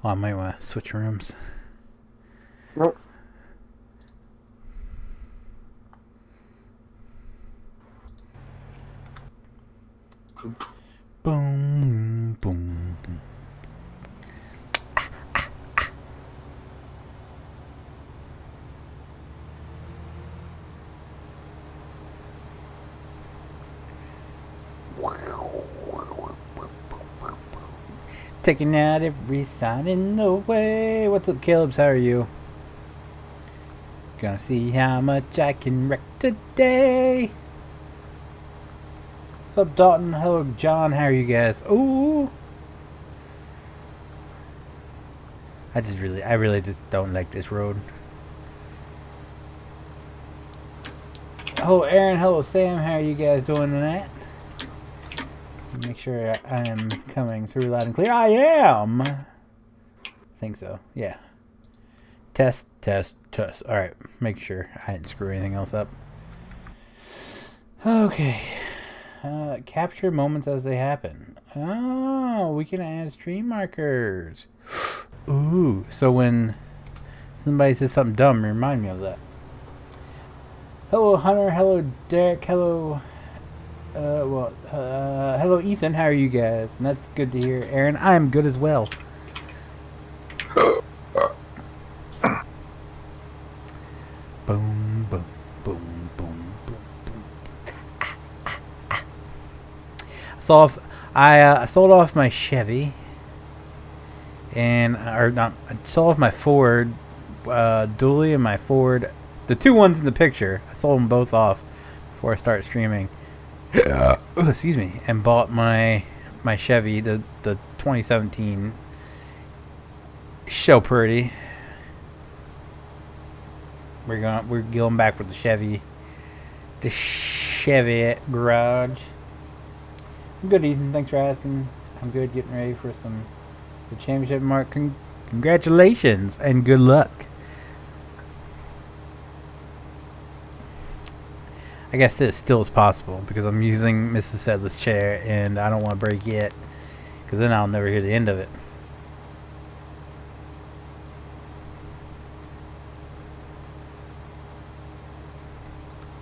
Oh, I might want to switch rooms. Nope. Boom, boom, boom. Taking out every sign in the way. What's up, Caleb's? How are you? Gonna see how much I can wreck today. What's up, Dalton? Hello, John. How are you guys? Ooh. I really just don't like this road. Hello, Aaron. Hello, Sam. How are you guys doing tonight? Make sure I am coming through loud and clear. I am. I think so. Yeah. Test, test, test. All right. Make sure I didn't screw anything else up. Okay. Capture moments as they happen. Oh, we can add stream markers. Ooh. So when somebody says something dumb, remind me of that. Hello, Hunter. Hello, Derek. Hello. Hello, Ethan. How are you guys? And that's good to hear. Aaron, I am good as well. Boom, boom, boom, boom, boom, boom. I sold off my Chevy, and I sold off my Ford Dually and my Ford, the two ones in the picture. I sold them both off before I started streaming. Oh, excuse me, and bought my Chevy, the 2017 So Pretty. We're going back with the Chevy garage. I'm good, Ethan. Thanks for asking. I'm good, getting ready for the championship mark. Congratulations and good luck. I guess it still is possible because I'm using Mrs. Fedler's chair and I don't want to break it because then I'll never hear the end of it.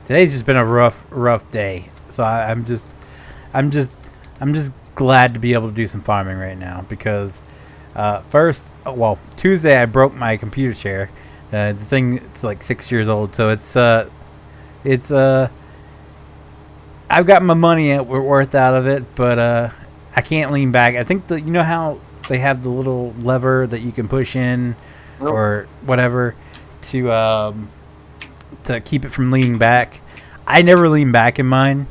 Today's just been a rough day, so I'm just glad to be able to do some farming right now because Tuesday I broke my computer chair. The thing, it's like 6 years old, so it's I've got my money worth out of it, but I can't lean back. I think you know how they have the little lever that you can push in or whatever to keep it from leaning back. I never lean back in mine,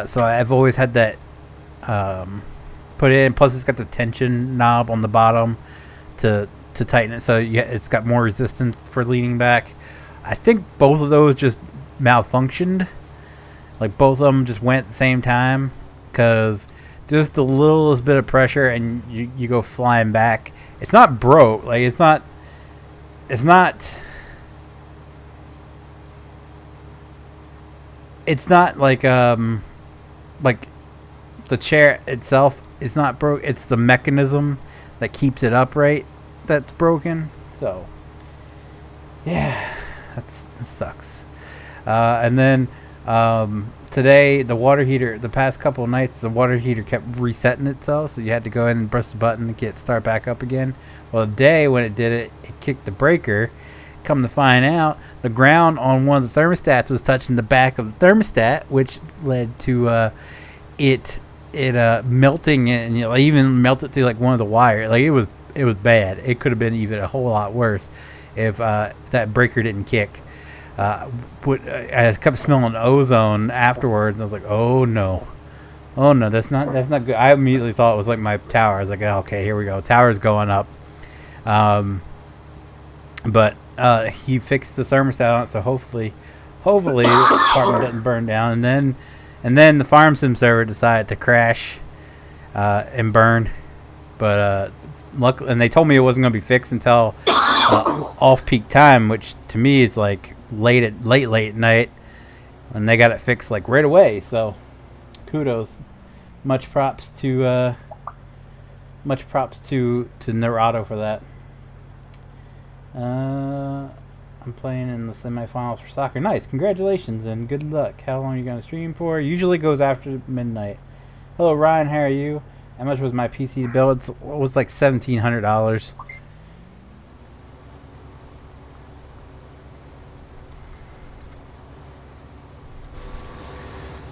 so I've always had that put in. Plus, it's got the tension knob on the bottom to tighten it, so it's got more resistance for leaning back. I think both of those just malfunctioned. Like both of them just went at the same time because just the littlest bit of pressure and you go flying back. It's not broke. Like it's not like the chair itself is not broke. It's the mechanism that keeps it upright that's broken. So yeah, that sucks. And then today the water heater, the past couple of nights, the water heater kept resetting itself, so you had to go in and press the button to start back up again. Well, today when it did it, it kicked the breaker. Come to find out, the ground on one of the thermostats was touching the back of the thermostat, which led to it melting, and even melted through like one of the wires. Like it was bad. It could have been even a whole lot worse if that breaker didn't kick. I kept smelling ozone afterwards, and I was like, "Oh no, that's not good." I immediately thought it was like my tower. I was like, oh, "Okay, here we go. Tower's going up." But he fixed the thermostat on it, so hopefully the apartment doesn't burn down. And then the farm sim server decided to crash and burn. But luckily, and they told me it wasn't going to be fixed until off-peak time, which to me is like late at night, and they got it fixed like right away. So kudos, much props to Much props to Nerado for that. I'm playing in the semifinals for soccer. Nice, congratulations and good luck. How long are you going to stream for? Usually goes after midnight. Hello Ryan, how are you? How much was my PC bill? It was like $1,700.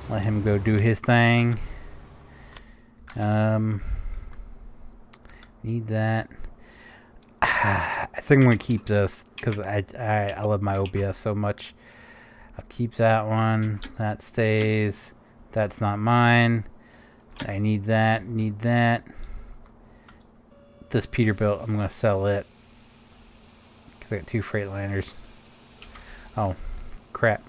Let him go do his thing. Need that. I think I'm gonna keep this because I love my OBS so much. I'll keep that one. That stays. That's not mine. I need that. Need that. This Peterbilt, I'm gonna sell it because I got 2 Freightliners. Oh, crap.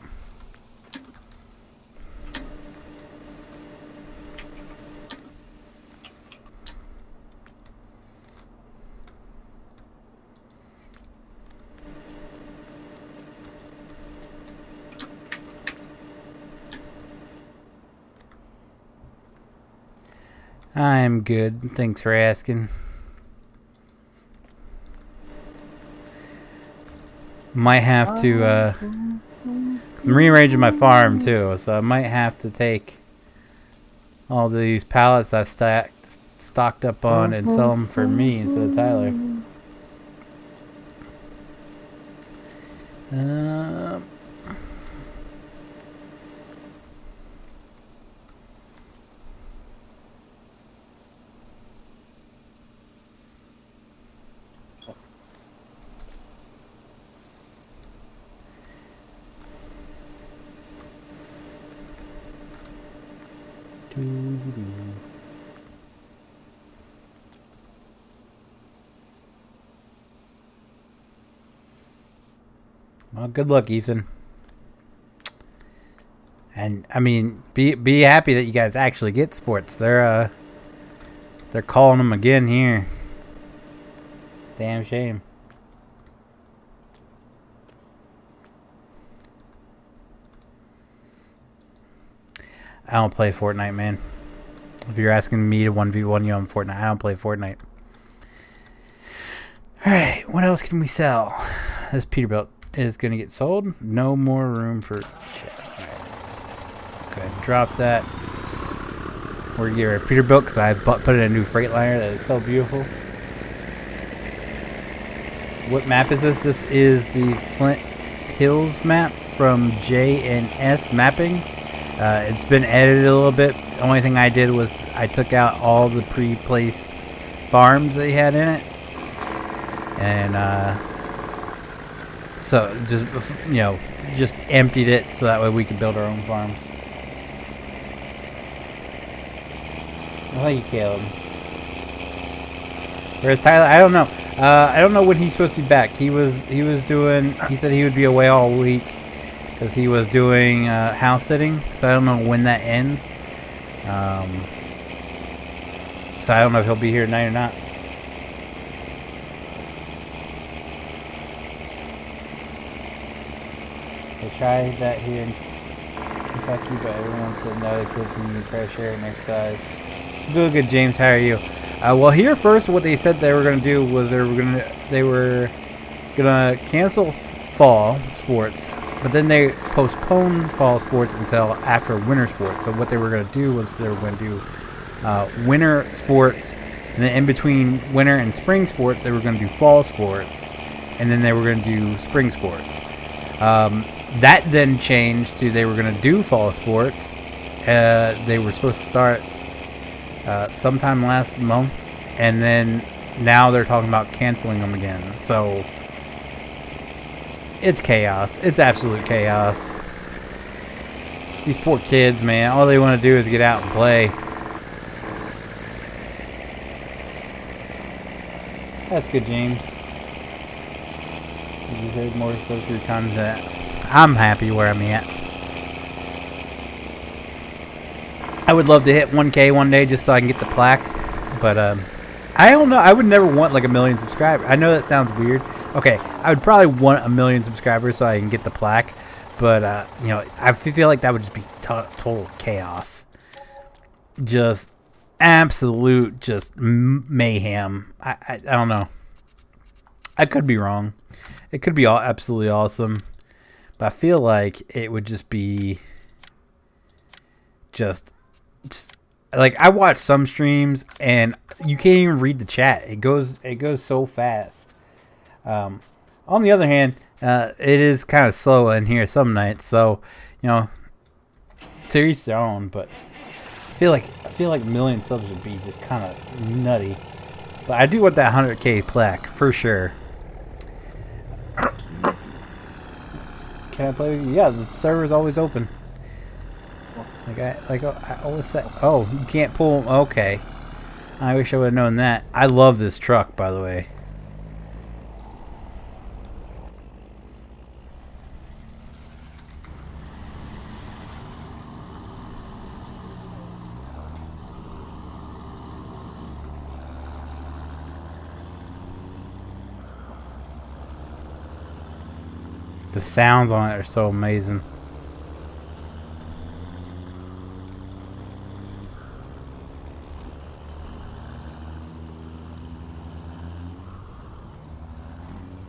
I'm good. Thanks for asking. Might have to, 'cause I'm rearranging my farm too, so I might have to take all these pallets I've stocked up on and sell them for me instead of Tyler. Well, good luck, Ethan. And I mean, be happy that you guys actually get sports. They're calling them again here. Damn shame. I don't play Fortnite, man. If you're asking me to 1v1 you on Fortnite, I don't play Fortnite. Alright, what else can we sell? This Peterbilt is going to get sold. No more room for shit. Alright. Let's go ahead and drop that. We're going to get rid of Peterbilt because I put in a new Freightliner that is so beautiful. What map is this? This is the Flint Hills map from J&S Mapping. It's been edited a little bit. The only thing I did was I took out all the pre-placed farms they had in it, and so just just emptied it so that way we could build our own farms. Well, thank you, Caleb. Whereas Tyler, I don't know. I don't know when he's supposed to be back. He said he would be away all week because he was doing house sitting. So I don't know when that ends. So I don't know if he'll be here tonight or not. They tried that here in Kentucky, but everyone said no, they couldn't try to share it next size. Doing good, James. How are you? Well, here first, what they said they were going to do was they were gonna cancel fall sports, but then they postponed fall sports until after winter sports. So what they were going to do was they were going to do winter sports, and then in between winter and spring sports, they were going to do fall sports, and then they were going to do spring sports. That then changed to they were going to do fall sports. They were supposed to start sometime last month, and then now they're talking about canceling them again. So it's chaos. It's absolute chaos. These poor kids, man, all they want to do is get out and play. That's good, James. You deserve more social content. I'm happy where I'm at. I would love to hit 1K one day just so I can get the plaque, but I don't know. I would never want like 1 million subscribers. I know that sounds weird. Okay, I would probably want 1 million subscribers so I can get the plaque, but I feel like that would just be total chaos. Just absolute just mayhem. I don't know. I could be wrong. It could be absolutely awesome, but I feel like it would just be just like I watch some streams and you can't even read the chat. It goes so fast. On the other hand, it is kind of slow in here some nights, so you know, to each their own. But I feel like a million subs would be just kind of nutty. But I do want that 100K plaque for sure. Can I play with you? Yeah, the server's always open. I always said. Oh, you can't pull them. Okay. I wish I would have known that. I love this truck, by the way. The sounds on it are so amazing.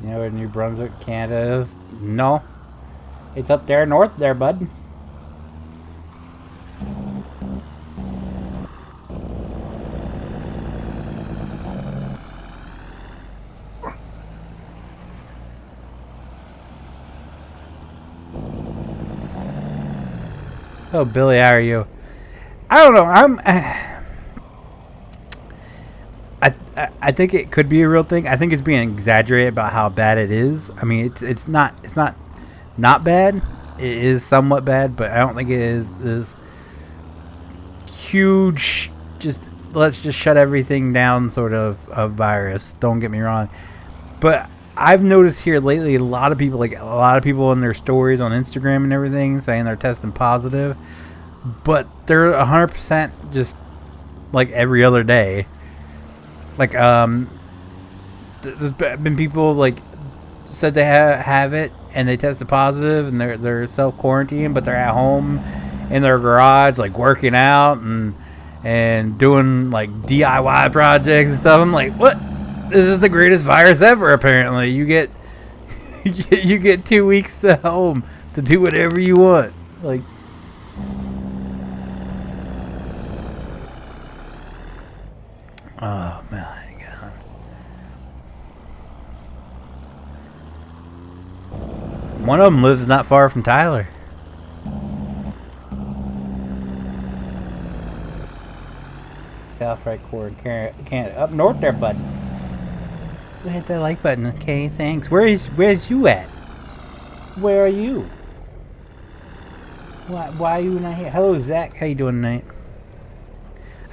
You know where New Brunswick, Canada is? No. It's up there north there, bud. Oh, Billy, how are you? I don't know. I think it could be a real thing. I think it's being exaggerated about how bad it is. I mean, it's not bad. It is somewhat bad, but I don't think it is this huge. Just let's just shut everything down sort of virus. Don't get me wrong, but I've noticed here lately a lot of people in their stories on Instagram and everything saying they're testing positive, but they're 100% just like every other day. Like there's been people like said they have it and they tested positive and they're self quarantined, but they're at home in their garage like working out and doing like DIY projects and stuff. I'm like, what? This is the greatest virus ever. Apparently, you get 2 weeks at home to do whatever you want. Like, oh my god. One of them lives not far from Tyler. South right corner, Canada, up north there, bud. Hit that like button. Okay, thanks. Where's you at? Where are you? Why are you not here? Hello, Zach. How you doing tonight?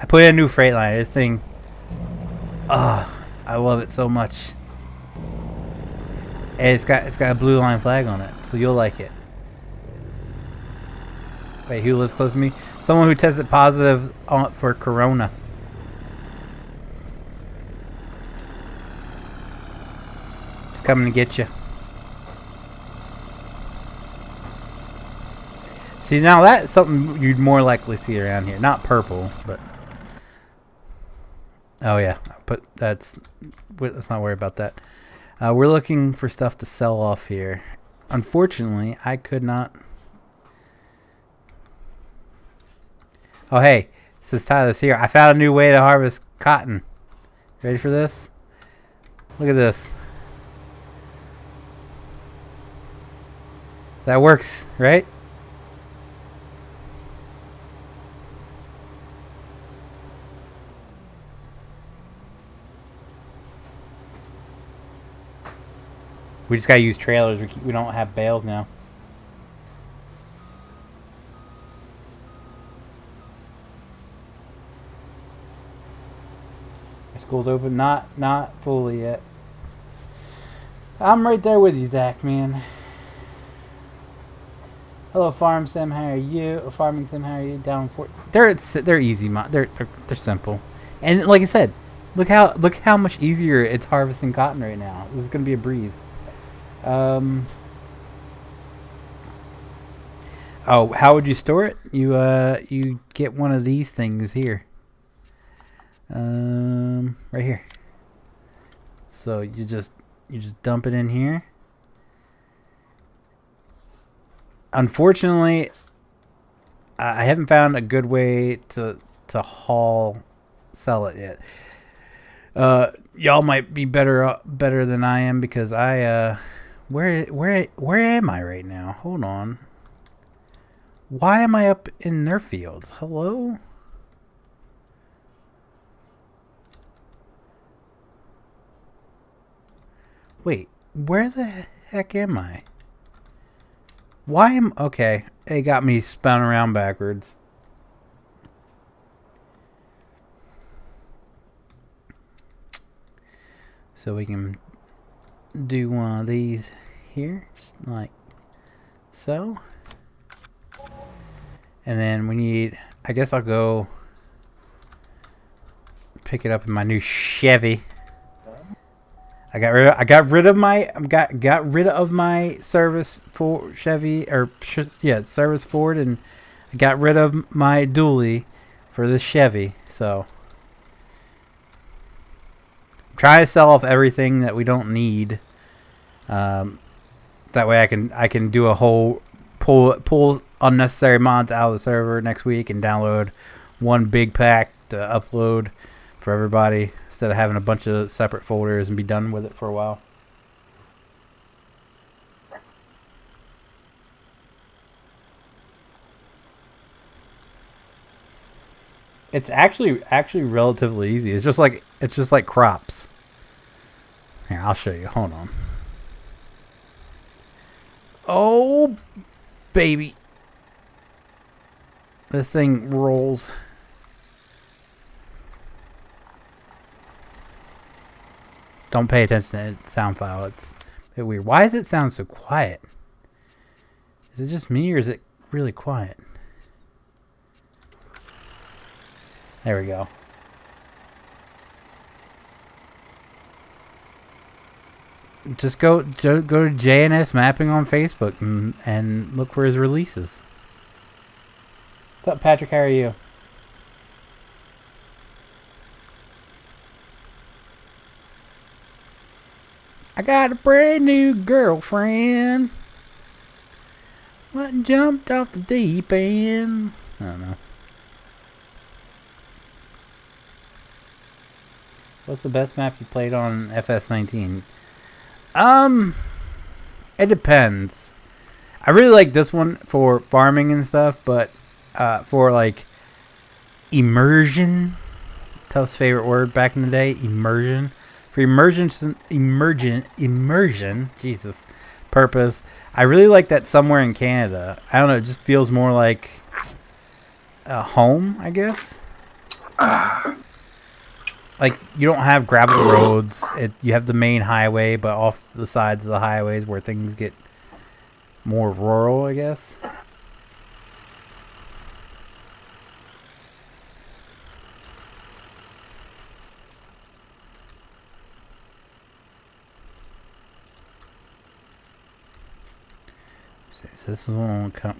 I put in a new Freightliner. This thing, I love it so much. And it's got a blue line flag on it, so you'll like it. Wait, who lives close to me? Someone who tested positive for Corona. Coming to get you. See, now that's something you'd more likely see around here. Not purple, but oh yeah, but let's not worry about that. We're looking for stuff to sell off here. Unfortunately, I could not. Oh hey, says Tyler's here. I found a new way to harvest cotton. Ready for this? Look at this. That works, right? We just gotta use trailers. We don't have bales now. Our school's open, not fully yet. I'm right there with you, Zach, man. Hello, Farm Sim. How are you? Or Farming Sim. How are you? Down for they're easy. They're simple. And like I said, look how much easier it's harvesting cotton right now. This is gonna be a breeze. Oh, how would you store it? You get one of these things here. Right here. So you just dump it in here. Unfortunately, I haven't found a good way to sell it yet. Y'all might be better than I am, because I where am I right now? Hold on. Why am I up in their fields? Hello? Wait, where the heck am I? Why am... Okay, it got me spun around backwards. So we can do one of these here, just like so. And then we need... I guess I'll go pick it up in my new Chevy. I got rid of my service for Chevy, or service Ford, and I got rid of my dually for this Chevy. So try to sell off everything that we don't need. That way I can do a whole pull unnecessary mods out of the server next week and download one big pack to upload for everybody, instead of having a bunch of separate folders, and be done with it for a while. It's actually relatively easy. It's just like crops. Here, I'll show you. Hold on. Oh, baby. This thing rolls. Don't pay attention to the sound file. It's a bit weird. Why does it sound so quiet? Is it just me, or is it really quiet? There we go. Just go to JNS Mapping on Facebook and look for his releases. What's up, Patrick? How are you? I got a brand new girlfriend. What jumped off the deep end? I don't know. What's the best map you played on FS19? It depends. I really like this one for farming and stuff, but for like immersion, Tuff's favorite word back in the day, immersion. For immersion, Jesus, purpose. I really like that Somewhere in Canada. I don't know, it just feels more like a home, I guess. Like, you don't have gravel roads. You have the main highway, but off the sides of the highways where things get more rural, I guess. So this one come.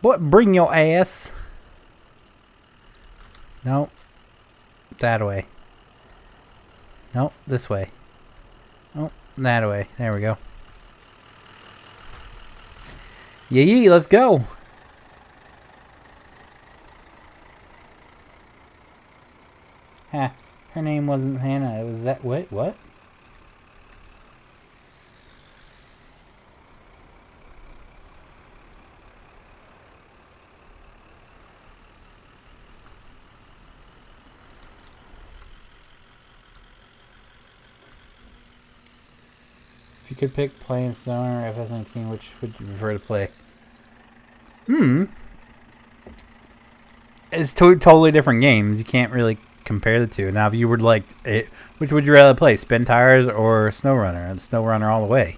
What? Bring your ass. No. That way. Nope, this way. Oh, that way. There we go. Yeah, let's go. Huh. Her name wasn't Hannah. It was that. Wait, what? If you could pick playing Stone or FS19, which would you prefer to play? It's totally different games. You can't really compare the two. Now, if you would like it, which would you rather play, Spin Tires or SnowRunner? And SnowRunner all the way.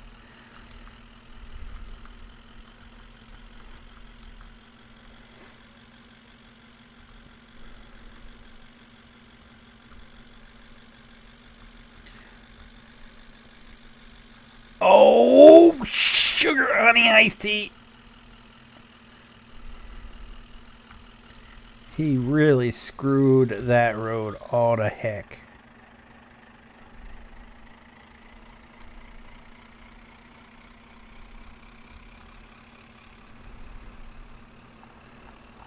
Oh, sugar honey iced tea. He really screwed that road all to heck.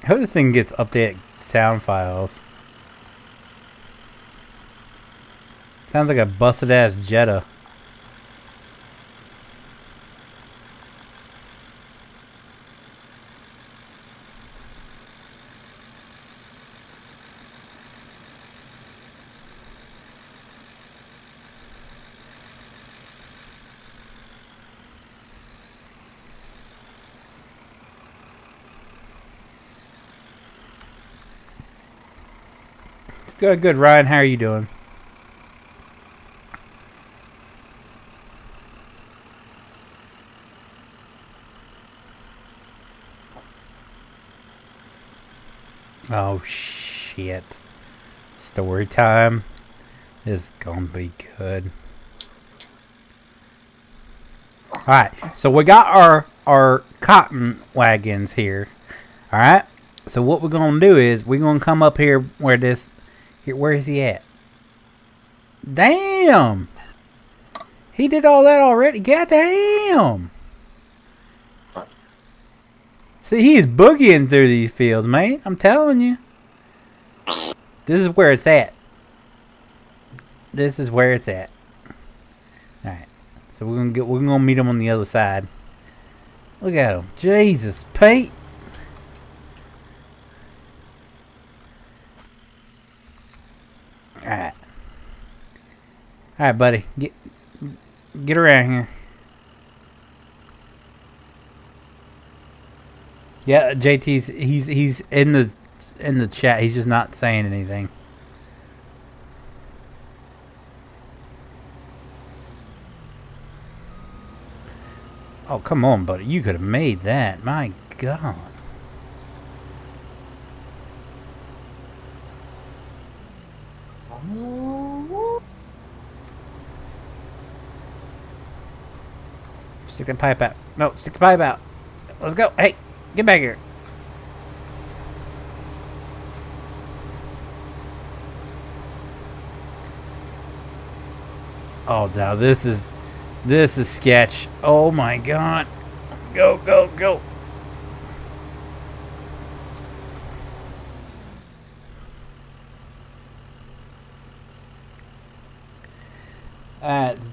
I hope this thing gets updated sound files. Sounds like a busted ass Jetta. Good, good, Ryan. How are you doing? Oh shit! Story time is gonna be good. All right, so we got our cotton wagons here. All right, so what we're gonna do is we're gonna come up here where this. Where is he at? Damn! He did all that already. Goddamn! See, he is boogieing through these fields, man. I'm telling you. This is where it's at. This is where it's at. All right. So we're gonna meet him on the other side. Look at him. Jesus, Pete. Alright. Alright, buddy. Get around here. Yeah, JT's he's in the chat. He's just not saying anything. Oh, come on, buddy. You could have made that. My God. Stick the pipe out. No, stick the pipe out. Let's go. Hey, get back here. Oh, now this is sketch. Oh my God. Go, go, go.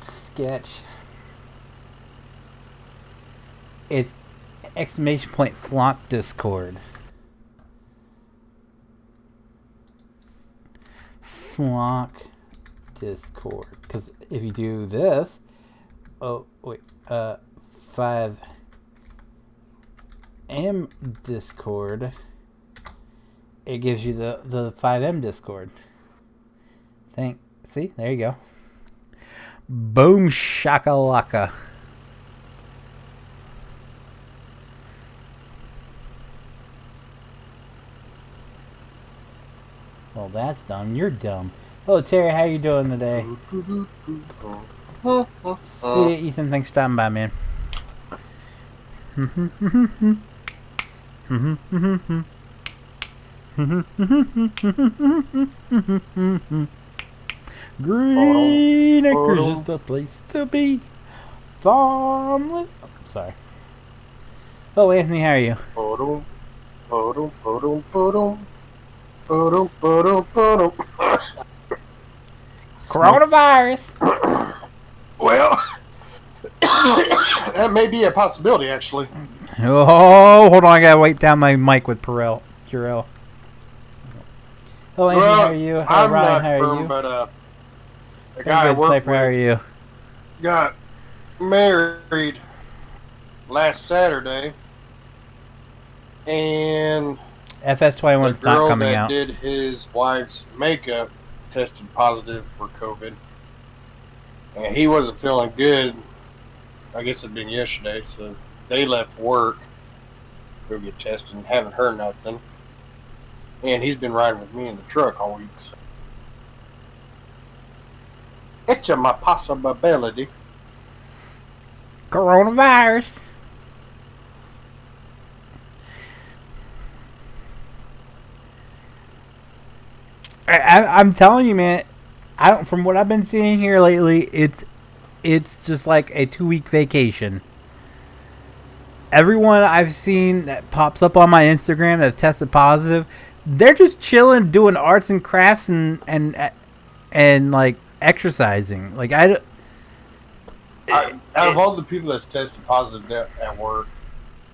Sketch. It's exclamation point flaunt Discord. Flaunt Discord. Because if you do this, oh wait, 5M Discord, it gives you the 5M Discord. See, there you go. Boom shakalaka. Well, that's dumb. You're dumb. Hello, Terry. How you doing today? See you, Ethan. Thanks for stopping by, man. Green Acres is the place to be. Farmland. Oh, sorry. Oh, Anthony, how are you? Coronavirus. Well, that may be a possibility, actually. Oh, hold on. I gotta wipe down my mic with Purell. Hello, Anthony, how are you? Hello, Ryan, how are you? But the guy I work with, how are you? Got married last Saturday, and FS21's not coming out. The girl that did his wife's makeup tested positive for COVID, and he wasn't feeling good. I guess it'd been yesterday, so they left work to go get tested and haven't heard nothing. And he's been riding with me in the truck all week. So. It's my possibility. Coronavirus. I'm telling you, man. From what I've been seeing here lately, it's just like a 2-week vacation. Everyone I've seen that pops up on my Instagram that tested positive, they're just chilling, doing arts and crafts and like exercising. Like out of all the people that's tested positive at work,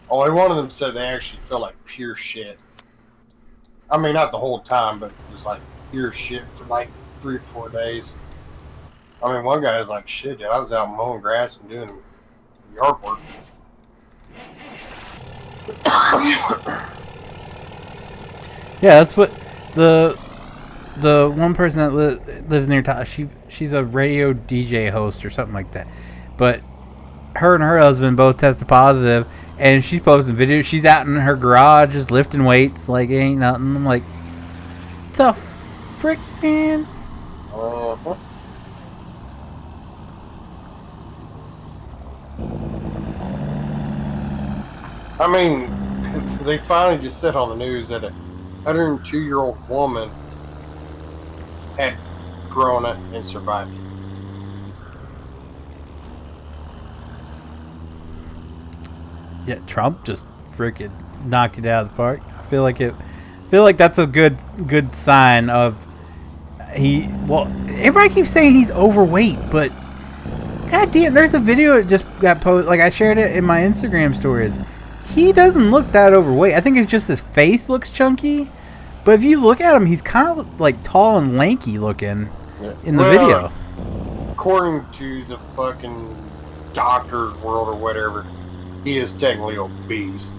only one of them said they actually felt like pure shit. I mean, not the whole time, but just like pure shit for like 3 or 4 days. I mean, one guy was like, shit, dude, I was out mowing grass and doing yard work. Yeah, that's what the one person that lives near she's a radio DJ host or something like that. But her and her husband both tested positive, and she's posting videos. She's out in her garage just lifting weights like it ain't nothing. I'm like, tough frick, man. Uh-huh. I mean, they finally just said on the news that a 102-year-old woman had corona and survived it. Yeah, Trump just freaking knocked it out of the park. I feel like that's a good sign of everybody keeps saying he's overweight, but god damn, there's a video that just got posted. Like, I shared it in my Instagram stories. He doesn't look that overweight. I think it's just his face looks chunky. But if you look at him, he's kind of like tall and lanky looking in the video. According to the fucking doctor's world or whatever, he is technically obese.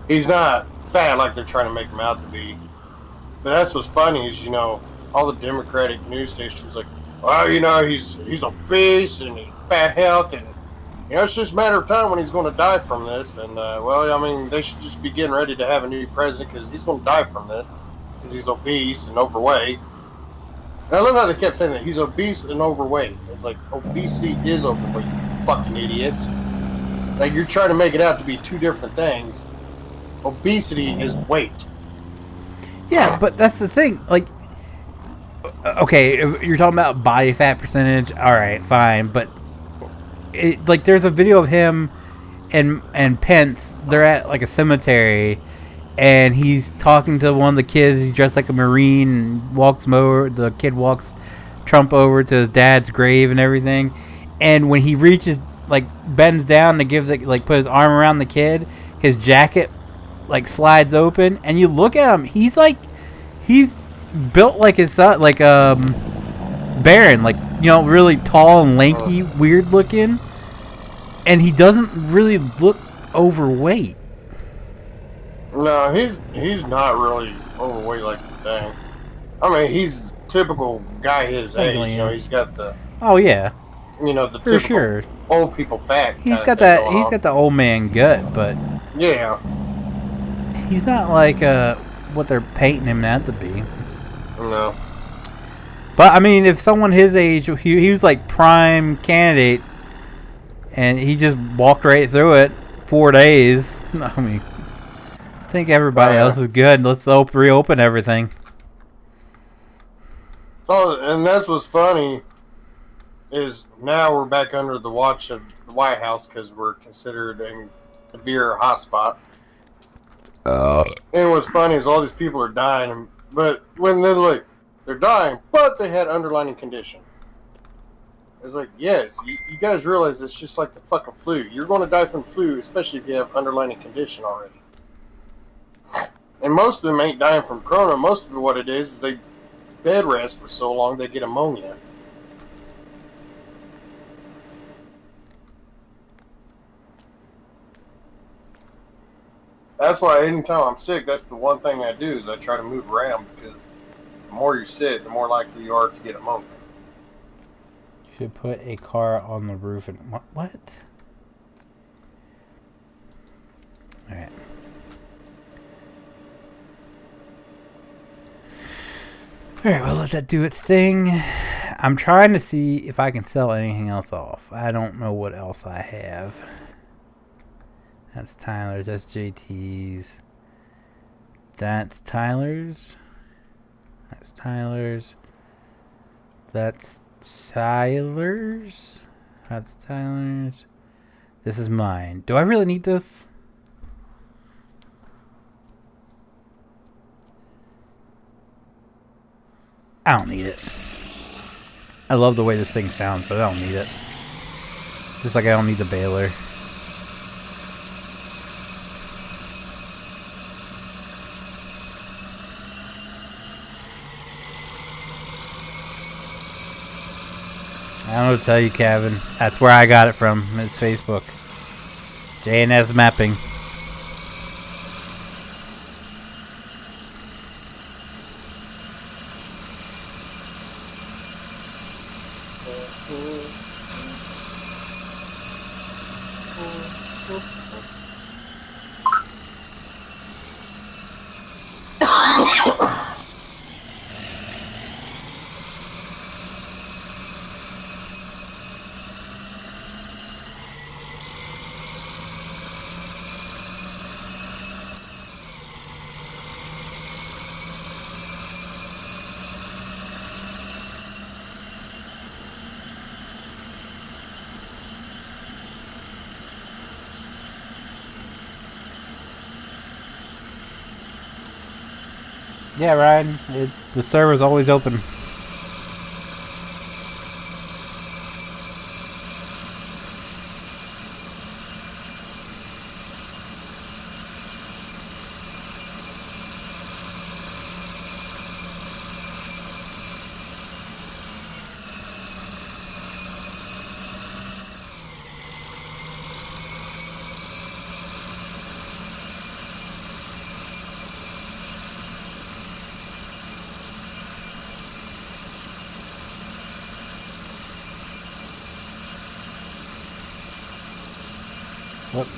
He's not fat like they're trying to make him out to be. But that's what's funny is, all the Democratic news stations like, well, he's obese and he's bad health and it's just a matter of time when he's going to die from this. And, they should just be getting ready to have a new president because he's going to die from this because he's obese and overweight. And I love how they kept saying that he's obese and overweight. It's like, obesity is overweight, you fucking idiots. Like, you're trying to make it out to be two different things. Obesity is weight. Yeah, but that's the thing. Like, okay, if you're talking about body fat percentage, all right, fine. But there's a video of him and Pence. They're at like a cemetery, and he's talking to one of the kids. He's dressed like a Marine and walks him over. The kid walks Trump over to his dad's grave and everything. And when he reaches, like, bends down to give put his arm around the kid, his jacket like slides open, and you look at him. He's built like his son, like Barron, like, really tall and lanky, weird looking, and he doesn't really look overweight. No, he's not really overweight like you think. I mean, he's typical guy his age. He's got the the for typical sure old people fat. He's got the old man gut, but yeah, he's not like what they're painting him out to be. No. But I mean, if someone his age, he was like prime candidate, and he just walked right through it 4 days. I mean, I think everybody else is good. Let's reopen everything. Oh, and that's what's funny is now we're back under the watch of the White House because we're considered a severe hotspot. And what's funny is all these people are dying, but when they're dying, but they had underlying condition. It's like, yes, you guys realize it's just like the fucking flu. You're going to die from flu, especially if you have underlying condition already. And most of them ain't dying from corona. Most of what it is they bed rest for so long they get pneumonia. That's why anytime I'm sick, that's the one thing I do is I try to move around because the more you sit, the more likely you are to get pneumonia. You should put a car on the roof and what? All right. All right, well, let that do its thing. I'm trying to see if I can sell anything else off. I don't know what else I have. That's Tyler's. That's JT's. That's Tyler's. That's Tyler's. That's Tyler's. That's Tyler's. This is mine. Do I really need this? I don't need it. I love the way this thing sounds, but I don't need it. Just like I don't need the baler. I don't know what to tell you, Kevin. That's where I got it from. It's Facebook. JNS mapping. Yeah, Ryan. The server's always open.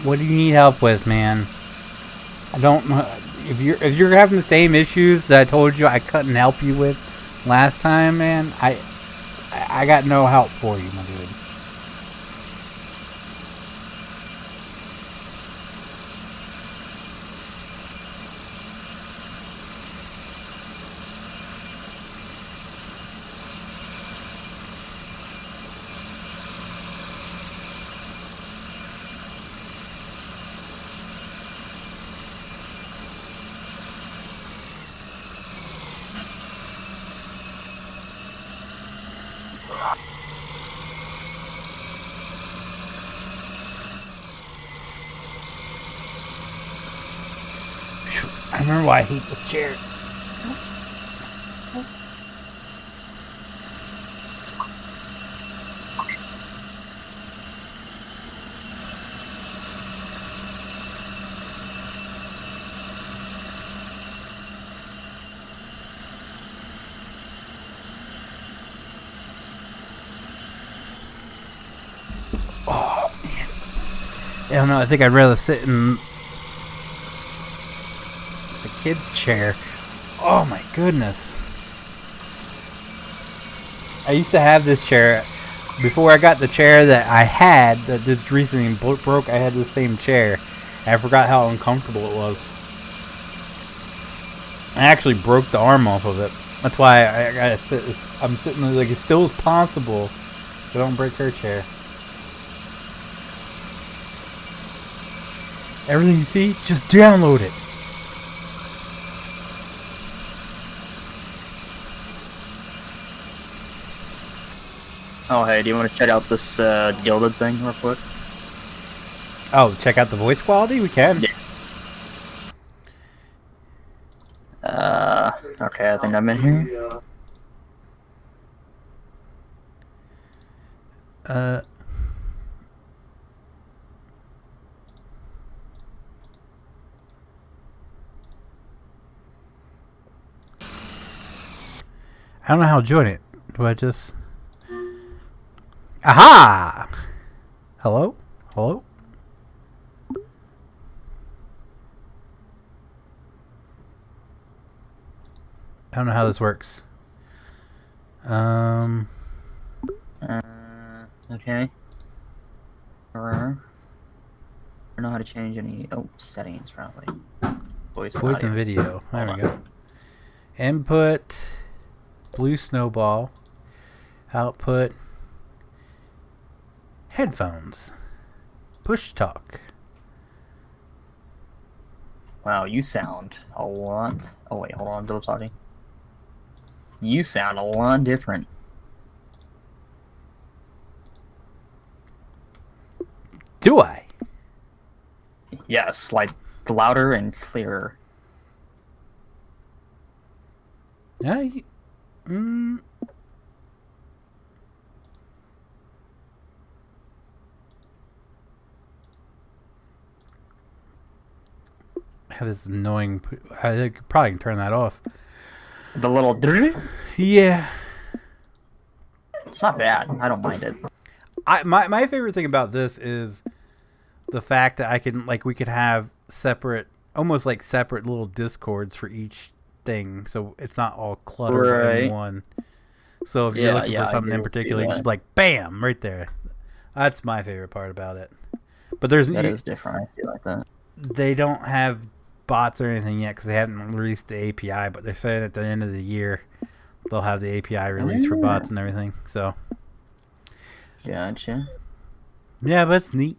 What do you need help with, man? I don't know if you're having the same issues that I told you I couldn't help you with last time, man. I got no help for you, my dude. I remember why I hate this chair. Oh, man. I don't know. I think I'd rather sit in the kid's chair. Oh my goodness. I used to have this chair before I got the chair that I had that just recently broke. I had the same chair and I forgot how uncomfortable it was. I actually broke the arm off of it. That's why I gotta sit. I'm sitting like as still as possible so I don't break her chair. Everything you see, just download it. Oh, hey, do you want to check out this gilded thing real quick? Oh, check out the voice quality? We can. Yeah. Okay, I think I'm in here. I don't know how to join it. Do I just... Aha! Hello? Hello? I don't know how this works. Okay. I don't know how to change any... Oh, settings, probably. Voice and video. There we go. Input. blue snowball. Output. Headphones. Push talk. Wow, you sound a lot... Oh wait, hold on, double talking. You sound a lot different. Do I? Yes, like louder and clearer. Yeah. Have this annoying. I could probably turn that off. The little... Yeah. It's not bad. I don't mind it. My favorite thing about this is the fact that I can, like, we could have separate, almost like separate little discords for each thing, so it's not all cluttered in one. So if you're looking for something in particular, you just be like, bam, right there. That's my favorite part about it. But that is different. I feel like that. They don't have bots or anything yet because they haven't released the API, but they're saying at the end of the year they'll have the API released for bots and everything. So. Gotcha. Yeah, but it's neat.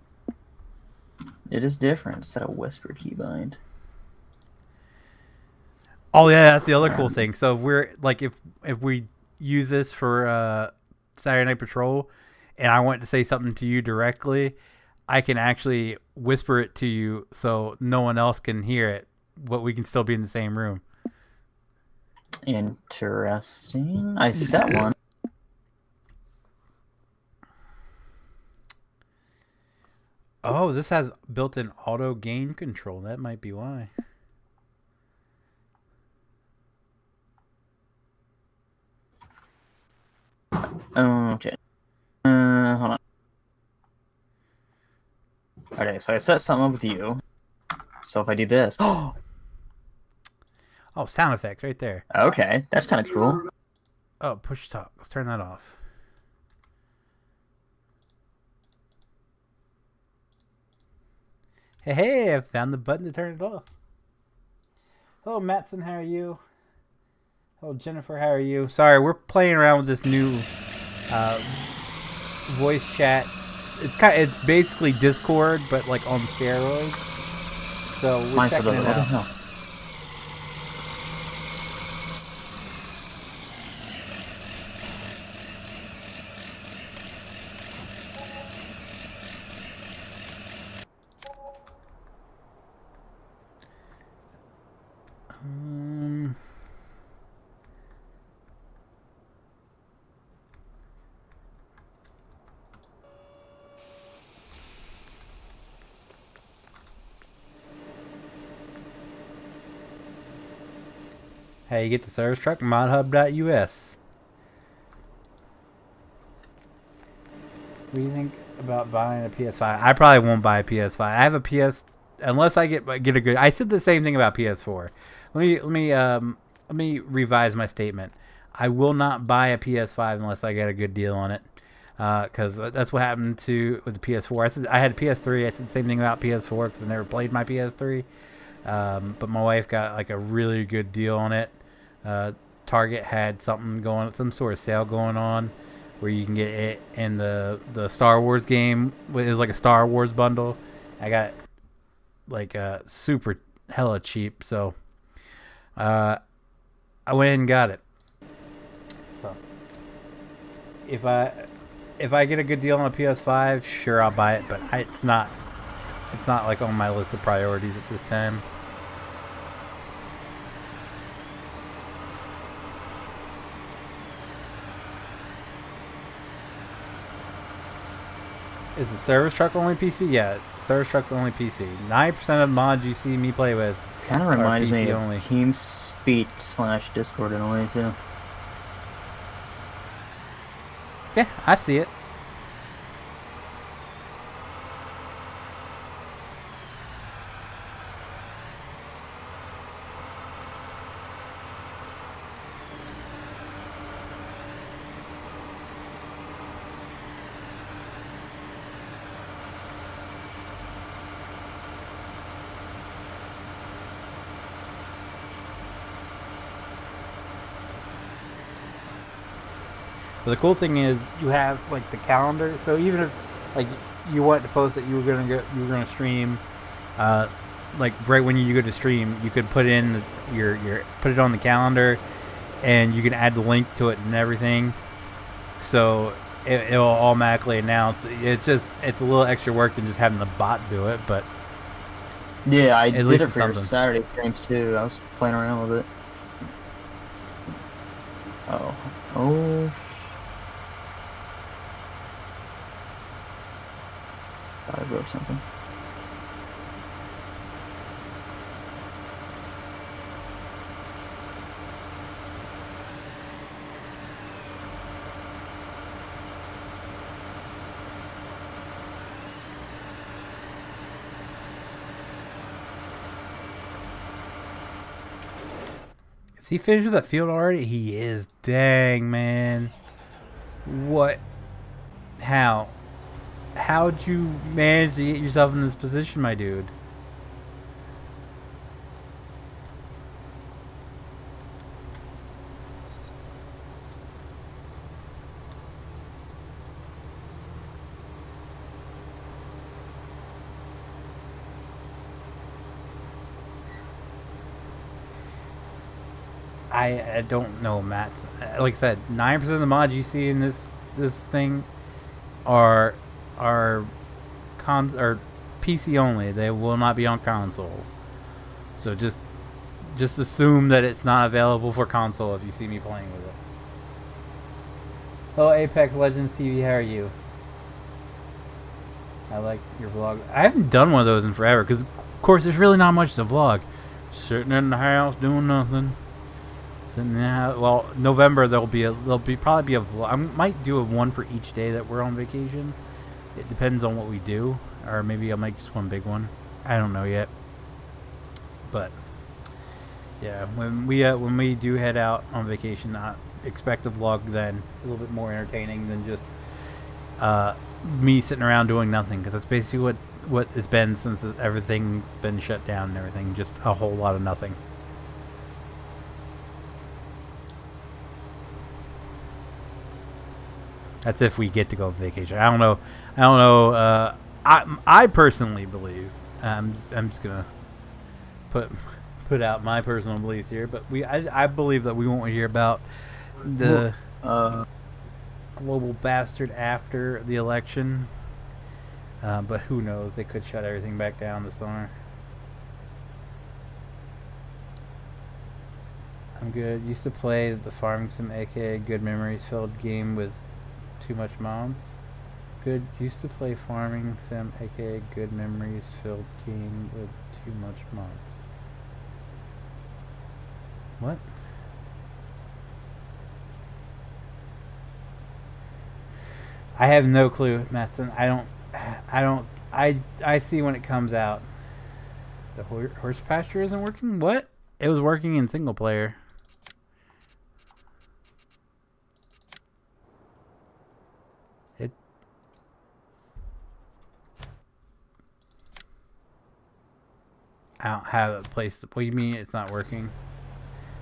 It is different instead of whisper keybind. Oh yeah, that's the other cool thing. So we're like, if we use this for Saturday Night Patrol, and I want to say something to you directly, I can actually whisper it to you so no one else can hear it, but we can still be in the same room. Interesting. I set one. Oh, this has built-in auto gain control. That might be why. Okay. Hold on. Okay, so I set something up with you. So if I do this... Oh, sound effects right there. Okay, that's kind of cool. Oh, push talk. Let's turn that off. Hey, I found the button to turn it off. Hello, Matson. How are you? Hello, Jennifer. How are you? Sorry, we're playing around with this new voice chat. It's basically Discord, but like on steroids. So we're checking it out. Hey, you get the service truck, modhub.us. What do you think about buying a PS5? I probably won't buy a PS5. I have a PS, unless I get a good. I said the same thing about PS4. Let me revise my statement. I will not buy a PS5 unless I get a good deal on it, because that's what happened with the PS4. I said I had a PS3. I said the same thing about PS4 because I never played my PS3. But my wife got like a really good deal on it. Target had some sort of sale going on where you can get it in the Star Wars game. It was like a Star Wars bundle. I got like super hella cheap, so I went ahead and got it. So if I get a good deal on a PS5, sure, I'll buy it, but it's not like on my list of priorities at this time. Is the service truck only PC? Yeah, service truck's only PC. 90% of mods you see me play with kind of reminds me of only. TeamSpeak / Discord in a way too. Yeah, I see it. But the cool thing is you have like the calendar. So even if like you want to post that you were gonna stream, like right when you go to stream, you could put in put it on the calendar, and you can add the link to it and everything. So it'll automatically announce. It's a little extra work than just having the bot do it, but yeah, I at did least it it's for your something. Saturday streams too. I was playing around with it. Oh. Thought I broke something. Is he finished with that field already? He is. Dang, man. What? How? How'd you manage to get yourself in this position, my dude? I don't know, Matt. Like I said, 9% of the mods you see in this thing are PC only. They will not be on console. So just assume that it's not available for console if you see me playing with it. Hello, Apex Legends TV. How are you? I like your vlog. I haven't done one of those in forever because, of course, there's really not much to vlog. Sitting in the house doing nothing. Well, November there'll probably be a vlog. I might do one for each day that we're on vacation. It depends on what we do, or maybe I'll make just one big one. I don't know yet. But yeah, when we do head out on vacation, I expect a vlog then a little bit more entertaining than just me sitting around doing nothing, because that's basically what it's been since everything's been shut down and everything. Just a whole lot of nothing. That's if we get to go on vacation. I don't know. I personally believe. I'm just gonna put out my personal beliefs here, but I believe that we won't hear about the global bastard after the election. But who knows? They could shut everything back down this summer. I'm good. Used to play the Farming Sim, aka Good Memories filled game with too much mods. Good. Used to play Farming Sim, aka Good Memories filled game with too much mods. What? I have no clue, Matson. I see when it comes out. The horse pasture isn't working? What? It was working in single player. I don't have a place to... What do you mean it's not working?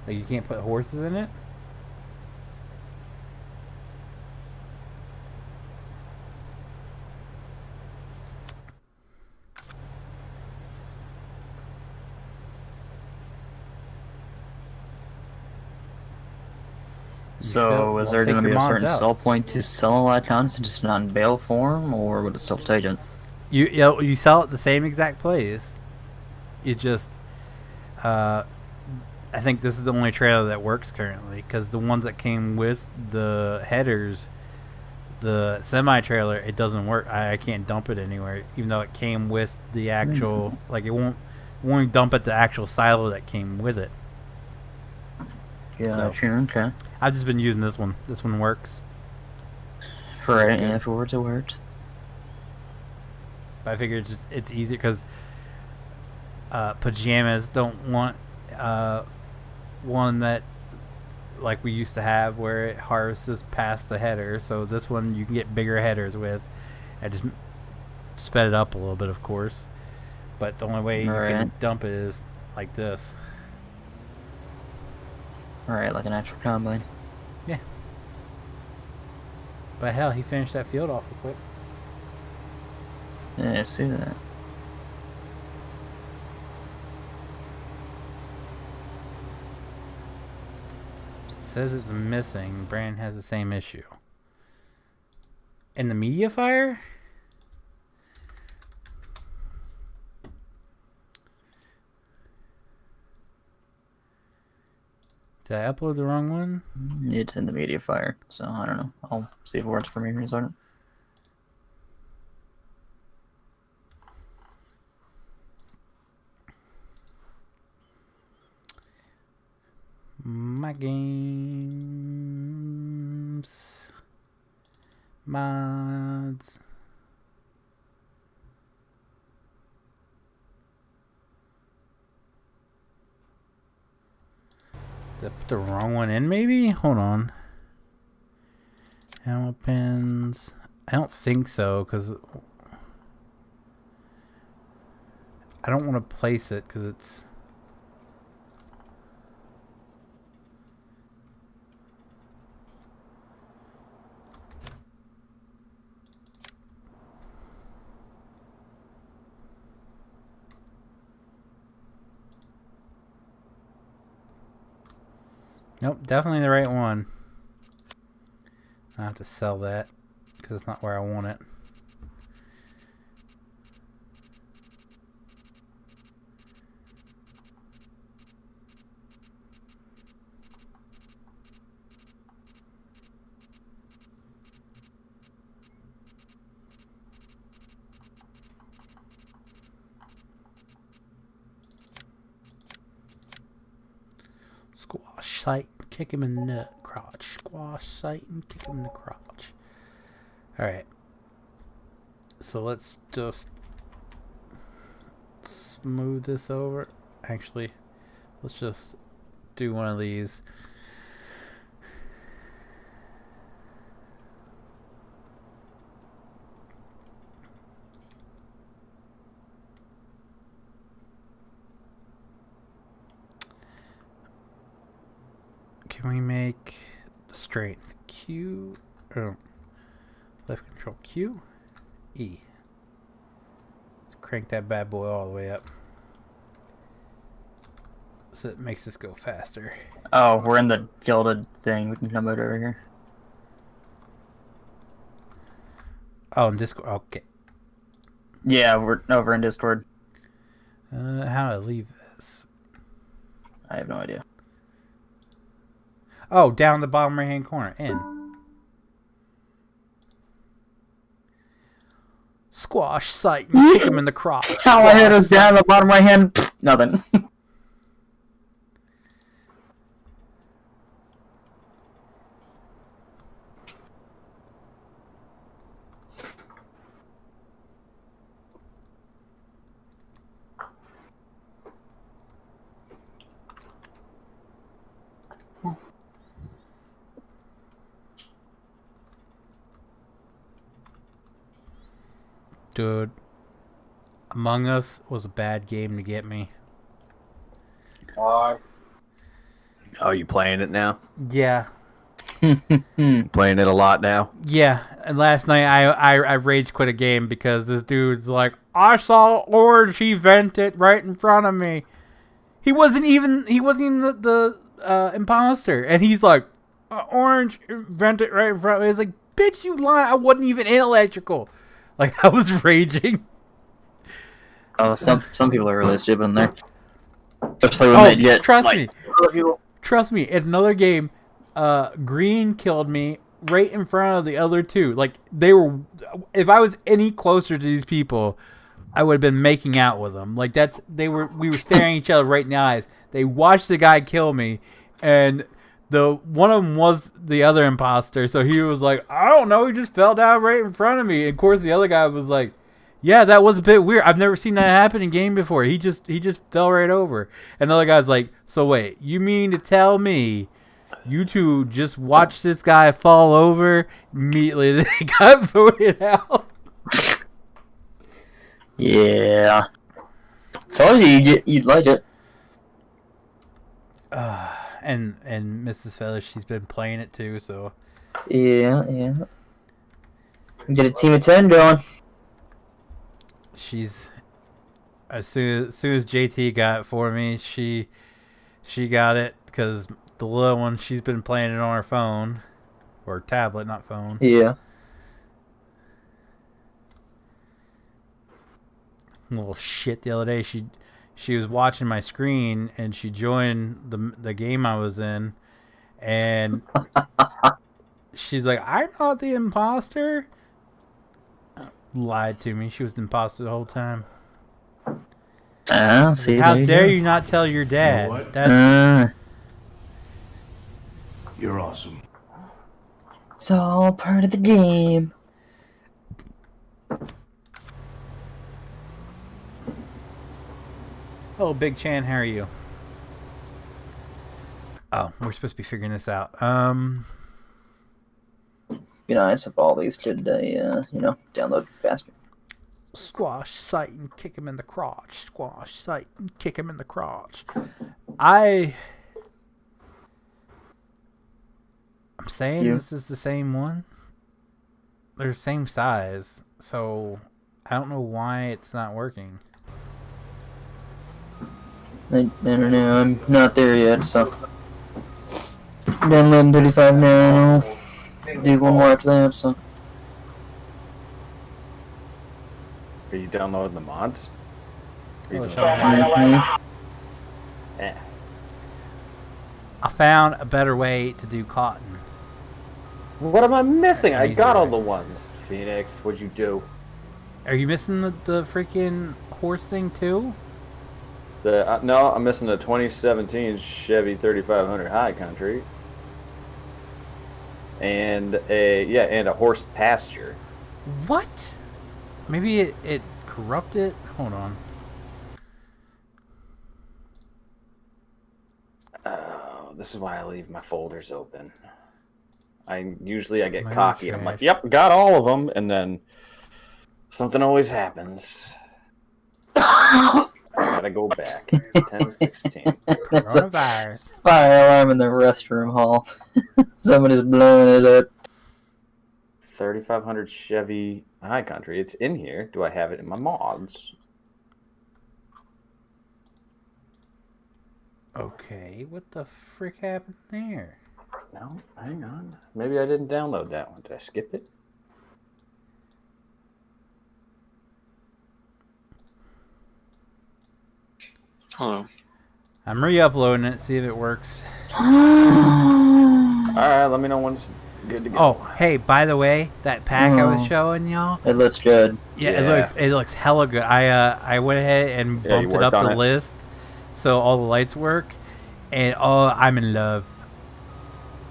Like, you can't put horses in it? So, is there going to be a certain sell point to sell a lot of times, just not in bale form, or would it still take it? You sell it the same exact place. It just... I think this is the only trailer that works currently, because the ones that came with the headers, the semi-trailer, it doesn't work. I can't dump it anywhere, even though it came with the actual... Like, it won't dump at the actual silo that came with it. Yeah, sure, okay. I've just been using this one. This one works. For it, and afterwards it worked. I figured it's easier because pajamas don't want one that like we used to have where it harvests past the header. So this one you can get bigger headers with. I just sped it up a little bit, of course. But the only way you can dump it is like this. Alright, like an actual combine. Yeah. But hell, he finished that field off real quick. Yeah, I see that. Says it's missing. Brandon has the same issue. In the media fire? Did I upload the wrong one? It's in the media fire, so I don't know. I'll see if it works for me in a second. My games. Mods. Did I put the wrong one in maybe? Hold on. Ammo pins. I don't think so because I don't want to place it because it's... Nope, definitely the right one. I have to sell that because it's not where I want it. Squash sight, kick him in the nut crotch. Squash sight and kick him in the crotch. Alright. So let's just smooth this over. Actually, let's just do one of these. Can we make strength Q? Oh, left control Q, E. Let's crank that bad boy all the way up, so it makes us go faster. Oh, we're in the gilded thing. We can come over here. Oh, in Discord. Okay. Yeah, we're over in Discord. How do I leave this? I have no idea. Oh, down the bottom right hand corner. In. Squash sight and kick him in the crotch. How I hit us down the bottom right hand. Nothing. Dude, Among Us was a bad game to get me. Why? Oh, you playing it now? Yeah. Playing it a lot now? Yeah, and last night I rage quit a game because this dude's like, I saw Orange, he vented right in front of me. He wasn't even the imposter, and he's like, Orange vented right in front of me. It's like, bitch, you lying! I wasn't even in electrical. Like, I was raging. Oh, some people are really stupid in there. Especially when they get trust like, me. Trust me, in another game, Green killed me right in front of the other two. Like, they were... If I was any closer to these people, I would have been making out with them. Like, we were staring each other right in the eyes. They watched the guy kill me, and one of them was the other imposter, so he was like, I don't know, he just fell down right in front of me. And of course, the other guy was like, yeah, that was a bit weird. I've never seen that happen in game before. He just fell right over. And the other guy's like, so wait, you mean to tell me you two just watched this guy fall over? Immediately they got voted out. yeah. Told you you'd like it. And Mrs. Feather, she's been playing it too, so Yeah. Get a team of 10 going. She's as soon as JT got it for me, she got it because the little one, she's been playing it on her phone or tablet, not phone. Yeah. Little shit. The other day, she was watching my screen and she joined the game I was in, and she's like, "I'm not the imposter." Lied to me. She was the imposter the whole time. See. How dare you not tell your dad? You know what? That's You're awesome. It's all part of the game. oh, Big Chan, how are you? Oh, we're supposed to be figuring this out. Be nice if all these could, download faster. Squash sight and kick him in the crotch. Squash sight and kick him in the crotch. I'm saying this is the same one. They're the same size, so I don't know why it's not working. I don't know. I'm not there yet, so. Downloading 35 now. Do one more after that, so. Are you downloading the mods? Are you doing Mm-hmm. I found a better way to do cotton. What am I missing? I Easy got all way. the ones. Phoenix, what'd you do? Are you missing the freaking horse thing too? No, I'm missing the 2017 Chevy 3500 High Country. And a horse pasture. What? Maybe it corrupted? Hold on. Oh, this is why I leave my folders open. I get My cocky and I'm like, trash. "Yep, got all of them," and then something always happens. I gotta go back. 1016. That's a Coronavirus. fire alarm in the restroom hall. Somebody's blowing it up. 3500 Chevy High Country. It's in here. Do I have it in my mods? Okay, what the frick happened there? No, hang on. Maybe I didn't download that one. Did I skip it? Hello. I'm re-uploading it, see if it works. All right, let me know when it's good to go. Oh, hey, by the way, that pack I was showing y'all. It looks good. Yeah, Yeah. it looks hella good. I went ahead and Yeah, you bumped it up worked on the it? list so all the lights work, and I'm in love.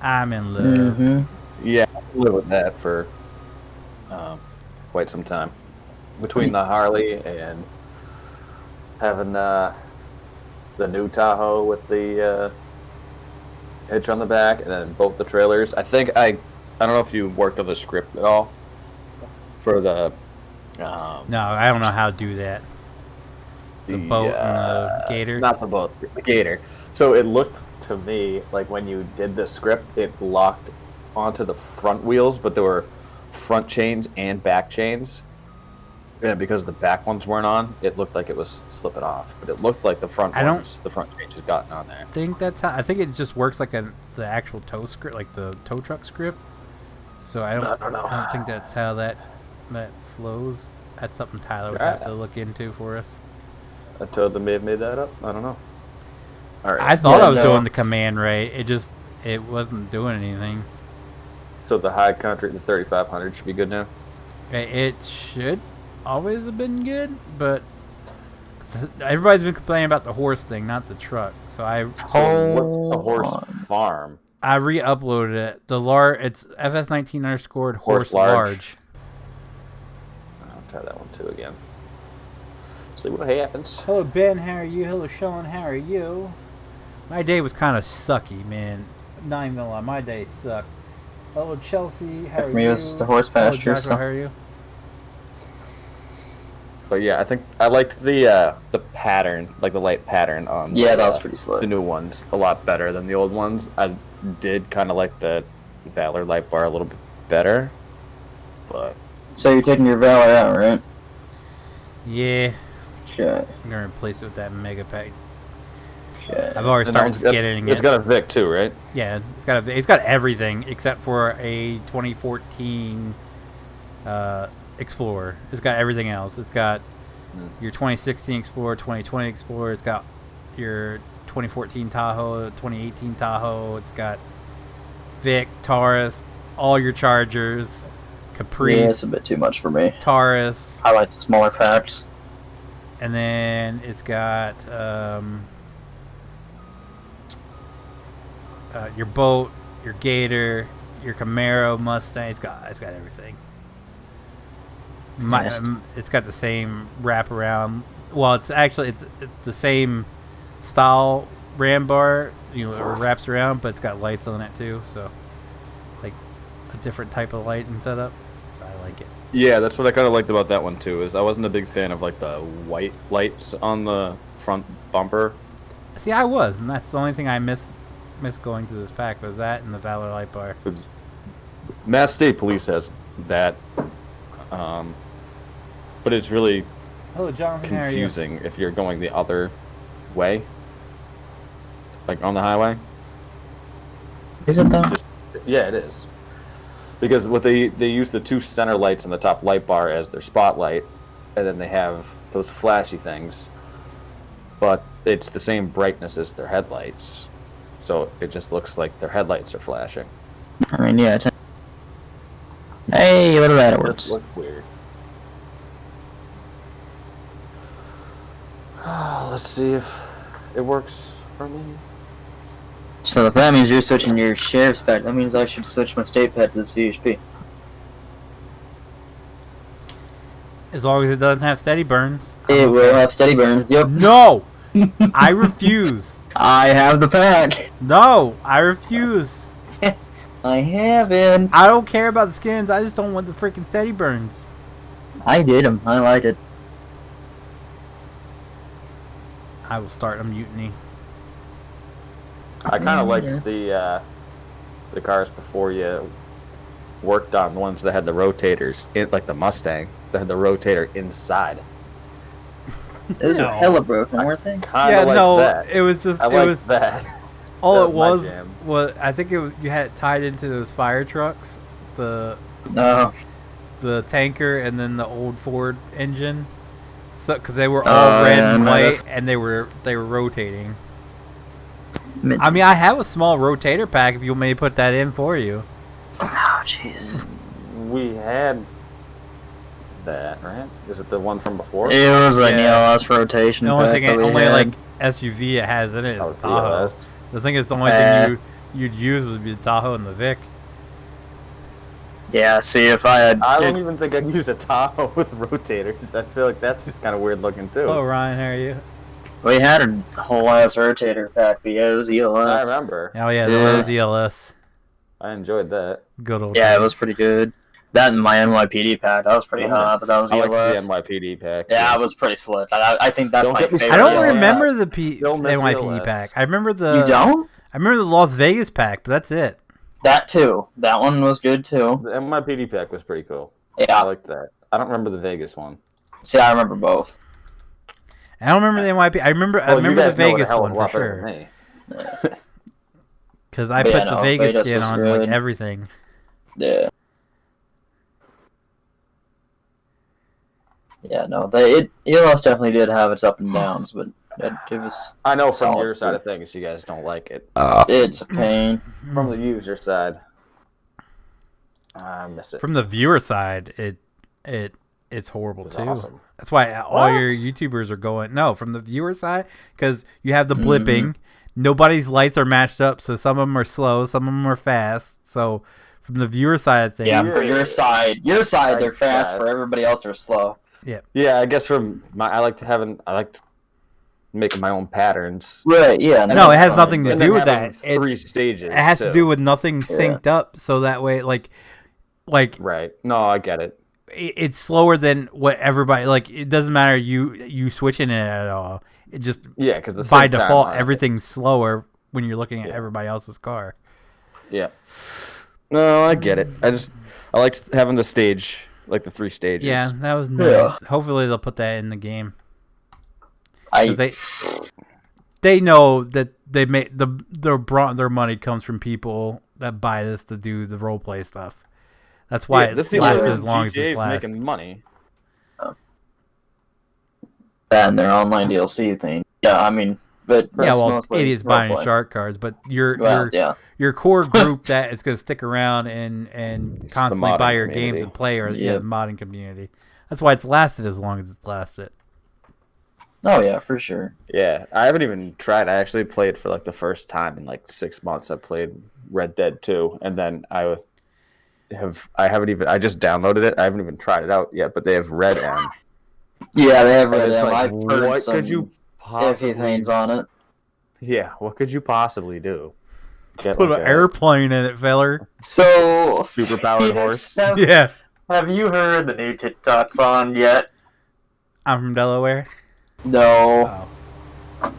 I'm in love. Mm-hmm. Yeah, I've lived with that for quite some time. Between the Harley and having the new Tahoe with the hitch on the back, and then both the trailers. I think I don't know if you worked on the script at all for the. No, I don't know how to do that. The boat and the gator. Not the boat, the gator. So it looked to me like when you did the script, it locked onto the front wheels, but there were front chains and back chains. And because the back ones weren't on, it looked like it was slipping off. But it looked like the front the front chains had gotten on there. I think it just works like the actual tow script, like the tow truck script. So I don't know. I don't think that's how that flows. That's something Tyler would have to look into for us. I told them they made that up. I don't know. All right. I thought Yeah, I was no. doing the command right. It wasn't doing anything. So the High Country, the 3500 should be good now. It should always have been good, but everybody's been complaining about the horse thing, not the truck. So So what's the horse farm? I re-uploaded it. It's FS19 _ horse large. large. I'll try that one too again. See what happens. Hello Ben, how are you? Hello Sean, how are you? My day was kind of sucky, man. Not even gonna lie, my day sucked. Hello Chelsea, how are For me, you? it's the horse Hello, pasture, Joshua, so. how are you? But yeah, I think I liked the pattern, like the light pattern on Yeah, that was pretty slick. the new ones a lot better than the old ones. I did kind of like the Valor light bar a little bit better, but So you're taking your Valor out, right? Yeah. Okay. I'm gonna replace it with that mega pack. Okay. I've already started getting it. It's got a VIC too, right? Yeah, it's got everything except for a 2014 Explorer. It's got everything else. It's got your 2016 Explorer, 2020 Explorer. It's got your 2014 Tahoe, 2018 Tahoe. It's got Vic, Taurus, all your Chargers, Caprice. Yeah, it's a bit too much for me. Taurus. I like smaller packs. And then it's got your boat, your Gator, your Camaro, Mustang. It's got everything. It's got the same wraparound. Well, it's the same style ram bar. You know, it wraps around, but it's got lights on it too. So, like a different type of light and setup. So I like it. Yeah, that's what I kind of liked about that one too. Is I wasn't a big fan of like the white lights on the front bumper. See, I was, and that's the only thing I miss going to this pack was that and the Valor light bar. Mass State Police has that, but it's really Hello, Jonathan. confusing if you're going the other way, like on the highway. Is it though? Yeah, it is. Because what they use the two center lights in the top light bar as their spotlight, and then they have those flashy things, but it's the same brightness as their headlights, so it just looks like their headlights are flashing. I mean, yeah. Hey, what about it It works? looks weird. Let's see if it works for me. So if that means you're switching your sheriff's pack, that means I should switch my state pack to the CHP. As long as it doesn't have steady burns. It will have steady burns. Yep. No! I refuse. I have the pack. No, I refuse. I haven't. I don't care about the skins. I just don't want the freaking steady burns. I did them. I liked it. I will start a mutiny. I kind of liked the cars before you worked on the ones that had the rotators, like the Mustang, that had the rotator inside. Those No. are hella broken, weren't they? Kind of that. It was just I it like was that. all That it was was my jam. was I think you had it tied into those fire trucks, the No. tanker and then the old Ford engine. So because they were all red yeah, and I might white have. and they were rotating. I mean, I have a small rotator pack if you want me to put that in for you. Oh, jeez. We had that, right? Is it the one from before? It was like Yeah. ELS rotation. The only pack thing, that we only had. like SUV it has in it is Oh, the Tahoe. TLS. The thing is, the only thing you'd use would be the Tahoe and the Vic. Yeah, see, if I had... I don't even think I'd use a Tahoe with rotators. I feel like that's just kind of weird looking too. Oh, Ryan, how are you? We had a whole ass rotator pack, but yeah, it was ELS. I remember. Oh yeah, Yeah. that was ELS. I enjoyed that. Good old. Yeah, it days. was pretty good. That and my NYPD pack, that was pretty hot, but that was I ELS. like the NYPD pack. Yeah, it was pretty slick. I think that's Don't my get me favorite. I don't Yeah. remember the Still miss NYPD ELS. pack. I remember the. You don't? I remember the Las Vegas pack, but that's it. That too. That one was good too. The NYPD pack was pretty cool. Yeah. I liked that. I don't remember the Vegas one. See, I remember both. I don't remember the NYPD. I remember Well, you the guys know it a Vegas hell of one a for lot better than sure. me. Because I But put yeah, the no, Vegas Vegas skin was on like good. everything. Yeah. Yeah, no, ELS definitely did have its up and downs, but it was. I know from Solid. your side of things, you guys don't like it. It's a pain. From the user side, I miss it. From the viewer side, it's horrible It's too. awesome. That's why all your YouTubers are going. No, from the viewer side, because you have the blipping. Nobody's lights are matched up, so some of them are slow, some of them are fast. So from the viewer side of things, Yeah, for your side, they're fast. fast. For everybody else, they're slow. Yeah, I guess I like making my own patterns. Right? Yeah. No, it has nothing to And do then with having that. Three stages. It has to too. do with nothing synced up, so that way, like Right. No, I get it. it's slower than what everybody like. It doesn't matter you switching it at all. It just Yeah, because by default everything's slower when you're looking at everybody else's car. Yeah. No, I get it. I liked having the stage like the 3 stages. Yeah, that was nice. Hopefully they'll put that in the game. They know that they make their money comes from people that buy this to do the roleplay stuff. That's why it's lasted as long as it's lasted. Making money. That and their online DLC thing. Yeah, I mean, but yeah, well, idiots buying shark cards, but your core group that is going to stick around and constantly buy your games and play are the modding community. That's why it's lasted as long as it's lasted. Oh yeah, for sure. Yeah, I haven't even tried. I actually played for like the first time in like 6 months. I played Red Dead 2, and then I just downloaded it. I haven't even tried it out yet, but they have Red M. Yeah, they have Red M. Like, I've heard what some could you possibly things on it. Yeah, what could you possibly do? Put an airplane in it, feller. So superpowered horse. Yeah. Have you heard the new TikToks on yet? I'm from Delaware. No. Oh,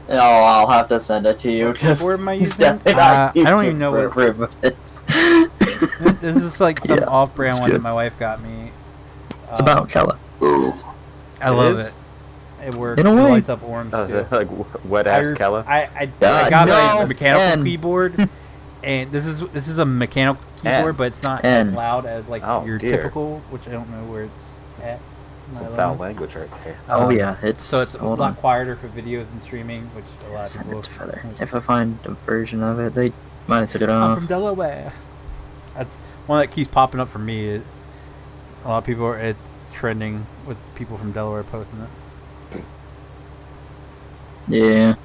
I'll have to send it to you. Where am I using? I don't even know what. This is like some off-brand one that my wife got me. It's about Kella. I love it. It works. In a It way. lights up orange. Too. Like wet ass Kella. I got a mechanical keyboard, and this is a mechanical keyboard, but it's not as loud as like your typical, which I don't know where it's at. It's a foul language right there. Oh yeah, it's so it's a lot quieter for videos and streaming, which a lot of people. Further. If I find a version of it, they might have took it off. I'm from Delaware. That's one that keeps popping up for me. A lot of people it's trending with people from Delaware posting it. Yeah.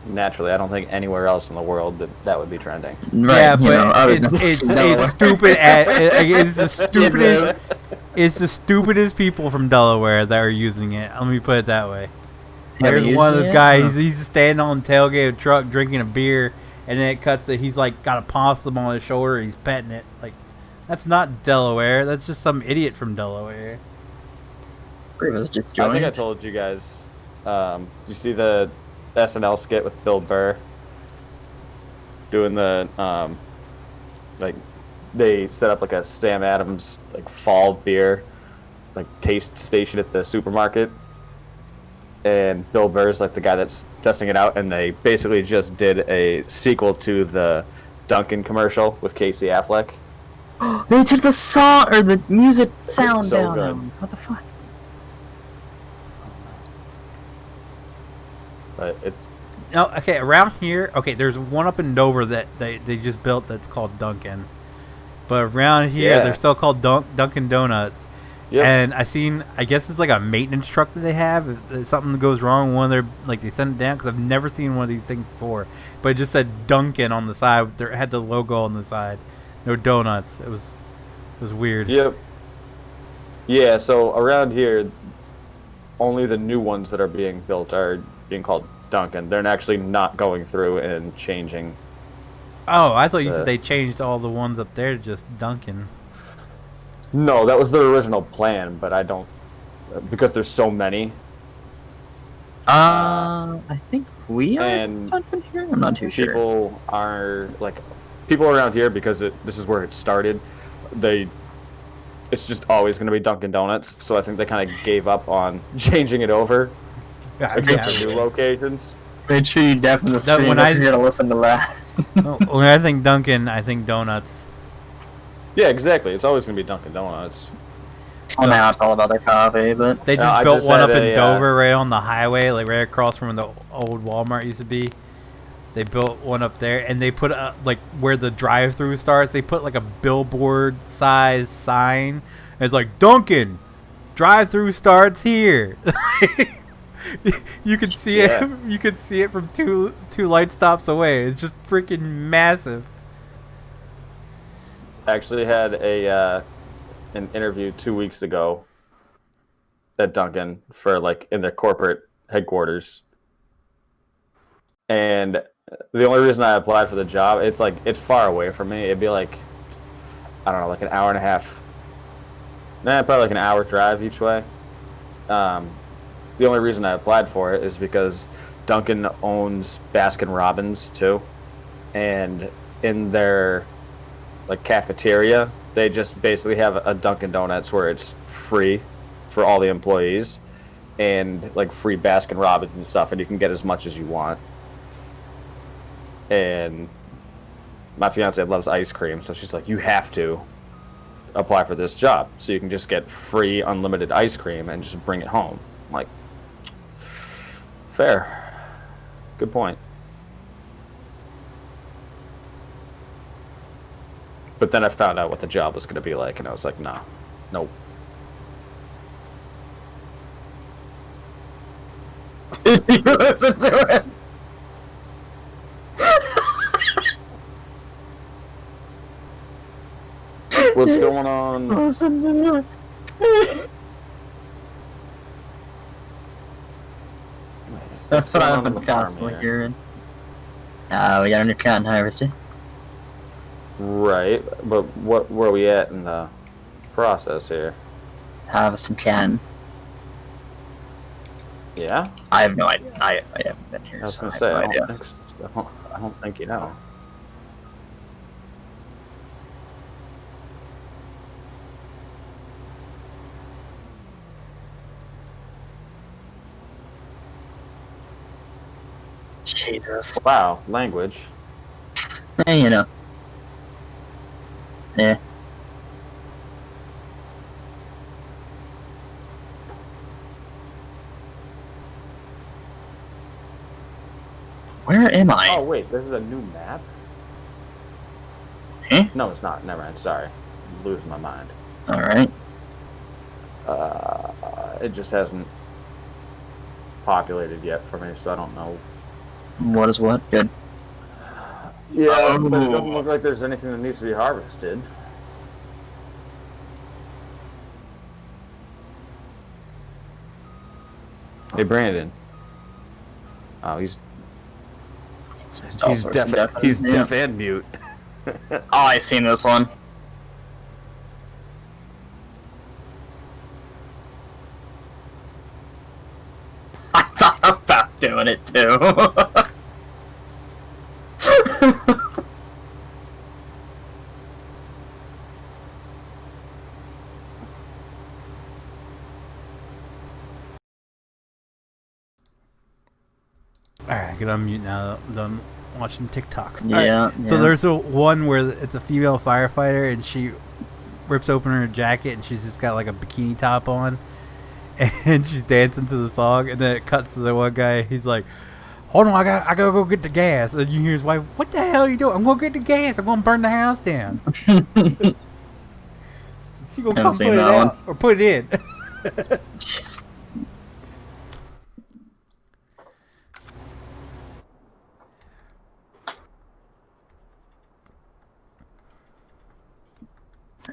Naturally, I don't think anywhere else in the world that would be trending. Right, yeah, but it's stupid. It's the stupidest. It's the stupidest people from Delaware that are using it. Let me put it that way. There's one of those guys. He's standing on the tailgate of a truck drinking a beer, and then it cuts that he's like got a possum on his shoulder. And he's petting it. Like, that's not Delaware. That's just some idiot from Delaware. Was just I think I told you guys. You see the SNL skit with Bill Burr doing the like they set up like a Sam Adams like fall beer like taste station at the supermarket, and Bill Burr's like the guy that's testing it out, and they basically just did a sequel to the Dunkin' commercial with Casey Affleck. They took the song or the music sound so down. Good. What the fuck? But it's no, okay, around here, okay, there's one up in Dover that they just built that's called Dunkin'. But around here, they're still called Dunkin' Donuts. Yep. And I guess it's like a maintenance truck that they have. If something goes wrong, one of their, like, they send it down, because I've never seen one of these things before. But it just said Dunkin' on the side. It had the logo on the side. No donuts. It was weird. Yep. Yeah, so around here, only the new ones that are being built are being called Dunkin'. They're actually not going through and changing. Oh, I thought you said they changed all the ones up there to just Dunkin'. No, that was their original plan, but I don't, because there's so many. I think we are and Dunkin' here. I'm not too sure. People are like, people around here, because this is where it started. It's just always going to be Dunkin' Donuts. So I think they kind of gave up on changing it over, except for new locations. Make sure you definitely stream if you're going to listen to that. When I think Dunkin', I think donuts. Yeah, exactly. It's always going to be Dunkin' Donuts. Well, now it's all about their coffee, but... They just built one up in Dover, right on the highway, like right across from where the old Walmart used to be. They built one up there, and they put, like, where the drive-thru starts, they put, like, a billboard-sized sign. And it's like, Dunkin', drive-thru starts here. You could see it. You could see it from two light stops away. It's just freaking massive. Actually had an interview 2 weeks ago at Dunkin' for like in their corporate headquarters, and the only reason I applied for the job, it's far away from me. It'd be like, I don't know, like an hour and a half. Probably like an hour drive each way. The only reason I applied for it is because Dunkin' owns Baskin-Robbins too, and in their like cafeteria, They just basically have a Dunkin' Donuts where it's free for all the employees, and like free Baskin Robbins and stuff, and you can get as much as you want. And my fiance loves ice cream, so she's like, you have to apply for this job so you can just get free unlimited ice cream and just bring it home. I'm like, fair. Good point. But then I found out what the job was going to be like, and I was like, nah, nope. Did you listen to it? What's going on? Listen to it. That's what I've been constantly hearing. We got a new cotton harvester. Right, but where are we at in the process here? Harvesting cotton. Yeah? I have no idea. I haven't been here, I was so going I to say, have no I idea. don't think you know. Jesus. Wow, language. You know. Yeah. Where am I? Oh, wait, there's a new map? Eh? No, it's not. Never mind. Sorry. I'm losing my mind. Alright. It just hasn't populated yet for me, so I don't know. What is what? Good. Yeah, but it doesn't look like there's anything that needs to be harvested. Hey, Brandon. Oh, he's deaf and mute. Oh, I seen this one. I thought about doing it too. Alright, I can unmute now. I'm done watching TikToks. Yeah, Alright, so there's a one where it's a female firefighter and she rips open her jacket and she's just got like a bikini top on and she's dancing to the song, and then it cuts to the one guy. He's like, hold on, I gotta go get the gas. And you hear his wife, what the hell are you doing? I'm gonna get the gas. I'm gonna burn the house down. She gonna come put it out or put it in.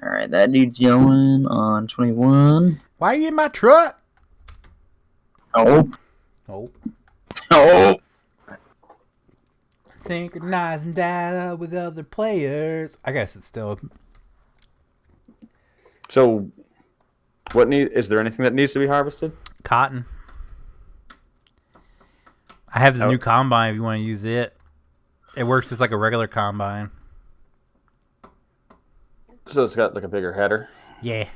Alright, that dude's yelling on 21. Why are you in my truck? Oh. Oh. Oh. Synchronizing data with other players. I guess it's still. So, is there anything that needs to be harvested? Cotton. I have this new combine if you want to use it. It works just like a regular combine. So it's got like a bigger header? Yeah.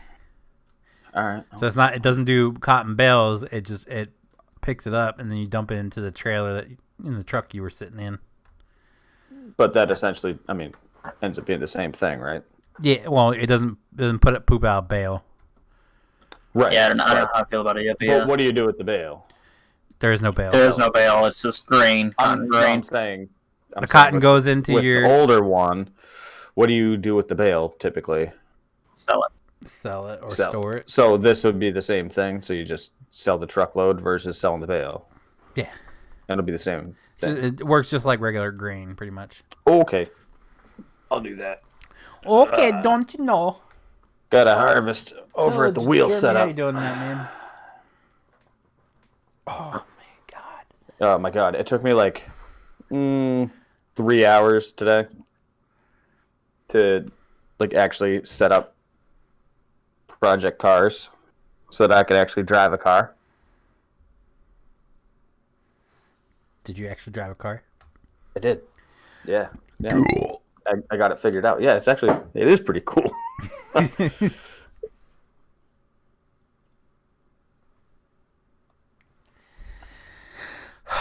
Alright. So it's not. It doesn't do cotton bales. It picks it up and then you dump it into the trailer in the truck you were sitting in. But that essentially, I mean, ends up being the same thing, right? Yeah. Well, it doesn't poop out a bale. Right. Yeah, I don't know how I feel about it yet, but Well, yeah. what do you do with the bale? There is no bale. There is no bale. It's just grain. Cotton grain. I'm saying the cotton goes into with your the older one. What do you do with the bale typically? Sell it. Sell it or store it. So this would be the same thing. So you just sell the truckload versus selling the bale. Yeah. It'll be the same thing. It works just like regular grain, pretty much. Okay. I'll do that. Okay, don't you know? Got a harvest over at the wheel Jeremy, setup. How you doing that, man? Oh my god. Oh my god. It took me like 3 hours today to like actually set up project cars so that I could actually drive a car. Did you actually drive a car? I did. Yeah. I got it figured out. Yeah, it is pretty cool.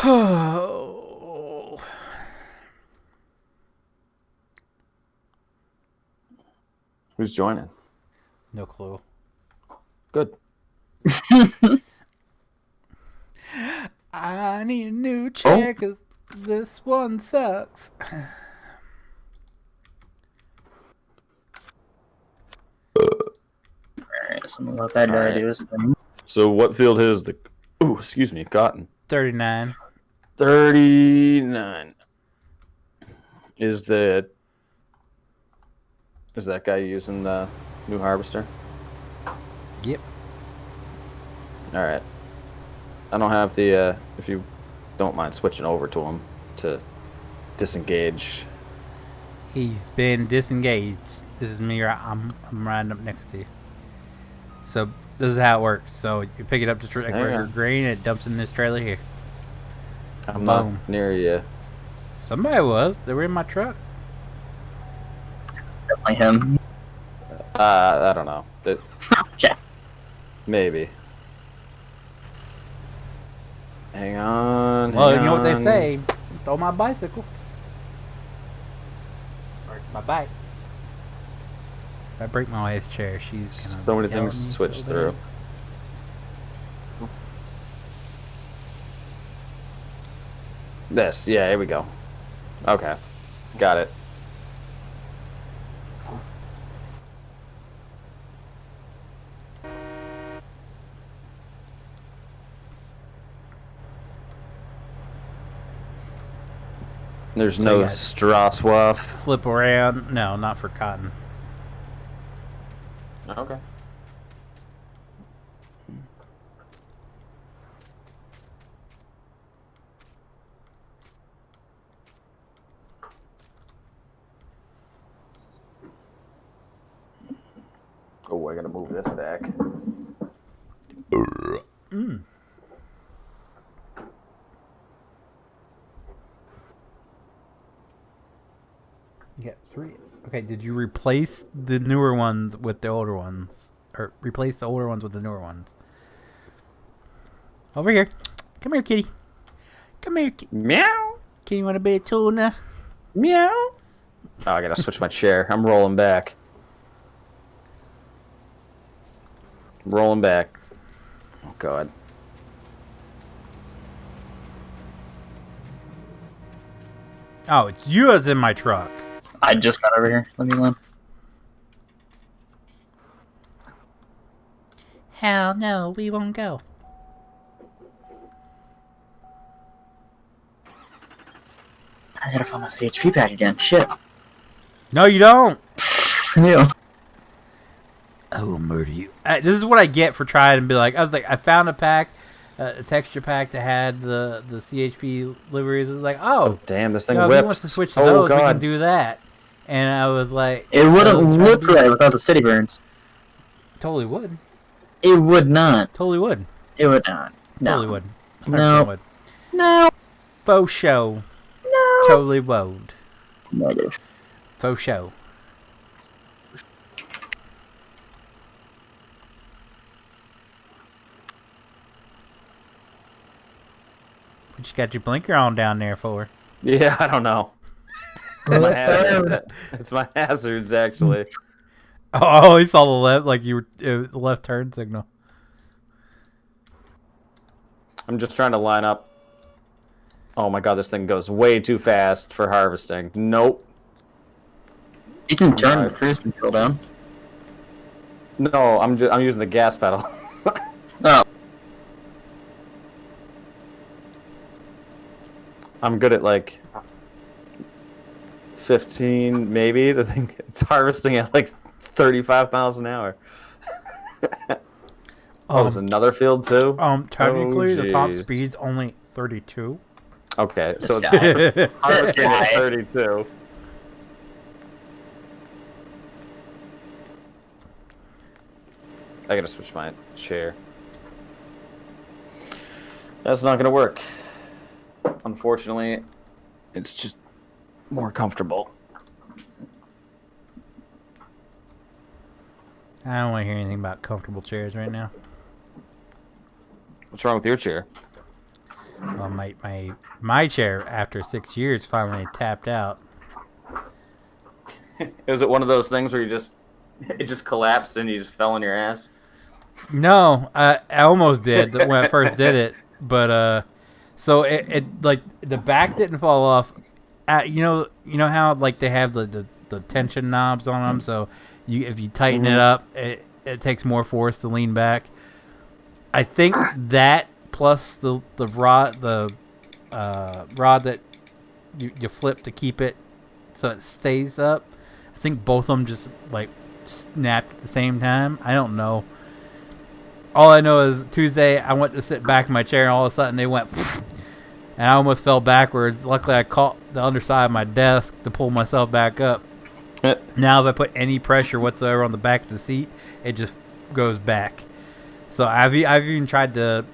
Oh. Who's joining? No clue. Good. I need a new chair because this one sucks. Alright, so I'm gonna let that guy Alright. do his thing. So what field is the... Ooh, excuse me, cotton. 39. 39. Is that guy using the new harvester? Yep. All right. I don't have the, if you don't mind switching over to him to disengage. He's been disengaged. This is me. I'm riding up next to you. So this is how it works. So you pick it up just like where green, and it dumps in this trailer here. I'm Boom. not near you. Somebody was. They were in my truck. It's definitely him. I don't know. Check. Maybe. Hang on. Well, hang you know what they on. say. Throw my bicycle. Or my bike. If I break my wife's chair, she's gonna So many yell at things me to switch so through. bad. This, yeah, here we go. Okay, got it. There's So no you got- straw swath. Flip around. No, not for cotton. Okay. Oh, I gotta move this back. You got 3. Okay, did you replace the newer ones with the older ones? Or replace the older ones with the newer ones? Over here. Come here, kitty. Come here, Meow. kitty. You want a bit of tuna? Meow. Oh, I gotta switch my chair. I'm rolling back. Rolling back. Oh, God. Oh, it's you that's in my truck. I just got over here. Let me alone. Hell no, we won't go. I gotta find my CHP pack again. Shit. No, you don't. It's new. I will murder you. This is what I get for trying to be like. I was like, I found a pack, a texture pack that had the CHP liveries. It was like, oh, Damn, this thing you know, if whips. he wants to switch to Oh, those, we God. can do that. And I was like, It wouldn't I was trying to look be- right without the steady burns. Totally would. It would not. Totally would. It would not. No. Totally would. 100% No. would. No. Faux show. No. Totally would. Negative. Faux show. What you got your blinker on down there for? Yeah, I don't know. My hazards. It's my hazards, actually. Oh, he saw the left, like you were the left turn signal. I'm just trying to line up. Oh my God, this thing goes way too fast for harvesting. Nope. You can turn the cruise control down. No, I'm using the gas pedal. Oh. I'm good at like 15, maybe. The thing it's harvesting at like 35 miles an hour. Oh, there's another field too. Technically, the top jeez. speed's only 32. Okay, so This it's guy. harvesting at guy. 32. I gotta switch my chair. That's not gonna work. Unfortunately, it's just more comfortable. I don't want to hear anything about comfortable chairs right now. What's wrong with your chair? Well, my chair after 6 years finally tapped out. Is it one of those things where it just collapsed and you just fell on your ass? No, I almost did when I first did it, but so it like the back didn't fall off. You know how like they have the tension knobs on them, so if you tighten it up, it takes more force to lean back. I think that plus the rod that you flip to keep it so it stays up. I think both of them just like snapped at the same time. I don't know. All I know is Tuesday I went to sit back in my chair and all of a sudden they went and I almost fell backwards. Luckily I caught the underside of my desk to pull myself back up. Now if I put any pressure whatsoever on the back of the seat, it just goes back. So I've even tried to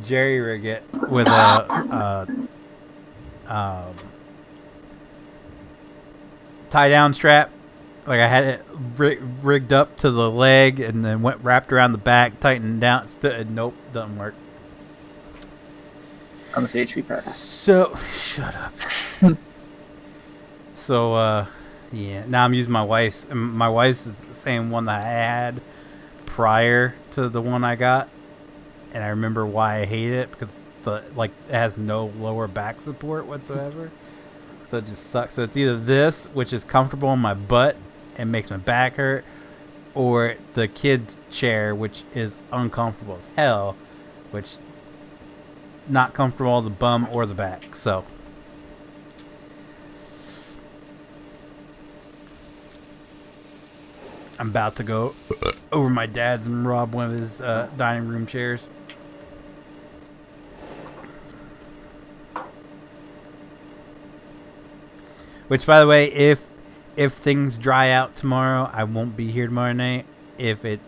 jerry rig it with a tie down strap. Like I had it rigged up to the leg and then wrapped around the back, tightened down. Nope, doesn't work. I'm a HP packer. So shut up. So yeah, now I'm using my wife's. And my wife's is the same one that I had prior to the one I got, and I remember why I hate it because it has no lower back support whatsoever. So it just sucks. So it's either this, which is comfortable on my butt and makes my back hurt, or the kid's chair, which is uncomfortable as hell, which not comfortable on the bum or the back. So I'm about to go over my dad's and rob one of his dining room chairs. Which, by the way, if things dry out tomorrow, I won't be here tomorrow night. If it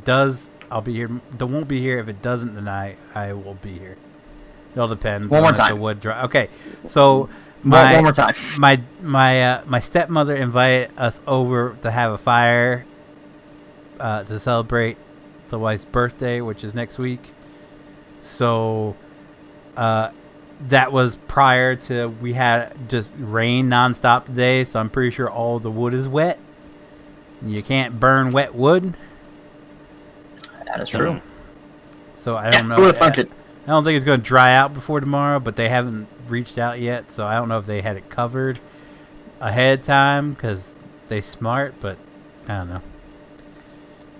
does, I'll be here. Won't be here. If it doesn't, then I will be here. It all depends. One more time. The wood dry. Okay, so One more time. My stepmother invited us over to have a fire to celebrate the wife's birthday, which is next week. So that was prior to we had just rain nonstop today, so I'm pretty sure all the wood is wet. You can't burn wet wood. That is true. So I don't know. I don't think it's going to dry out before tomorrow, but they haven't reached out yet, so I don't know if they had it covered ahead of time because they smart, but I don't know.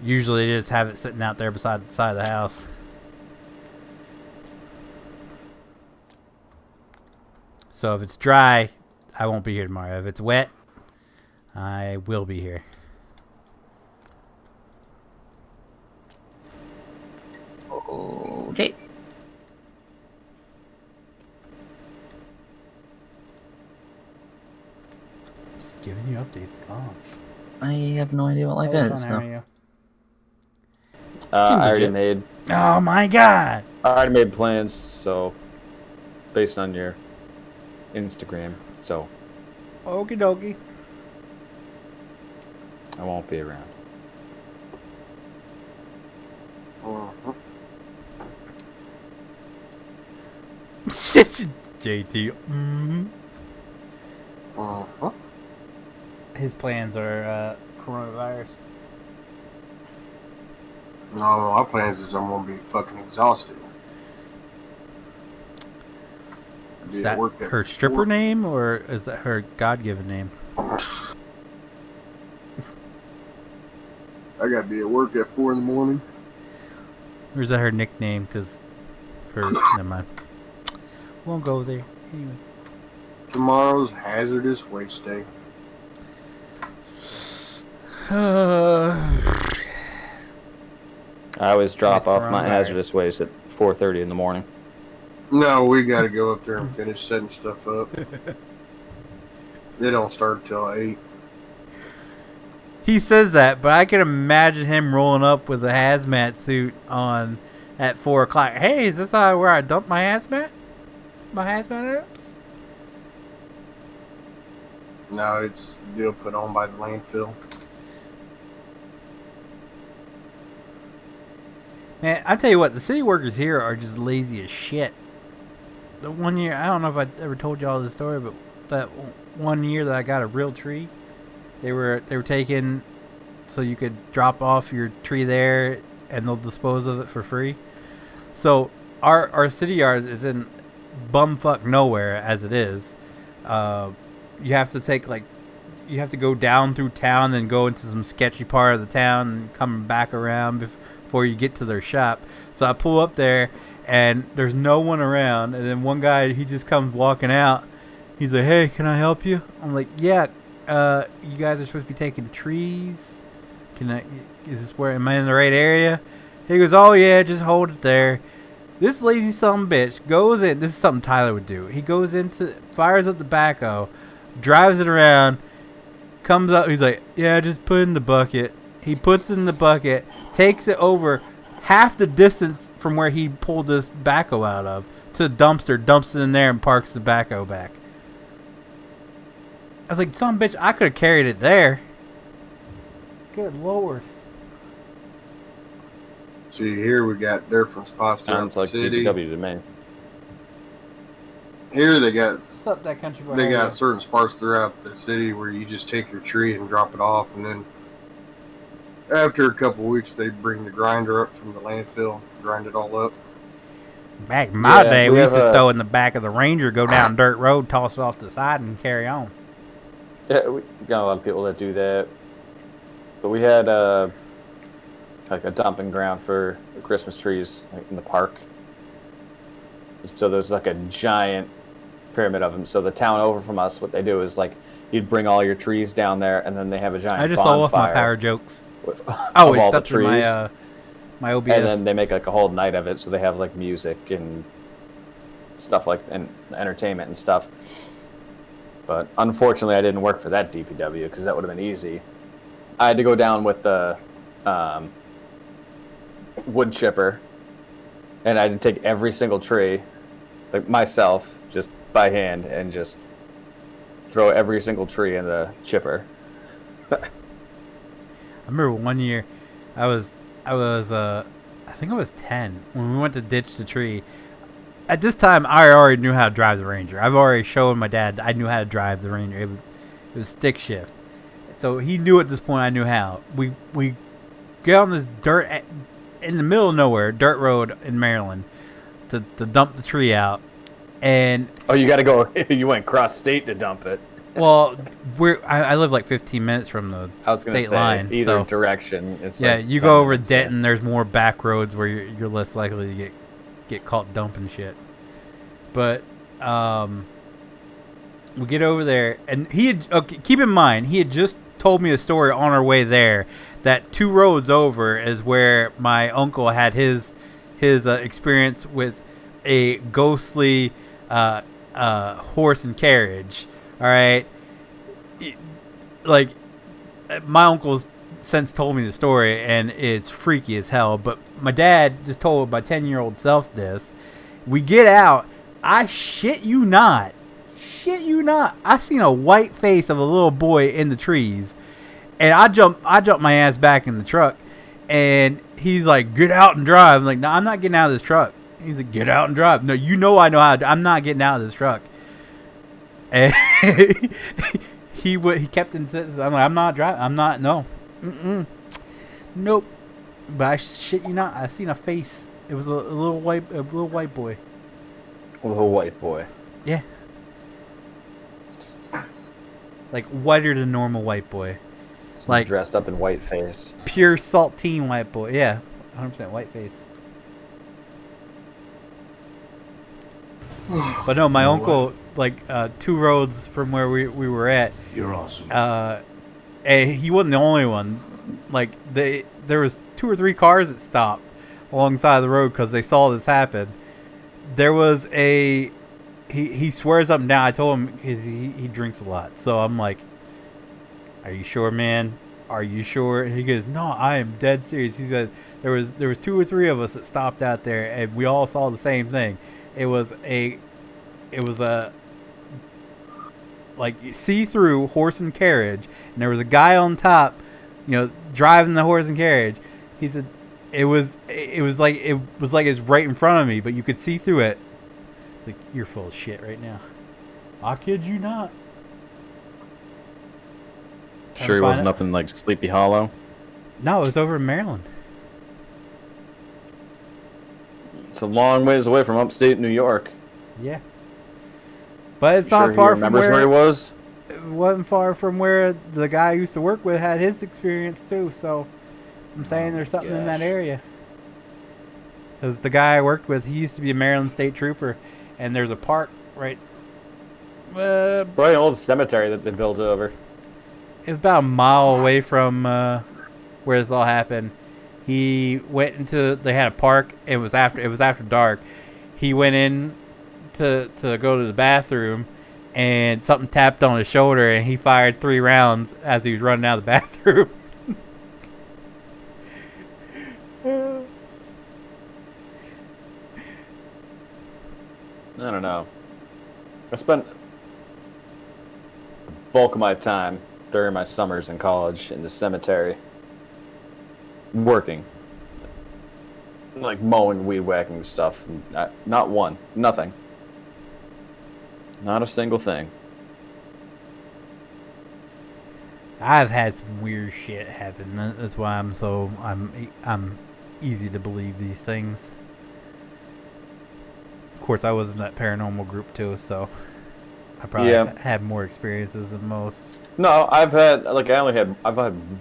Usually they just have it sitting out there beside the side of the house. So if it's dry, I won't be here tomorrow. If it's wet, I will be here. Okay. Just giving you updates, gosh. I have no idea what life is. So. I already made. Oh my god! I already made plans, so based on your Instagram, so Okie dokie. I won't be around. Shit, JT. His plans are coronavirus. No, my plans is I'm gonna be fucking exhausted. Is that her stripper name, or is that her God-given name? I gotta be at work at 4 in the morning. Or is that her nickname? Because her... never mind. Won't go there. Anyway. Tomorrow's hazardous waste day. I always drop off my coronavirus. hazardous waste at 4:30 in the morning. No, we gotta go up there and finish setting stuff up. They don't start until 8. He says that, but I can imagine him rolling up with a hazmat suit on at 4 o'clock. Hey, is this where I dump my hazmat? My hazmat items? No, it's a deal put on by the landfill. Man, I tell you what, the city workers here are just lazy as shit. The one year, I don't know if I ever told y'all this story, but that one year that I got a real tree, they were taking, so you could drop off your tree there, and they'll dispose of it for free. So our city yard is in bumfuck nowhere as it is. You have to take you have to go down through town and go into some sketchy part of the town and come back around before you get to their shop. So I pull up there and there's no one around, and then one guy, he just comes walking out. He's like, "Hey, can I help you?" I'm like, "Yeah, you guys are supposed to be taking trees. Is this where, am I in the right area?" He goes, "Oh yeah, just hold it there." This lazy son of a bitch goes in. This is something Tyler would do. He goes into, fires up the backhoe, drives it around, comes up. He's like, "Yeah, just put it in the bucket." He puts it in the bucket, takes it over half the distance from where he pulled this backhoe out of to the dumpster, dumps it in there, and parks the backhoe back. I was like, "Son of a bitch, I could have carried it there." Good Lord. See, here we got different spots throughout Sounds the like city. DPW to me. Here they got What's up, that country boy? they got certain spots throughout the city where you just take your tree and drop it off, and then after a couple of weeks they bring the grinder up from the landfill, grind it all up. Back in my Yeah, day, we we used have to a- throw in the back of the Ranger, go down dirt road, toss it off to the side, and carry on. Yeah, we got a lot of people that do that. But we had like a dumping ground for the Christmas trees, like in the park. So there's like a giant pyramid of them. So the town over from us, what they do is like you'd bring all your trees down there, and then they have a giant I just saw off my bonfire power jokes. with Oh, of all the except for trees. my OBS. And then they make like a whole night of it, so they have like music and stuff like, and entertainment and stuff. But unfortunately, I didn't work for that DPW because that would have been easy. I had to go down with the wood chipper, and I had to take every single tree, like myself, just by hand, and just throw every single tree in the chipper. I remember one year, I think I was 10 when we went to ditch the tree. At this time, I already knew how to drive the Ranger. I've already shown my dad I knew how to drive the Ranger. It was stick shift, so he knew at this point I knew how. We get on this dirt in the middle of nowhere, dirt road in Maryland, to dump the tree out, and Oh, you got to go. You went cross state to dump it. well, I live like 15 minutes from the I was going to state say line, either so direction. It's yeah, like you 10 go over minutes, yeah. Denton. There's more back roads where you're less likely to get caught dumping shit. But we get over there, and he had, okay, keep in mind, he had just told me a story on our way there that 2 roads over is where my uncle had his experience with a ghostly horse and carriage. All right, like my uncle's since told me the story, and it's freaky as hell. But my dad just told my 10-year-old self this. We get out. I shit you not. I seen a white face of a little boy in the trees, and I jumped my ass back in the truck, and he's like, "Get out and drive." I'm like, "No, I'm not getting out of this truck." He's like, "Get out and drive." No, you know I know how to. I'm not getting out of this truck. And he kept insisting. I'm like, "I'm not driving. I'm not. No, nope." But I shit you not, I seen a face. It was a little white boy. A little white boy. Yeah. Like whiter than normal white boy. Like dressed up in white face. pure saltine white boy. Yeah. 100% white face. But no, my uncle, like 2 roads from where we were at. You're awesome. And he wasn't the only one. Like there was 2 or 3 cars that stopped alongside the road because they saw this happen. There was he swears up and down. I told him he drinks a lot, so I'm like, "Are you sure, man? Are you sure?" And he goes, "No, I am dead serious." He said there was 2 or 3 of us that stopped out there, and we all saw the same thing. It was a like see-through horse and carriage, and there was a guy on top, driving the horse and carriage. He said, it was like it's right in front of me, but you could see through it. It's like, you're full of shit right now. I kid you not. Sure, he wasn't up in like Sleepy Hollow. No, it was over in Maryland. It's a long ways away from upstate New York. Yeah, but it's not Sure far he from remembers where he was. It wasn't far from where the guy I used to work with had his experience too. So I'm saying there's something in that area. Because the guy I worked with, he used to be a Maryland State Trooper, and there's a park right. Probably an old cemetery that they built over. It was about a mile away from where this all happened. He went into. They had a park. It was after dark. He went in to go to the bathroom, and something tapped on his shoulder, and he fired 3 rounds as he was running out of the bathroom. I don't know. I spent the bulk of my time during my summers in college in the cemetery working. Like mowing, weed whacking stuff. Not one. Nothing. Not a single thing. I've had some weird shit happen. That's why I'm easy to believe these things. Of course, I was in that paranormal group too, so I probably had more experiences than most. No, I've had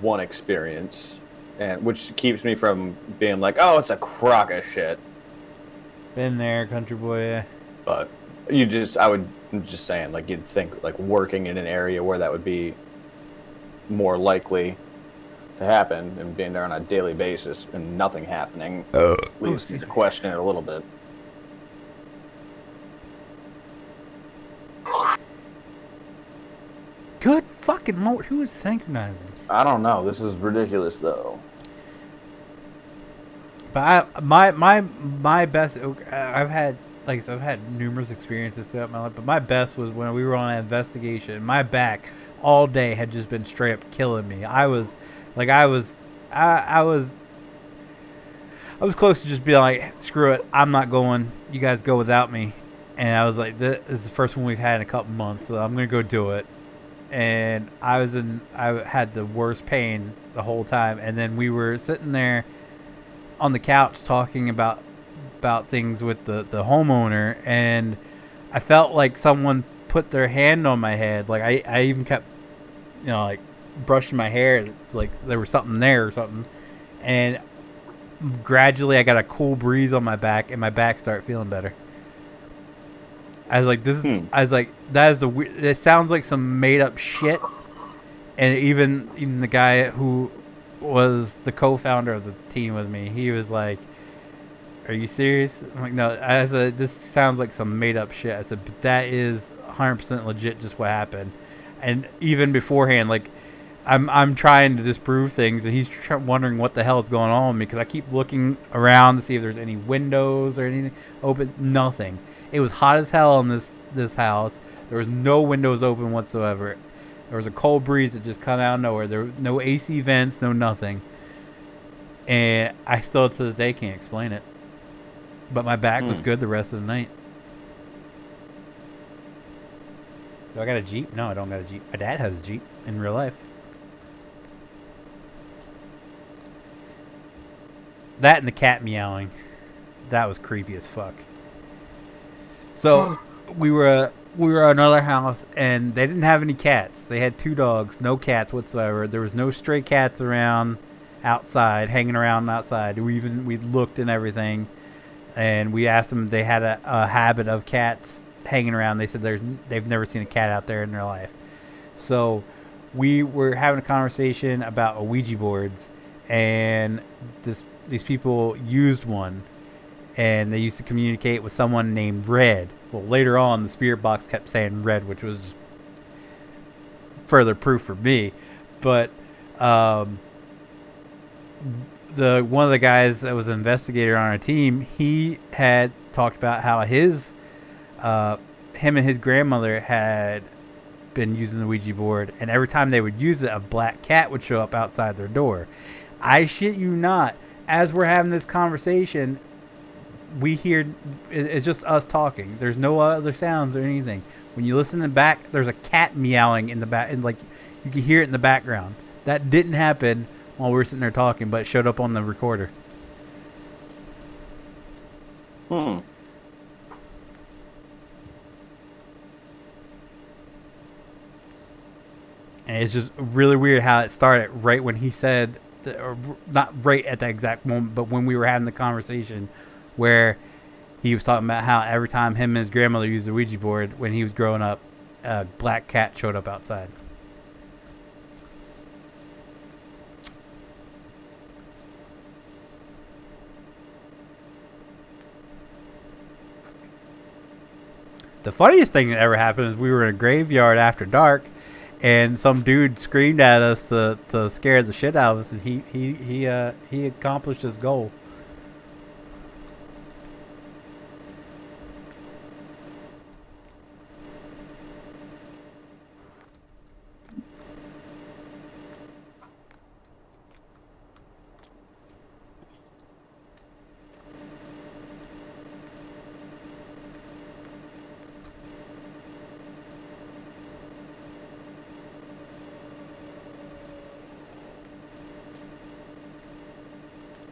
one experience, and which keeps me from being like, oh, it's a crock of shit. Been there, country boy. Yeah. But I'm just saying, like, you'd think like working in an area where that would be more likely to happen, and being there on a daily basis and nothing happening leaves me to question it a little bit. Good fucking lord, who is synchronizing? I don't know. This is ridiculous, though. But my best. I've had numerous experiences throughout my life, but my best was when we were on an investigation. My back all day had just been straight up killing me. I was close to just being like, screw it, I'm not going. You guys go without me. And I was like, this is the first one we've had in a couple months, so I'm gonna go do it. And I had the worst pain the whole time. And then we were sitting there on the couch talking about things with the homeowner, and I felt like someone put their hand on my head. Like I even kept, like brushing my hair, like there was something there or something. And gradually I got a cool breeze on my back, and my back started feeling better. I was like, that is it sounds like some made up shit. And even the guy who was the co-founder of the team with me, he was like, are you serious? I'm like, no. I said, this sounds like some made up shit. I said, but that is 100% legit, just what happened. And even beforehand, like, I'm trying to disprove things, and he's wondering what the hell is going on with me, because I keep looking around to see if there's any windows or anything open. Nothing. It was hot as hell in this house. There was no windows open whatsoever. There was a cold breeze that just come out of nowhere. There were no AC vents, no nothing. And I still to this day can't explain it. But my back was good the rest of the night. Do I got a Jeep? No, I don't got a Jeep. My dad has a Jeep in real life. That and the cat meowing. That was creepy as fuck. So we were at another house, and they didn't have any cats. They had 2 dogs, no cats whatsoever. There was no stray cats around outside, hanging around outside. We looked and everything, and we asked them if they had a habit of cats hanging around. They said they've never seen a cat out there in their life. So we were having a conversation about Ouija boards, and these people used one. And they used to communicate with someone named Red. Well, later on, the spirit box kept saying Red, which was just further proof for me. But one of the guys that was an investigator on our team, he had talked about how him and his grandmother had been using the Ouija board, and every time they would use it, a black cat would show up outside their door. I shit you not. as we're having this conversation, we hear it's just us talking. There's no other sounds or anything. When you listen in the back, there's a cat meowing in the back, and like you can hear it in the background. That didn't happen while we were sitting there talking, but it showed up on the recorder. Hmm. And it's just really weird how it started right when he said, or not right at the exact moment, but when we were having the conversation where he was talking about how every time him and his grandmother used the Ouija board when he was growing up, a black cat showed up outside. The funniest thing that ever happened is we were in a graveyard after dark, and some dude screamed at us to scare the shit out of us, and he accomplished his goal.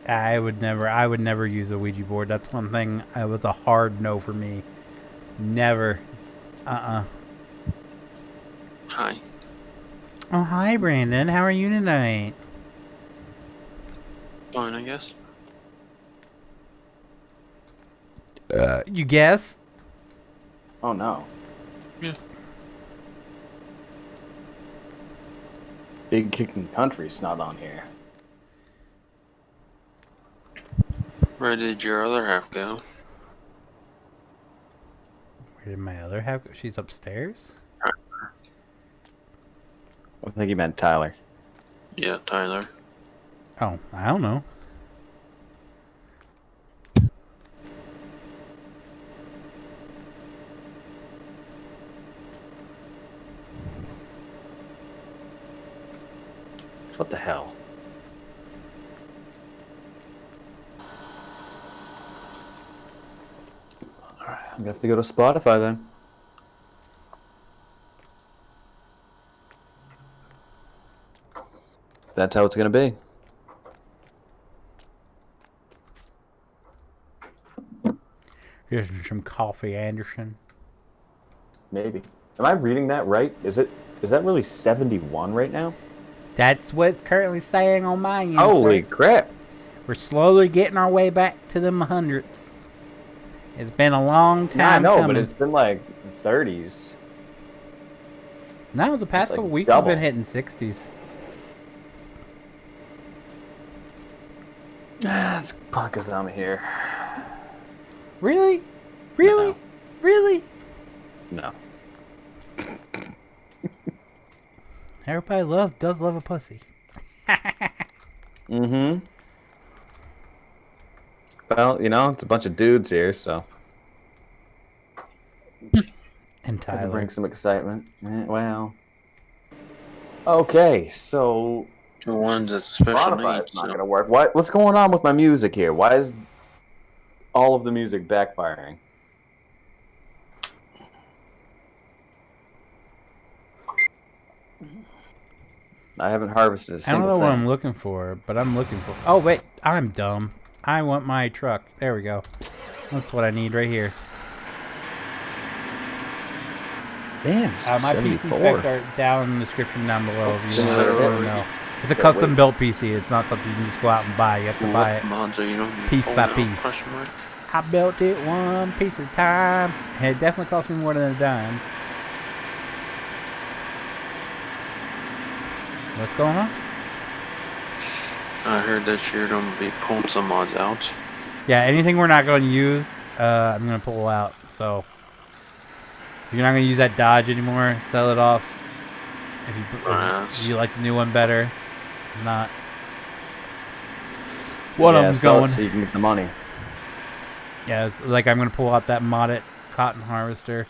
I would never use a Ouija board. That's one thing. It was a hard no for me. Never. Hi. Oh, hi, Brandon. How are you tonight? Fine, I guess. You guess? Oh no. Yeah. Big Kicking Country's not on here. Where did your other half go? Where did my other half go? She's upstairs? I think you meant Tyler. Yeah, Tyler. Oh, I don't know. What the hell? Alright, I'm gonna have to go to Spotify then. If that's how it's gonna be. Here's some coffee, Anderson. Maybe. Am I reading that right? Is that really 71 right now? That's what it's currently saying on my end. Holy crap. We're slowly getting our way back to them hundreds. It's been a long time. Yeah, I know, coming. but it's been like 30s. No, the past like couple weeks double. we've been hitting 60s. That's probably because I'm here. Really? Really? No. Really? No. Everybody does love a pussy. Mm-hmm. Well, you know, it's a bunch of dudes here, so. And That Tyler. bring some excitement. Well. Okay, so The ones that's special Spotify needs. is not So. gonna work. What's going on with my music here? Why is all of the music backfiring? I haven't harvested a I don't single know thing. what I'm looking for, but I'm looking for... Oh, wait. I'm dumb. I want my truck. There we go. That's what I need right here. Damn, My PC 74. specs are down in the description down below if you want So- to know. It's a custom built PC. It's not something you can just go out and buy. You have to buy it Mods are you know, piece by pulling out, piece. question mark? I built it one piece at a time. And it definitely cost me more than a dime. What's going on? I heard that you're gonna be pulling some mods out. Yeah, anything we're not going to use, I'm going to pull out. So, if you're not going to use that Dodge anymore, sell it off. If you like the new one better, not. One of them's sell it going. so you can get the money. Yeah, it's like I'm going to pull out that modded cotton harvester.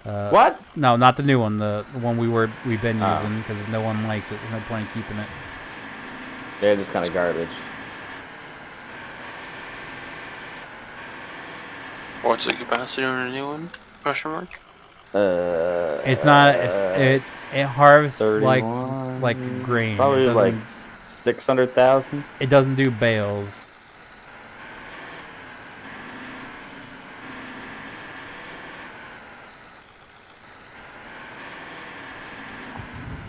What? No, not the new one. The one we've been Oh. using because no one likes it. There's no point in keeping it. Yeah, just kind of garbage. What's the capacity on a new one? Question mark? It's not. It harvests 31, like grain. probably It doesn't. like 600,000. It doesn't do bales.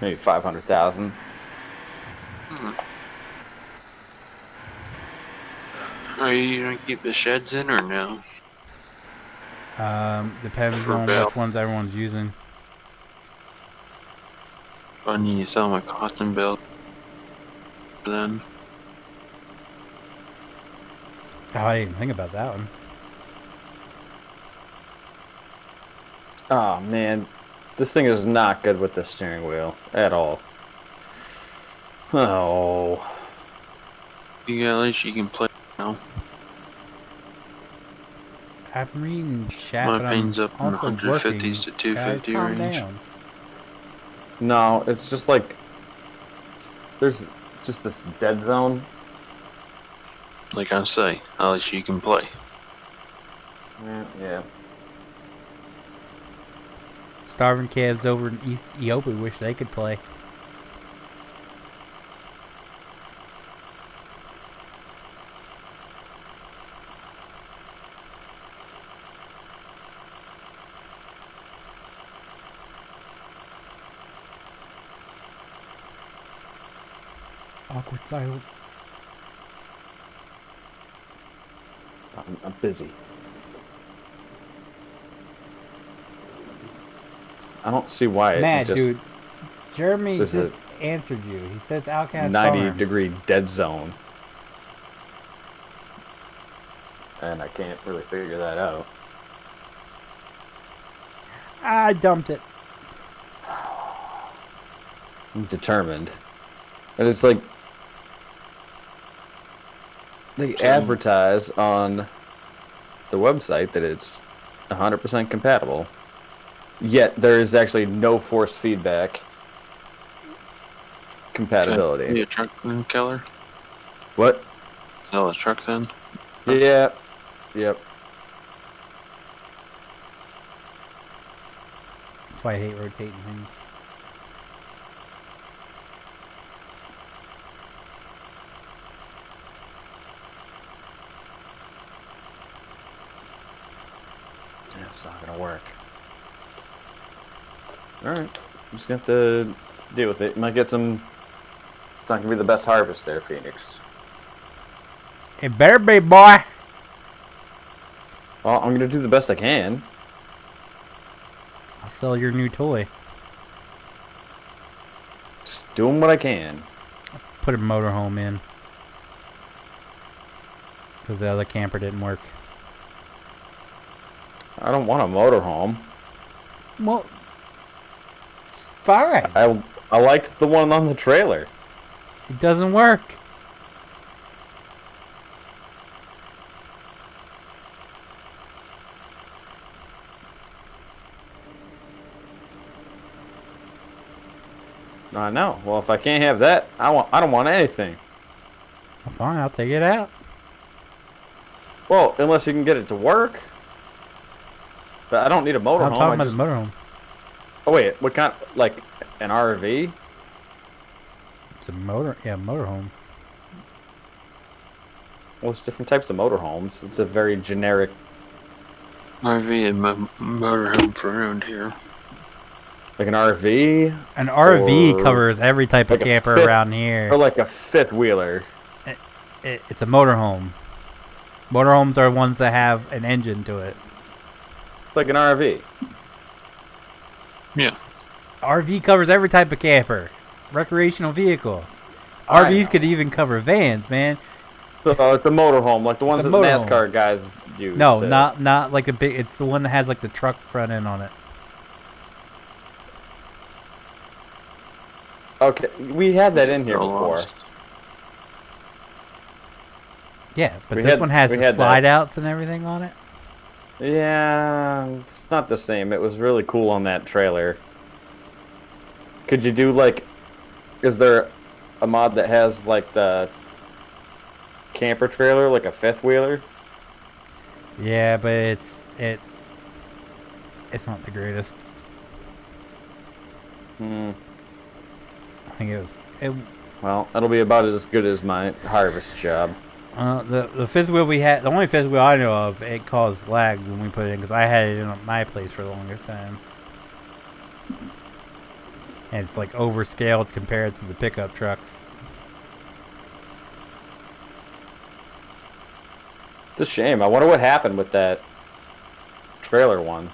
Maybe 500,000. Are you gonna keep the sheds in or no? Depends For on bale. which ones everyone's using. I need to sell my cotton bale then. Oh, I didn't even think about that one. Oh man, this thing is not good with the steering wheel at all. Oh, At least you can play now. I'm reading chat, My but ping's I'm up in the also 150s working. to 250 Guys, calm range. down. no, it's just like there's just this dead zone. Like I say, at least you can play. Yeah. Starving kids over in Ethiopia wish they could play. Awkward silence. I'm busy. I don't see why Mad, it just dude. Jeremy This just is answered you. He says Outcast 90-degree dead zone. And I can't really figure that out. I dumped it. I'm determined. And it's like they advertise on the website that it's 100% compatible. Yet there is actually no force feedback compatibility. Be a truck then, Keller? What? Sell a truck then? Yeah. Yep. That's why I hate rotating things. It's not gonna work. Alright. I'm just gonna have to deal with it. Might get some. It's not gonna be the best harvest there, Phoenix. It better be, boy. Well, I'm gonna do the best I can. I'll sell your new toy. Just doing what I can. Put a motorhome in. Because the other camper didn't work. I don't want a motorhome. Well, it's fine. I liked the one on the trailer. It doesn't work. I know. Well, if I can't have that, I don't want anything. Well, fine, I'll take it out. Well, unless you can get it to work. But I don't need a motorhome. I'm talking about the motorhome. Oh wait, what kind? Like an RV? It's a motorhome. Well, there's different types of motorhomes. It's a very generic. RV and motorhome for around here. Like an RV? An RV Or covers every type of like a camper fifth- around here. Or like a fifth wheeler. It's a motorhome. Motorhomes are ones that have an engine to it. It's like an RV. Yeah. RV covers every type of camper. Recreational vehicle. I RVs know. could even cover vans, man. So it's a motorhome, like the ones It's that a the motorhome. NASCAR guys use. No, to- not like a big. It's the one that has like the truck front end on it. Okay, we had that in here Still before. lost. Yeah, but We this had- one has we the had that. slide outs and everything on it. Yeah, it's not the same. It was really cool on that trailer. Could you do like, is there a mod that has like the camper trailer, like a fifth wheeler? Yeah, but it's not the greatest. Hmm. I think Well, it'll be about as good as my harvest job. the fifth wheel we had, the only fifth wheel I know of, it caused lag when we put it in because I had it in my place for the longest time. And it's like overscaled compared to the pickup trucks. It's a shame. I wonder what happened with that trailer one.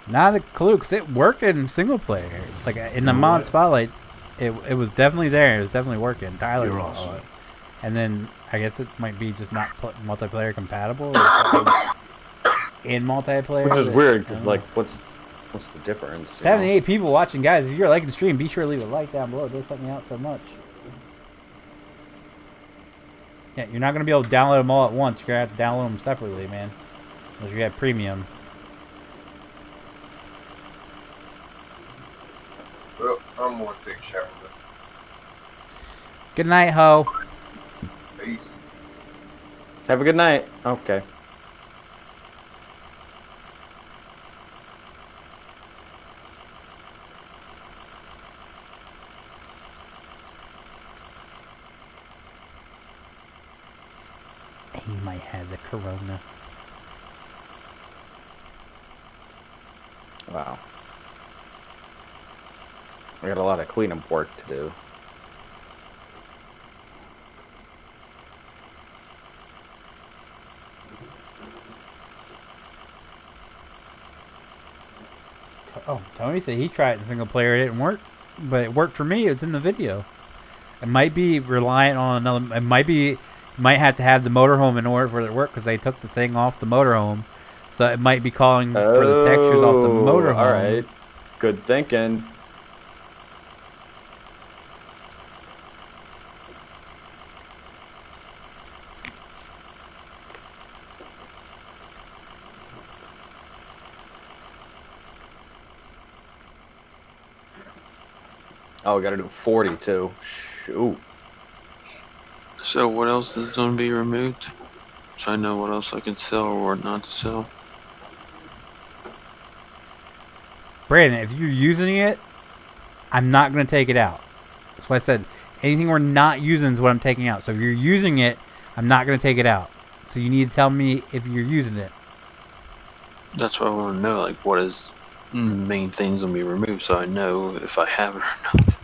Not a clue, because it worked in single player. Like in the mod spotlight, it was definitely there. It was definitely working. Tyler saw awesome. it. And then I guess it might be just not multiplayer compatible or something in multiplayer. Which is weird, because, I don't know. like, what's the difference? you know? 78 people watching, guys. If you're liking the stream, be sure to leave a like down below. It does help me out so much. Yeah, you're not going to be able to download them all at once. You're going to have to download them separately, man. Unless you have premium. Well, I'm going to take a shower. Good night, ho. Peace. Have a good night. Okay. He might have the corona. Wow. We got a lot of cleanup work to do. Oh, Tony said he tried it in single player. It didn't work, but it worked for me. It's in the video. It might be reliant on another. It might be. You might have to have the motorhome in order for it to work because they took the thing off the motorhome, so it might be calling for the textures off the motorhome. All right. Good thinking. Oh, we gotta do 40 too. Shoot. So what else is going to be removed? So I know what else I can sell or what not to sell. Brandon, if you're using it, I'm not going to take it out. That's why I said anything we're not using is what I'm taking out. So if you're using it, I'm not going to take it out. So you need to tell me if you're using it. That's what I want to know. Like, what is the main things going to be removed so I know if I have it or not.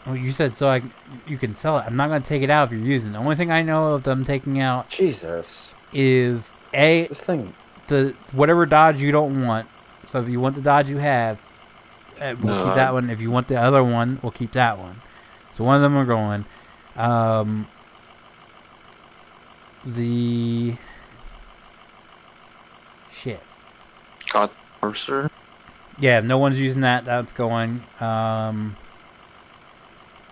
Well, you said so you can sell it. I'm not going to take it out if you're using it. The only thing I know of them taking out Jesus. is This thing. the whatever Dodge you don't want. So if you want the Dodge you have, we'll keep that one. If you want the other one, we'll keep that one. So one of them are going. The shit. Corsair? Yeah, if no one's using that. That's going.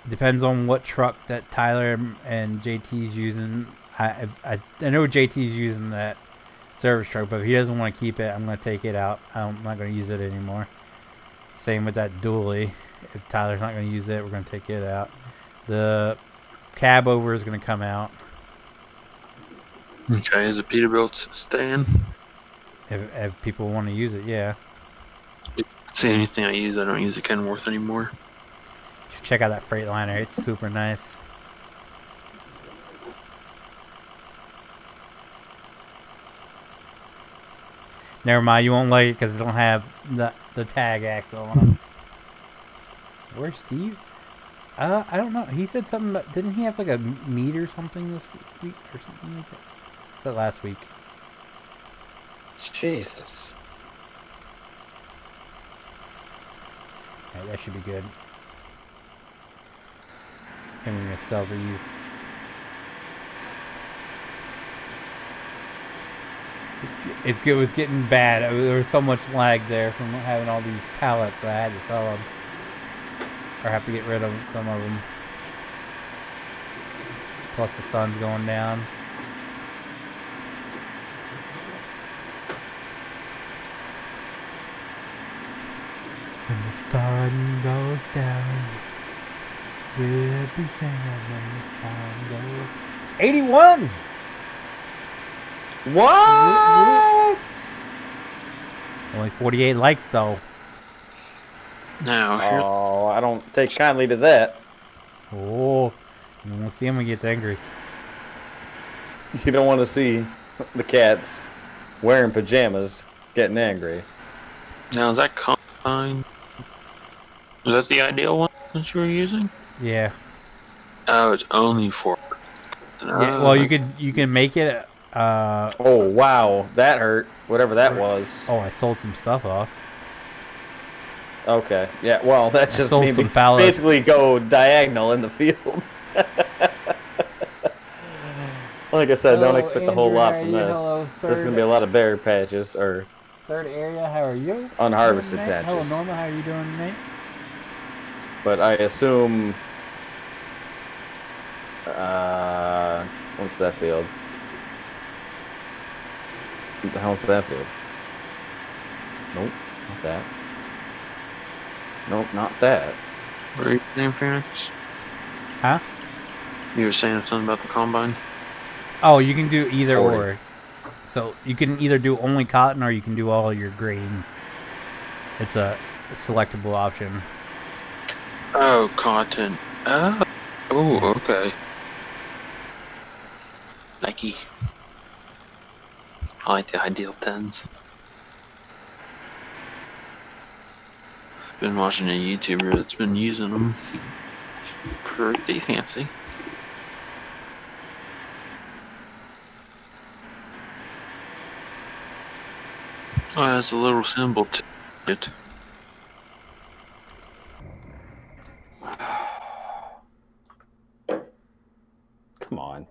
Depends on what truck that Tyler and JT's using. I know JT's using that service truck, but if he doesn't want to keep it, I'm going to take it out. I'm not going to use it anymore. Same with that dually. If Tyler's not going to use it, we're going to take it out. The cab over is going to come out. Okay, is the Peterbilt staying? If people want to use it, yeah. See, anything I use, I don't use a Kenworth anymore. You should check out that Freightliner. It's super nice. Never mind, you won't like it because it don't have the tag axle on it. Where's Steve? I don't know. He said something about, didn't he have like a meet or something this week or something like that? Was that last week? Jesus. Alright, that should be good. And we're gonna sell these. It was getting bad. There was so much lag there from having all these pallets that I had to sell them. Or have to get rid of some of them. Plus the sun's going down. When the sun goes down, we'll be singing when the sun goes. 81. What? Only 48 likes though. Now, here's Oh, I don't take kindly to that. Oh, you won't see him when he gets angry. You don't want to see the cats wearing pajamas getting angry. now is that combine? Is that the ideal one that you were using? Yeah. Oh, it's only for. Yeah. Well, you can make it. Oh wow, that hurt. Whatever that was. Oh, I sold some stuff off. Okay. Yeah. Well, that just sold made me some pallets. basically go diagonal in the field. Like I said, Hello, don't expect a whole Andrew, lot how from are you? this. Hello, There's third- gonna be a lot of bare patches or Third area, how are you? unharvested Doing, mate? Hello, patches. Norma, how are you doing, mate? But I assume. What's that field? What the hell's that field? Nope, not that. Nope, not that. What are you saying, Phoenix? Huh? You were saying something about the combine? Oh, you can do either 40. or. So you can either do only cotton or you can do all your grains. It's a selectable option. Oh, cotton. Oh, okay. Nike. I like the ideal 10s. Been watching a YouTuber that's been using them. Pretty fancy. Oh, it has a little symbol to it. Come on.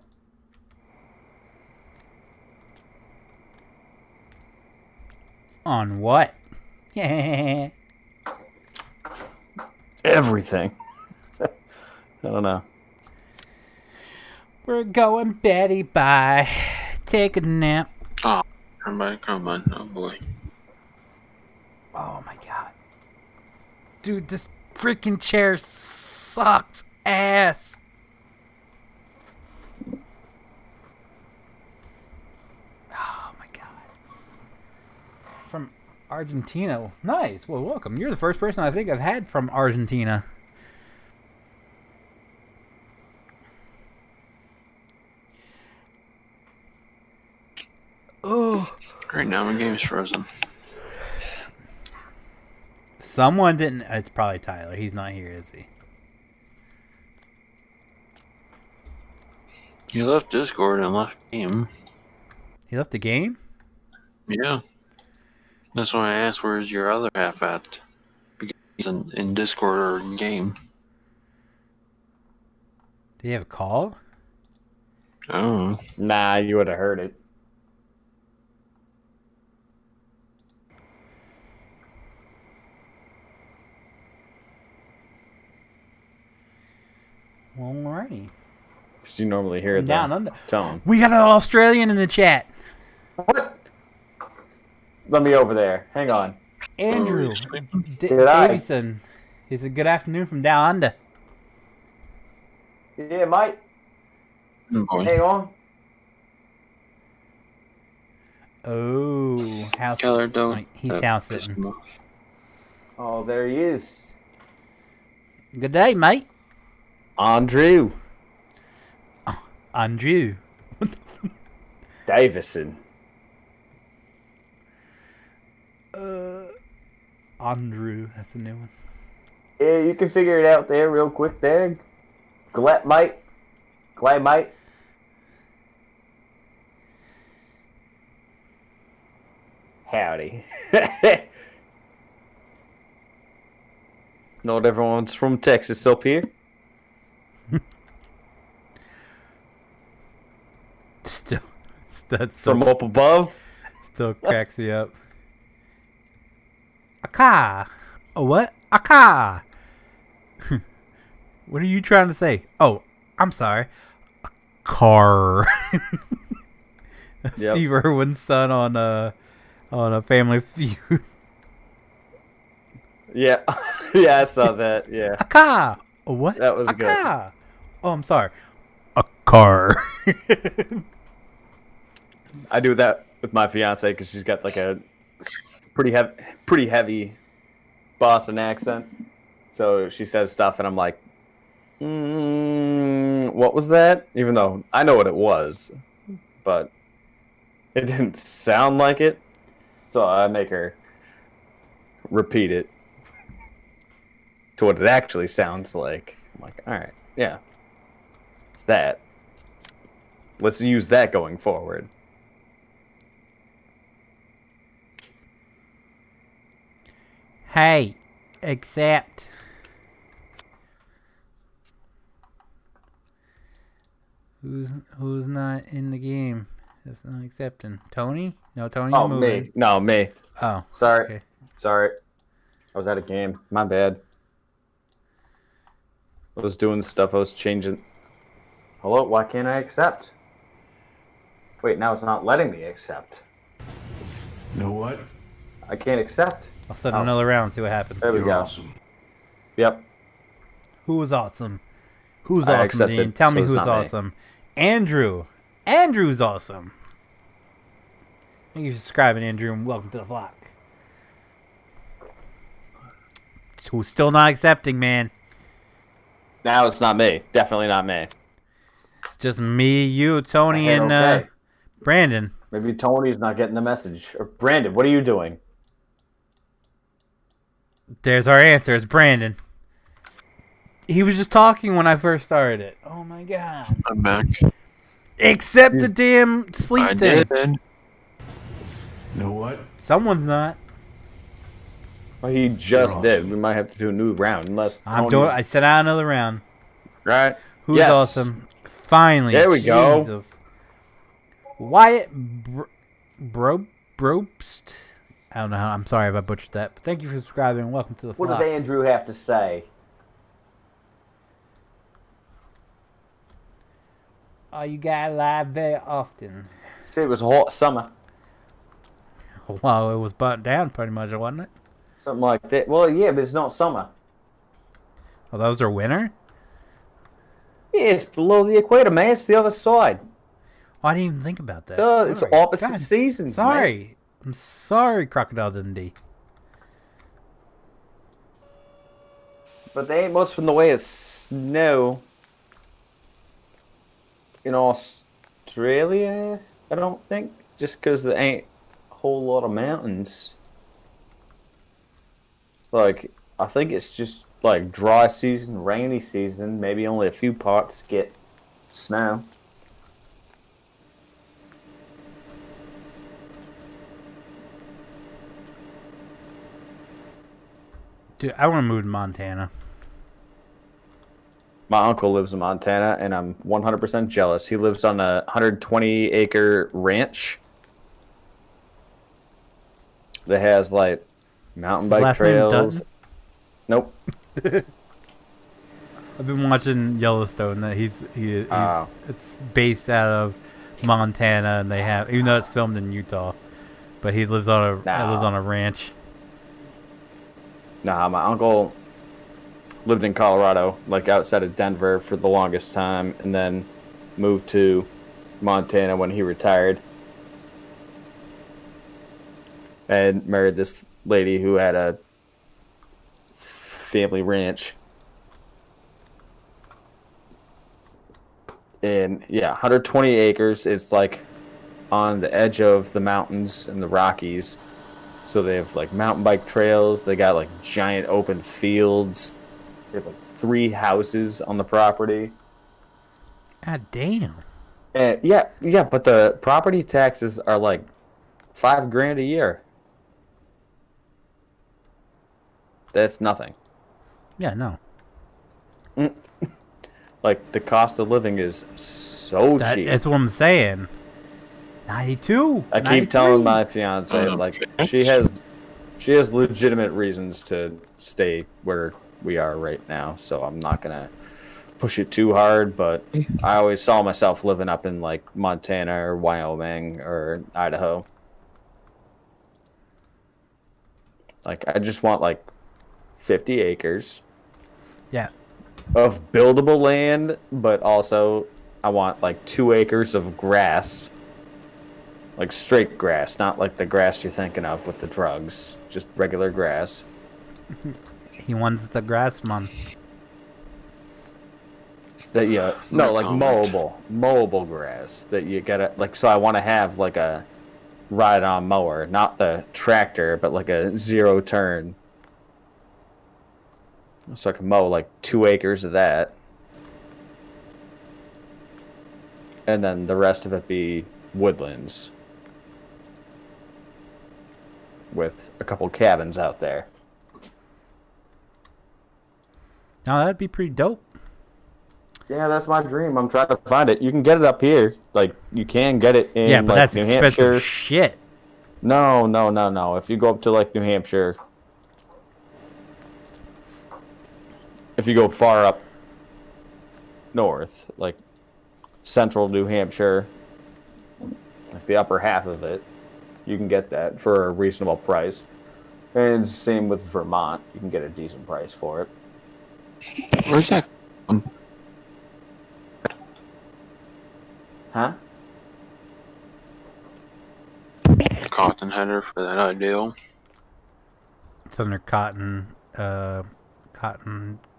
On what? Yeah. Everything. I don't know. We're going Betty bye. Take a nap. Oh, everybody combine. Oh boy. Oh my god. Dude, this freaking chair sucks ass. Oh my god. From Argentina. Nice. Well, welcome. You're the first person I think I've had from Argentina. Oh. Right now my game's frozen. Someone didn't. It's probably Tyler. He's not here, is he? You left Discord and left game. He left the game? Yeah. That's why I asked where's your other half at. Because he's in Discord or in game. Did he have a call? Oh. Nah, you would have heard it. Alrighty. Because you normally hear Down the under. tone. We got an Australian in the chat. What? Let me over there. Hang on. Andrew G'day. Davison. He said good afternoon from down under. Yeah, mate. Boy. Hang on. Oh, house. Keller, don't. Wait, he's house piss sitting. him off. Oh, there he is. Good day, mate. Andrew Andrew. Davison. Andrew. That's a new one. Yeah, you can figure it out there real quick there. Glad mate. Glad mate. Howdy. Not everyone's from Texas up here. Still, that's From still, up above. still cracks me up. Aka. Oh, what? Aka. What are you trying to say? Oh, I'm sorry. car. Yep. Steve Irwin's son on a Family Feud. Yeah, yeah, I saw that. Yeah, A car. What? that was a good. car. Oh, I'm sorry. A car. I do that with my fiance because she's got like a pretty heavy Boston accent. So she says stuff, and I'm like, "What was that?" Even though I know what it was, but it didn't sound like it. So I make her repeat it to what it actually sounds like. I'm like, all right, yeah, that. Let's use that going forward. Hey, accept. Who's not in the game? That's not accepting. Tony? No, Tony. Oh, moving. me. No, me. Oh, Sorry. okay. Sorry. I was at a game. My bad. I was doing stuff. I was changing. Hello? Why can't I accept? Wait, now it's not letting me accept. Know what? I can't accept. I'll set Oh. another round. See what happens. There we You're go. awesome. Yep. Who was awesome? Who's I awesome, accepted, Dean? Tell so me it's who's not me. awesome. Andrew. Andrew's awesome. Thank you for subscribing, Andrew, and welcome to the flock. Who's still not accepting, man? Now it's not me. Definitely not me. It's just me, you, Tony, Hey, and okay. Brandon. Maybe Tony's not getting the message. Or Brandon, what are you doing? There's our answer. It's Brandon. He was just talking when I first started it. Oh my god. I'm back. Accept the damn sleep I thing. did. Know what? Someone's not. Well, he just You're did. awesome. We might have to do a new round unless I'm Tony's... doing. I set out another round. Right? Who's Yes. awesome? Finally. There we go. Jesus. Wyatt Brobst. I don't know how. I'm sorry if I butchered that. But thank you for subscribing and welcome to the What flock. does Andrew have to say? Oh, you got live very often. See, it was a hot summer. Well, it was burnt down pretty much, wasn't it? Something like that. Well, yeah, but it's not summer. Oh, that was their winter? Yeah, it's below the equator, man. It's the other side. Oh, I didn't even think about that. It's Sorry. opposite God, seasons, man. Sorry. I'm sorry, Crocodile Dundee. But there ain't much from the way of snow in Australia, I don't think. Just because there ain't a whole lot of mountains. Like, I think it's just like dry season, rainy season. Maybe only a few parts get snow. Dude, I want to move to Montana. My uncle lives in Montana, and I'm 100% jealous. He lives on a 120-acre ranch that has, like, mountain bike Last name trails. Dutton? Nope. I've been watching Yellowstone. That he's Oh. it's based out of Montana, and they have, even though it's filmed in Utah, but he lives on a lives on a ranch. Nah, my uncle lived in Colorado, like outside of Denver for the longest time, and then moved to Montana when he retired. And married this lady who had a family ranch. And yeah, 120 acres. It's like on the edge of the mountains and the Rockies. So they have like mountain bike trails. They got like giant open fields. They have like 3 houses on the property. God damn. And yeah, but the property taxes are like $5,000 a year. That's nothing. Yeah, no. Like the cost of living is so cheap. That's what I'm saying. 92. I keep 93. telling my fiance like she has legitimate reasons to stay where we are right now, so I'm not gonna push it too hard, but I always saw myself living up in like Montana or Wyoming or Idaho. Like I just want like 50 acres Yeah. of buildable land, but also I want like 2 acres of grass. Like straight grass, not like the grass you're thinking of with the drugs, just regular grass. He wants the grass man. That you no, like mowable grass that you gotta like. So I want to have like a ride-on mower, not the tractor, but like a 0 turn. So I can mow like 2 acres of that, and then the rest of it be woodlands with a couple cabins out there. Now that'd be pretty dope. Yeah, that's my dream. I'm trying to find it. You can get it up here. Like, you can get it in, Yeah, but like, that's New expensive Hampshire. shit. No. If you go up to, like, New Hampshire, if you go far up north, like, central New Hampshire, like the upper half of it, you can get that for a reasonable price. And same with Vermont. You can get a decent price for it. Where's that? Huh? Cotton header for that ideal. It's under cotton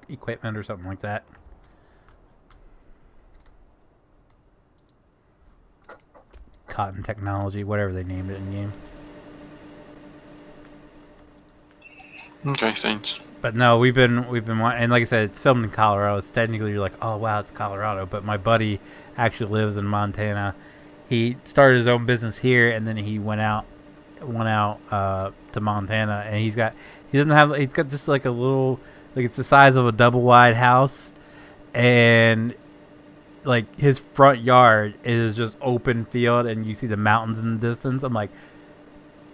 equipment or something like that. Cotton technology, whatever they named it in game. Okay, thanks. But no, we've been and like I said, it's filmed in Colorado. It's technically you're like, oh wow, it's Colorado. But my buddy actually lives in Montana. He started his own business here, and then he went out to Montana, and he's got just like a little, like it's the size of a double wide house, and like his front yard is just open field, and you see the mountains in the distance. I'm like,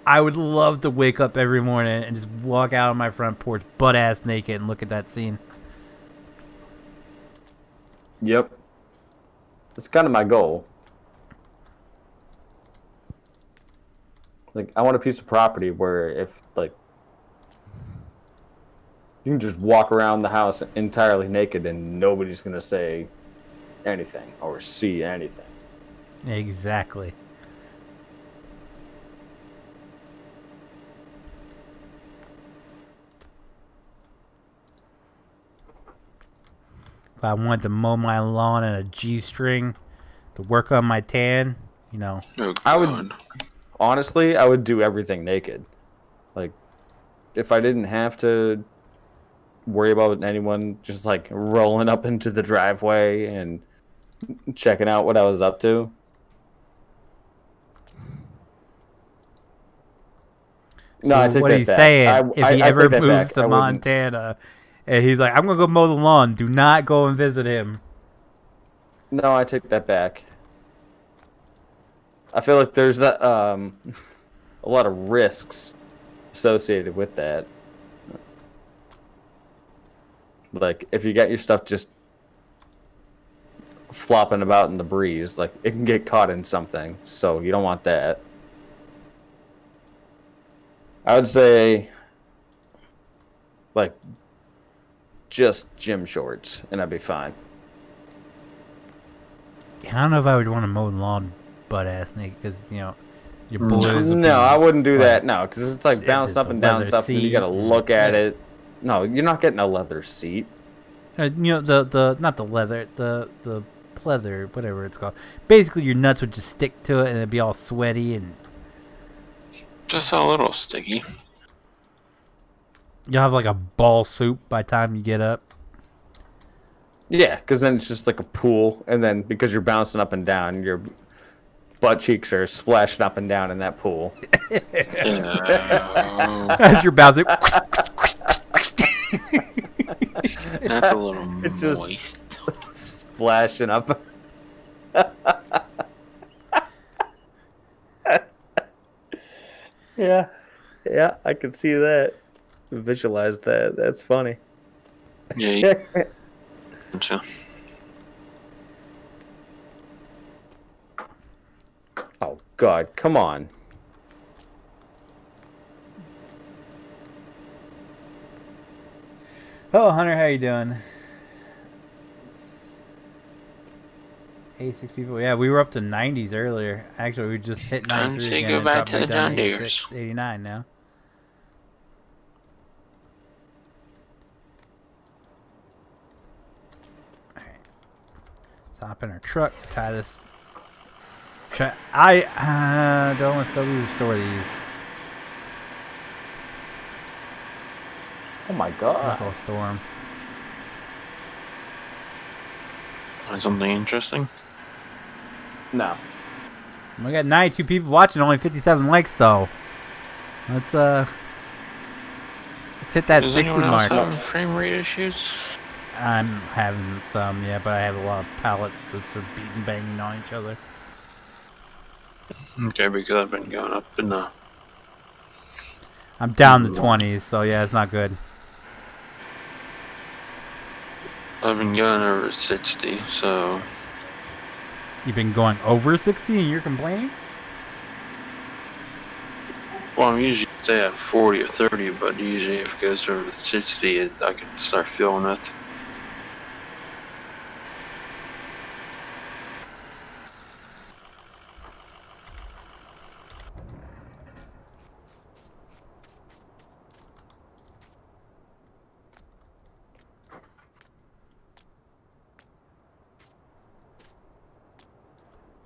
I would love to wake up every morning and just walk out on my front porch butt ass naked and look at that scene. Yep. That's kind of my goal. Like, I want a piece of property where if, like, you can just walk around the house entirely naked and nobody's going to say anything or see anything. Exactly. If I wanted to mow my lawn in a G-string to work on my tan, you know. Oh, God. I would do everything naked. Like, if I didn't have to worry about anyone just, like, rolling up into the driveway and checking out what I was up to. No, So I take what that he's back. saying, if he ever take that moves back. to I wouldn't. Montana, and he's like, I'm going to go mow the lawn, do not go and visit him. No, I take that back. I feel like there's that a lot of risks associated with that. Like, if you got your stuff just flopping about in the breeze, like, it can get caught in something, so you don't want that. I would say, like, just gym shorts, and I'd be fine. I don't know if I would want to mow the lawn butt ass naked because, you know, your boys would No, I wouldn't do like, that. No, because it's like bouncing up the and down leather stuff, and you gotta seat, look at yeah. it. No, you're not getting a leather seat. You know, the not the leather, the pleather, whatever it's called. Basically, your nuts would just stick to it, and it'd be all sweaty, and Just a little sticky. you'll have like a ball soup by the time you get up. Yeah, because then it's just like a pool, and then because you're bouncing up and down, your butt cheeks are splashing up and down in that pool. As you're bouncing. That's a little It's just moist. splashing up. Yeah, I can see that. Visualize that. That's funny. Yeah. Gotcha. God, come on. Oh, Hunter, how you doing? 86 people. Yeah, we were up to 90s earlier. Actually, we just hit Time 93 to again go and back dropped to back the down John to Deeres. 86, 89 now. Alright. Let's hop in our truck, tie this. I don't want to sell these or store these. Oh my Guess God. I'll store them. Find something interesting. No. We got 92 people watching, only 57 likes though. Let's hit that Does 60 anyone else mark. have frame rate issues? I'm having some, yeah, but I have a lot of pallets that are beating, banging on each other. Okay, because I've been going up in the. I'm down the 20s, so yeah, it's not good. I've been going over 60, so. You've been going over 60 and you're complaining? Well, I'm usually stay at 40 or 30, but usually if it goes over 60, I can start feeling it.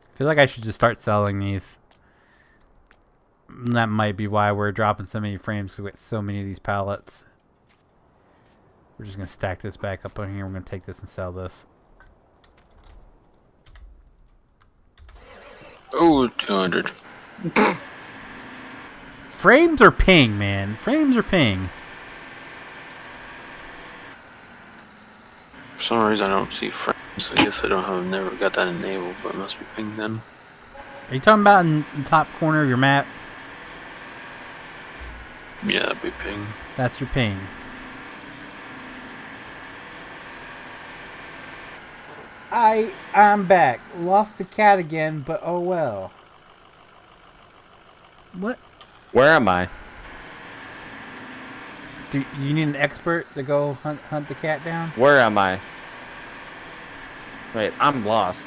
I feel like I should just start selling these. That might be why we're dropping so many frames, because we got so many of these pallets. We're just going to stack this back up on here. We're going to take this and sell this. Oh, 200. Frames are ping, man. Frames are ping. For some reason, I don't see frames. I guess I don't have, never got that enabled, but it must be pinged then. Are you talking about in the top corner of your map? Yeah, that'd be ping. That's your ping. I'm back. Lost the cat again, but oh well. What? Where am I? Do you need an expert to go hunt the cat down? Where am I? Wait, I'm lost.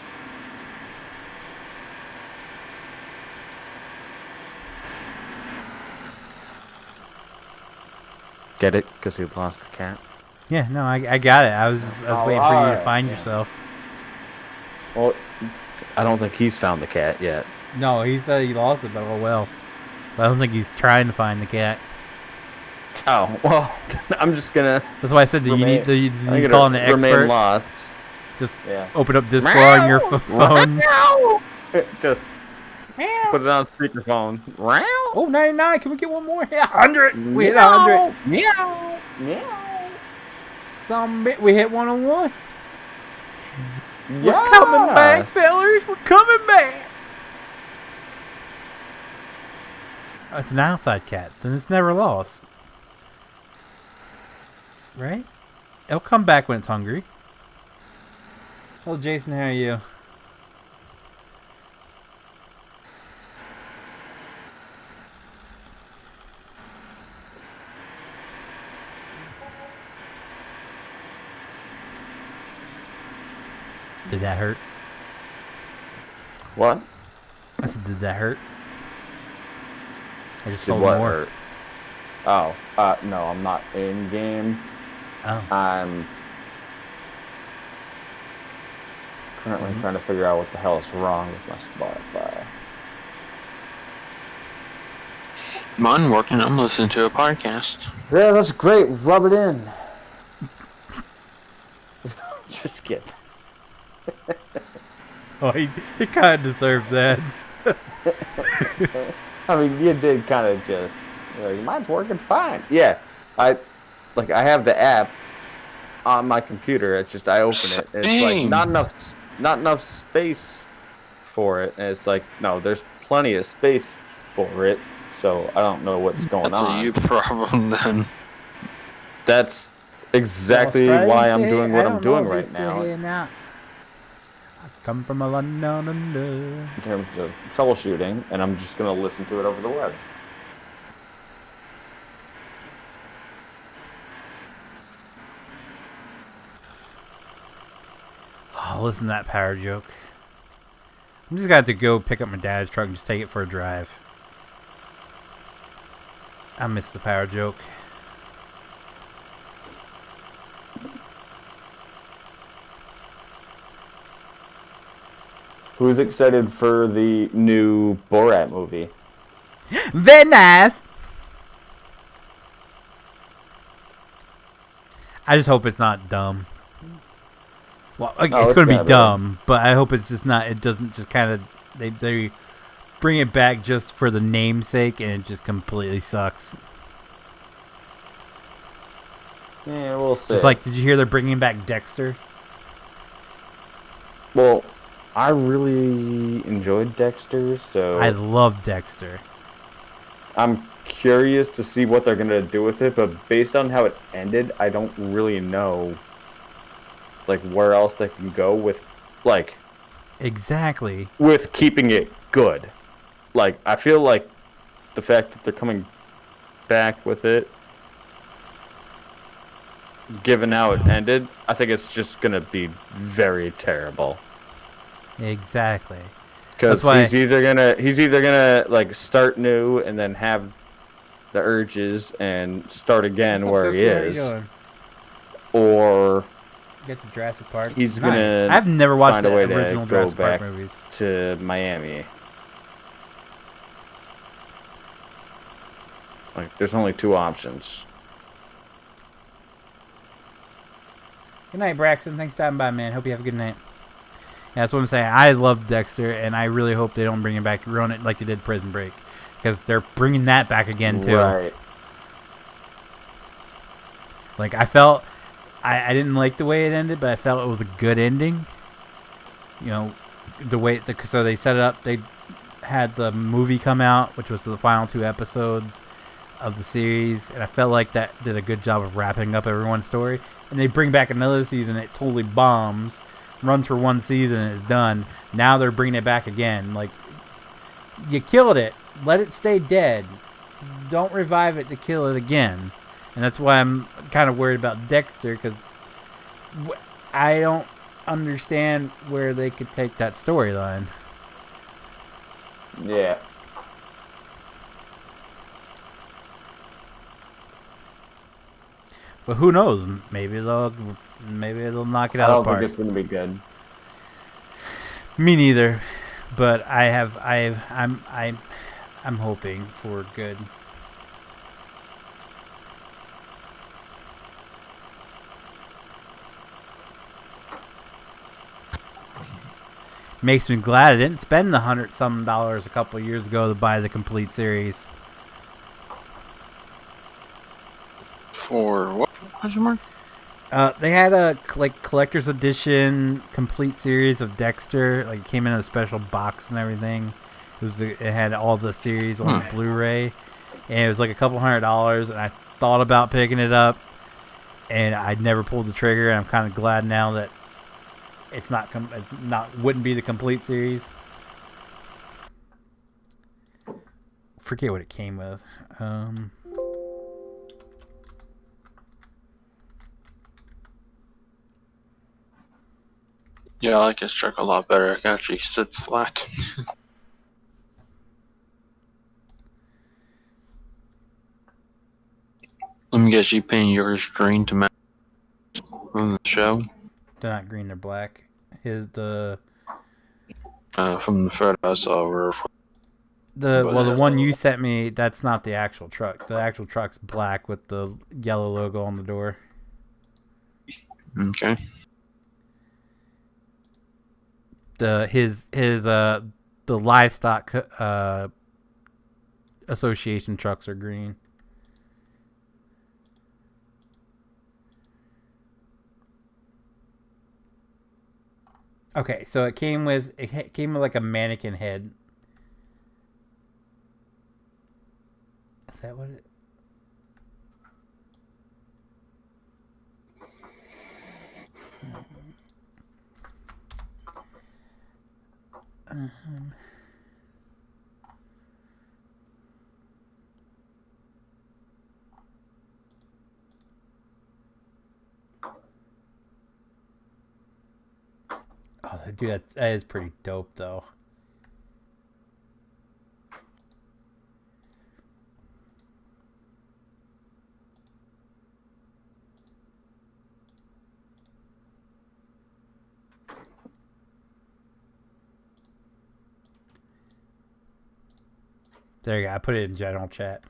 Get it? Because he lost the cat. Yeah, no, I got it. I was waiting for you to find yourself. Well, I don't think he's found the cat yet. No, he said he lost it, but oh well. So I don't think he's trying to find the cat. Oh, well, I'm just gonna... That's why I said that you need to call an expert. Remain lost. Just Yeah. open up Discord on your phone. Just put it on speakerphone. Oh, 99. Can we get one more? Yeah, 100. We hit 100. Meow. Meow. We hit 101. Yeah. We're coming back, fellas. We're coming back. Oh, it's an outside cat. Then it's never lost. Right? It'll come back when it's hungry. Hello, Jason. How are you? Did that hurt? What? I said, did that hurt? I just Did sold what more. hurt? Oh, no, I'm not in game. Oh. I'm currently trying to figure out what the hell is wrong with my Spotify. Mine working. I'm listening to a podcast. Yeah, that's great. Rub it in. Just kidding. Oh, he kind of deserved that. I mean, you did kind of just... Like, mine's working fine. Yeah, I have the app on my computer. It's just I open it. And it's like not enough space for it, and it's like no, there's plenty of space for it. So I don't know what's going on. That's a you problem then. That's exactly why I'm doing what I'm doing right now. Come from a London down under. in terms of troubleshooting, and I'm just going to listen to it over the web. Oh, listen to that power joke. I'm just gonna have to go pick up my dad's truck and just take it for a drive. I miss the power joke. Who's excited for the new Borat movie? Very nice. I just hope it's not dumb. Well, okay, No, it's going to be gotta dumb, but I hope it's just not. It doesn't just kind of they bring it back just for the namesake, and it just completely sucks. Yeah, we'll see. It's like, did you hear they're bringing back Dexter? Well, I really enjoyed Dexter, so I love Dexter. I'm curious to see what they're gonna do with it. But based on how it ended, I don't really know, like, where else they can go with, like, Exactly. with keeping it good. Like, I feel like the fact that they're coming back with it, given how it ended, I think it's just gonna be very terrible. Exactly. Because That's why- he's either gonna like start new and then have the urges and start again where he is, or Get to Jurassic Park. he's gonna I've never watched find the a way to original go Jurassic Park back movies. to Miami. Like, there's only two options. Good night, Braxton. Thanks for stopping by, man. Hope you have a good night. Yeah, that's what I'm saying. I love Dexter, and I really hope they don't bring him back, run it like they did Prison Break, because they're bringing that back again too. Right. Like, I felt, I didn't like the way it ended, but I felt it was a good ending. You know, the way so they set it up. They had the movie come out, which was the final 2 episodes of the series, and I felt like that did a good job of wrapping up everyone's story. And they bring back another season, it totally bombs, runs for 1 season, and it's done. Now they're bringing it back again. Like, you killed it, let it stay dead. Don't revive it to kill it again. And that's why I'm kind of worried about Dexter, because I don't understand where they could take that storyline. Yeah. But who knows? Maybe they'll knock it I out don't of the park. think it's gonna be good. Me neither. But I'm hoping for good. Makes me glad I didn't spend the $100-some a couple of years ago to buy the complete series. For what? Question mark? They had a collector's edition complete series of Dexter. Like, it came in a special box and everything. It had all the series on Blu-ray, and it was like a couple $100. And I thought about picking it up, and I never pulled the trigger. And I'm kind of glad now that it's wouldn't be the complete series. Forget what it came with. Yeah, I like his truck a lot better. It actually sits flat. Let me guess, you painted yours green to match from the show? They're not green, they're black. From From the photo I saw, the one you sent me, that's not the actual truck. The actual truck's black with the yellow logo on the door. Okay. The livestock association trucks are green. Okay, so it came with like a mannequin head. Is that what it? Oh, dude, that is pretty dope, though. There you go. I put it in general chat.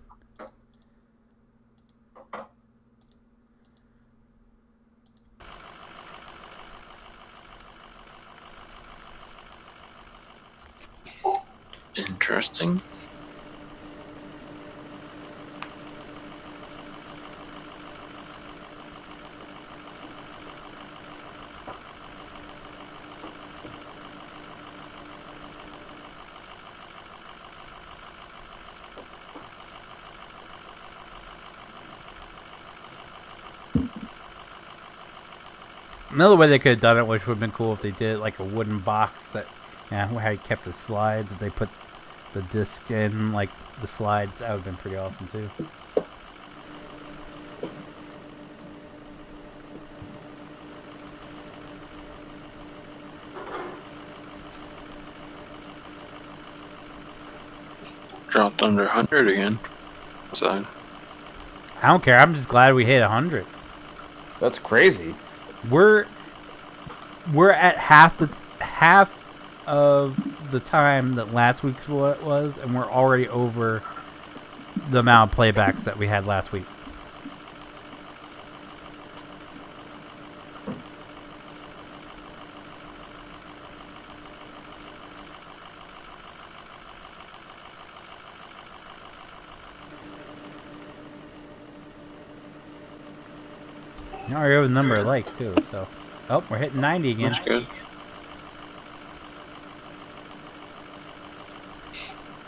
Interesting. Another way they could have done it, which would have been cool if they did like a wooden box that, how you kept the slides. If they put the disc in, like the slides, that would have been pretty awesome too. Dropped under 100 again. So I don't care. I'm just glad we hit 100. That's crazy. We're at half of the time that last week's was, and we're already over the amount of playbacks that we had last week. You already have a number of likes too, so. Oh, we're hitting 90 again. that's good.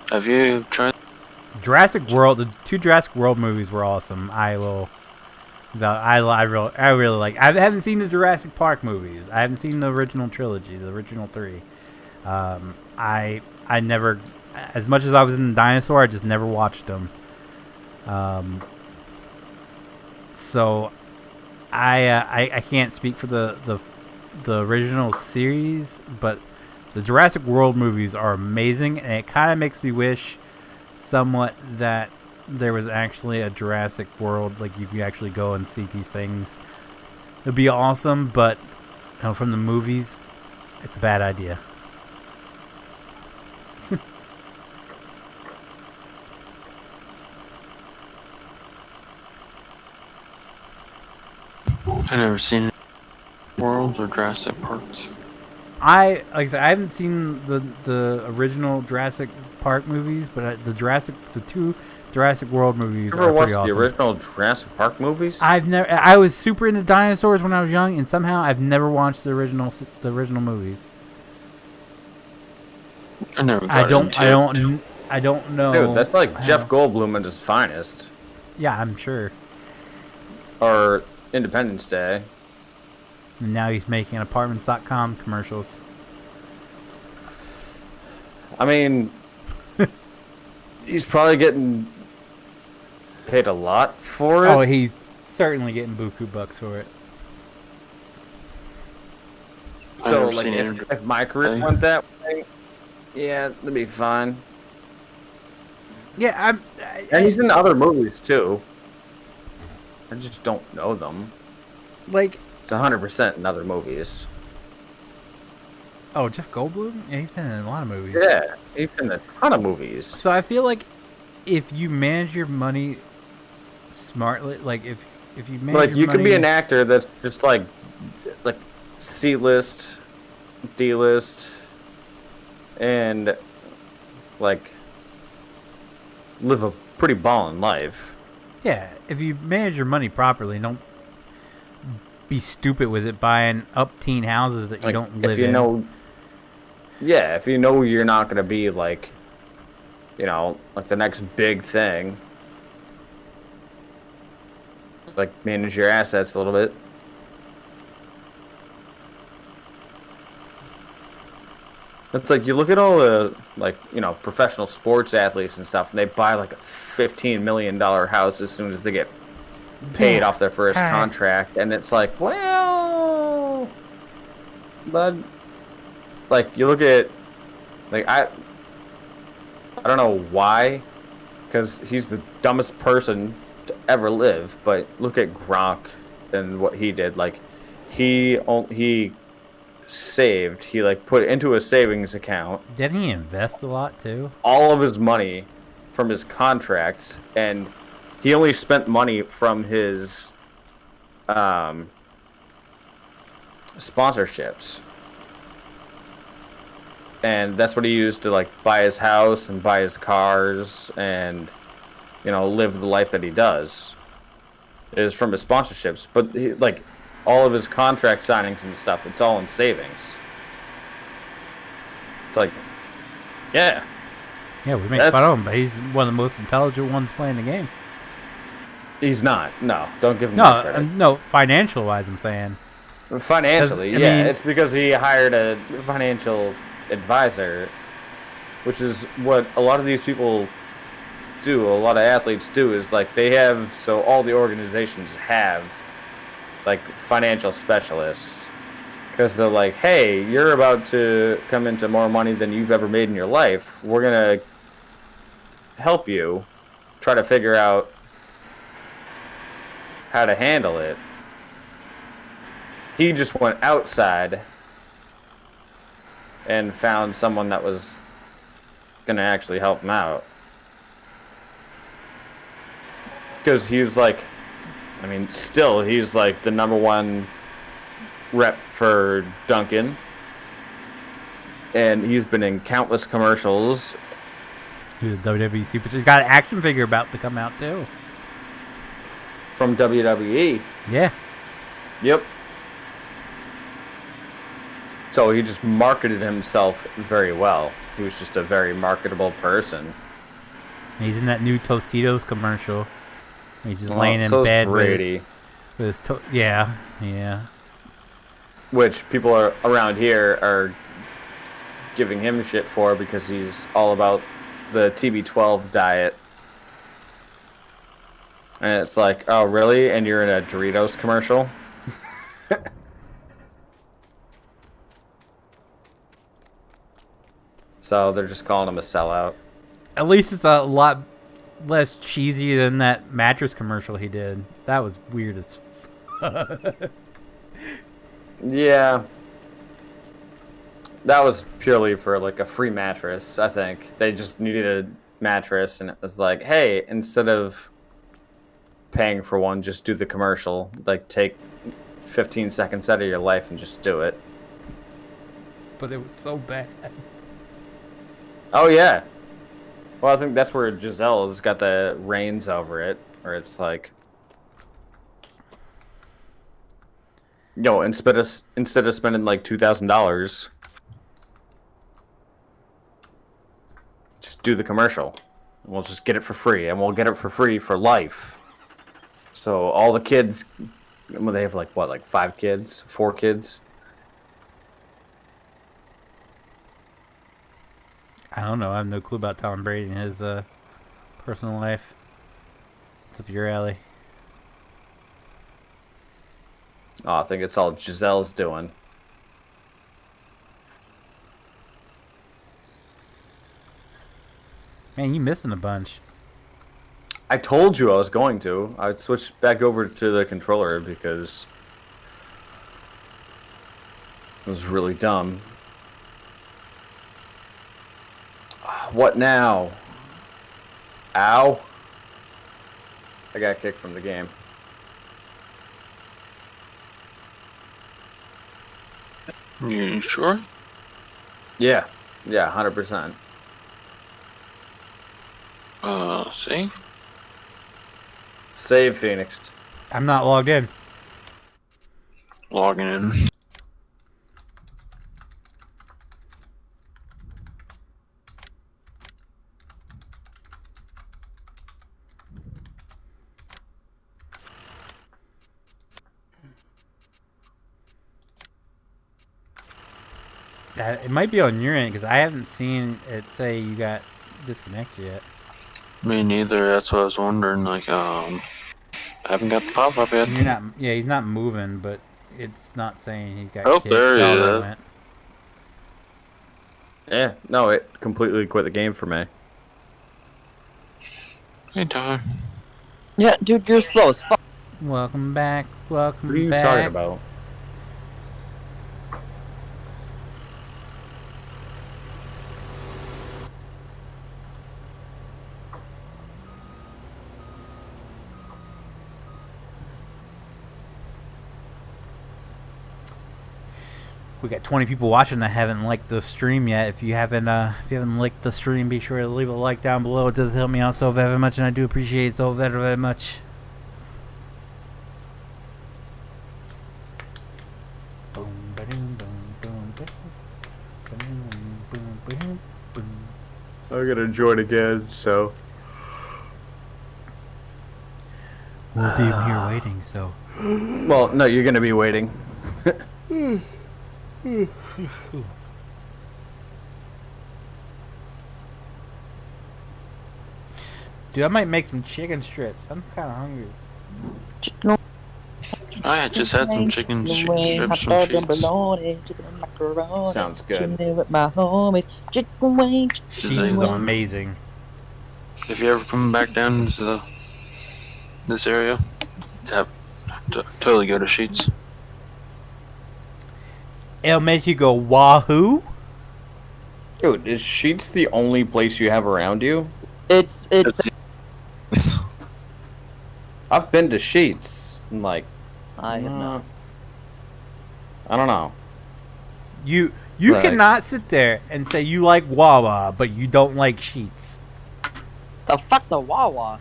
Have you tried? Jurassic World, the 2 Jurassic World movies were awesome. I really like. I haven't seen the Jurassic Park movies. I haven't seen the original trilogy, the original 3. I never, as much as I was in Dinosaur, I just never watched them. So I can't speak for the original series, but the Jurassic World movies are amazing, and it kind of makes me wish somewhat that there was actually a Jurassic World, like you could actually go and see these things. It'd be awesome, but from the movies, it's a bad idea. I never seen World or Jurassic Parks. Like I said, I haven't seen the original Jurassic Park movies, but the 2 Jurassic World movies You are ever pretty watched awesome. the original Jurassic Park movies? I was super into dinosaurs when I was young, and somehow I've never watched the original movies. I never. I don't know. Dude, that's like Jeff Goldblum at his finest. Yeah, I'm sure. Or Independence Day. And now he's making apartments.com commercials. I mean, he's probably getting paid a lot for it. Oh, he's certainly getting buku bucks for it. I've So, never like, seen if my career went that way, yeah, that'd be fine. Yeah, And he's in other movies, too. I just don't know them. like. It's 100% in other movies. Oh, Jeff Goldblum? Yeah, he's been in a lot of movies. Yeah, he's in a ton of movies. So I feel like if you manage your money smartly, like if you manage Like, your you money, could be an actor that's just like C-list, D-list, and like live a pretty ballin' life. yeah, if you manage your money properly, don't be stupid with it buying up-teen houses that you Like, don't live if you in. know, yeah, if you know you're not gonna be like, like the next big thing, like manage your assets a little bit. It's like you look at all the professional sports athletes and stuff, and they buy like a $15 million house as soon as they get paid off their first contract, and it's like, well, but like you look at I don't know why, because he's the dumbest person to ever live, but look at Gronk and what he did. Like he saved, he like put into a savings account. Didn't he invest a lot too? All of his money from his contracts, and he only spent money from his sponsorships. And that's what he used to like buy his house and buy his cars and live the life that he does. It is from his sponsorships, but like all of his contract signings and stuff, it's all in savings. It's like, yeah, we make fun of him, but he's one of the most intelligent ones playing the game. He's not. No, don't give him that credit. No, financial wise, I'm saying. Financially, yeah, it's because he hired a financial advisor, which is what a lot of these people do. A lot of athletes do is like all the organizations have like financial specialists, because they're like, hey, you're about to come into more money than you've ever made in your life. We're gonna help you try to figure out how to handle it. He just went outside and found someone that was gonna actually help him out, because he's like, still he's like the #1 rep for Duncan, and he's been in countless commercials. He's a WWE superstar. He's got an action figure about to come out too. From WWE. Yeah. Yep. So he just marketed himself very well. He was just a very marketable person. He's in that new Tostitos commercial. He's just laying in so's bed Brady. with his yeah. Which people around here are giving him shit for, because he's all about the TB12 diet. And it's like, oh really? And you're in a Doritos commercial? So they're just calling him a sellout. At least it's a lot less cheesy than that mattress commercial he did. That was weird as Yeah. That was purely for like a free mattress, I think. They just needed a mattress, and it was like, hey, instead of paying for one, just do the commercial. Like, take 15 seconds out of your life and just do it. But it was so bad. Oh, yeah. Well, I think that's where Giselle's got the reins over it, where it's like, instead of spending like $2,000, just do the commercial. We'll just get it for free, and we'll get it for free for life. So all the kids, they have like 5 kids, 4 kids. I don't know. I have no clue about Tom Brady and his personal life. It's up your alley. Oh, I think it's all Giselle's doing. Man, you missing a bunch. I told you I was going to. I switched back over to the controller because it was really dumb. What now? Ow. I got kicked from the game. You sure? Yeah. Yeah, 100%. Save? Save, Phoenix. I'm not logged in. Logging in. It might be on your end because I haven't seen it say you got disconnected yet. Me neither. That's what I was wondering. Like, I haven't got the pop up yet. You're not. Yeah, he's not moving, but it's not saying he got Oh, kicked. there he Oh, is. went. Yeah, no, it completely quit the game for me. Hey, Tyler. Yeah, dude, you're slow as fuck. Welcome back. Welcome What are you back. talking about? We got 20 people watching that haven't liked the stream yet. If you haven't liked the stream, be sure to leave a like down below. It does help me out so very much, and I do appreciate it so very, very much. Boom, ba-doom, boom, boom, boom, boom, boom, boom, boom. I'm gonna join again, so. We'll be here waiting. So. Well, no, you're gonna be waiting. Dude, I might make some chicken strips. I'm kind of hungry. I just had some chicken strips from Sheets. Sounds good. With my homies. Chicken wings. Cheese is amazing. If you ever come back down to this area, totally go to Sheets. It'll make you go wahoo. Dude, is Sheets the only place you have around you? It's I've been to Sheets. And like, I have not. I don't know. You Right. cannot sit there and say you like Wawa, but you don't like Sheets. The fuck's a Wawa?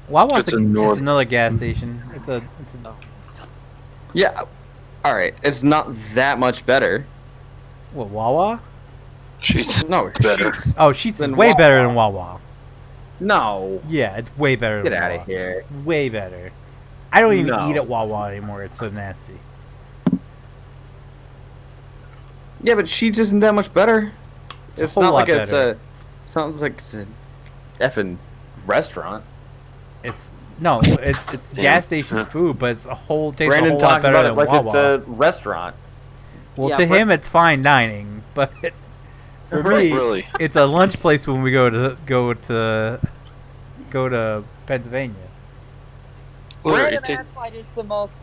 Wawa's It's it's a another gas station. It's a Yeah, alright, it's not that much better. what, Wawa? Sheets. No, Better. Sheets. Oh, Sheets is Then way Wawa. better than Wawa. No. Yeah, it's way better Get than out Wawa. of here. Way better. I don't even No. eat at Wawa anymore. It's so nasty. Yeah, but Sheets isn't that much better. It's a It's whole not lot like it's better. a. Sounds like it's a effing restaurant. It's it's Damn. gas station Huh. food, but it's a whole tastes a Brandon whole lot talks better about it than like Wawa. it's a restaurant. Well, Yeah, to but- him, it's fine dining, but for me, Really? it's a lunch place when we go to Pennsylvania. Literally, Brandon acts like it's the most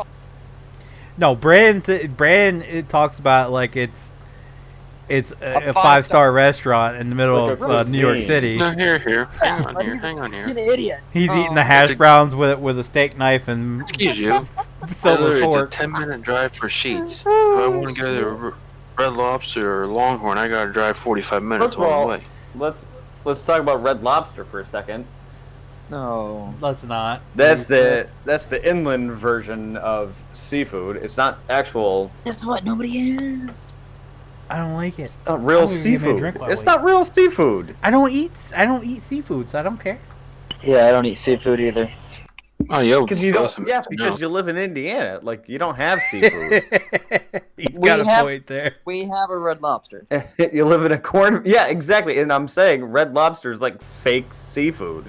No, Brand it talks about like it's a five-star five-star restaurant in the middle Like a of New York cuisine. City. No, here. Hang on like here. he's Hang on fucking here. idiot. He's eating the Oh. hash It's a- browns with a steak knife and Excuse you. silver Literally, fork. it's a 10-minute drive for Sheets. If I want to go to Red Lobster or Longhorn, I gotta drive 45 minutes First of all, one way. let's talk about Red Lobster for a second. No. Let's not. That's Please. the inland version of seafood. It's not actual. That's what nobody asked. I don't like it. It's not real I'm gonna give me a seafood. drink while It's we- not real seafood. I don't eat seafood, so I don't care. Yeah, I don't eat seafood either. Oh, yo, Because you don't. listen, Yeah, because you live in Indiana. Like you don't have seafood. He's We got a have- point there. We have a Red Lobster. You live in a corn. Yeah, exactly. And I'm saying Red Lobster is like fake seafood.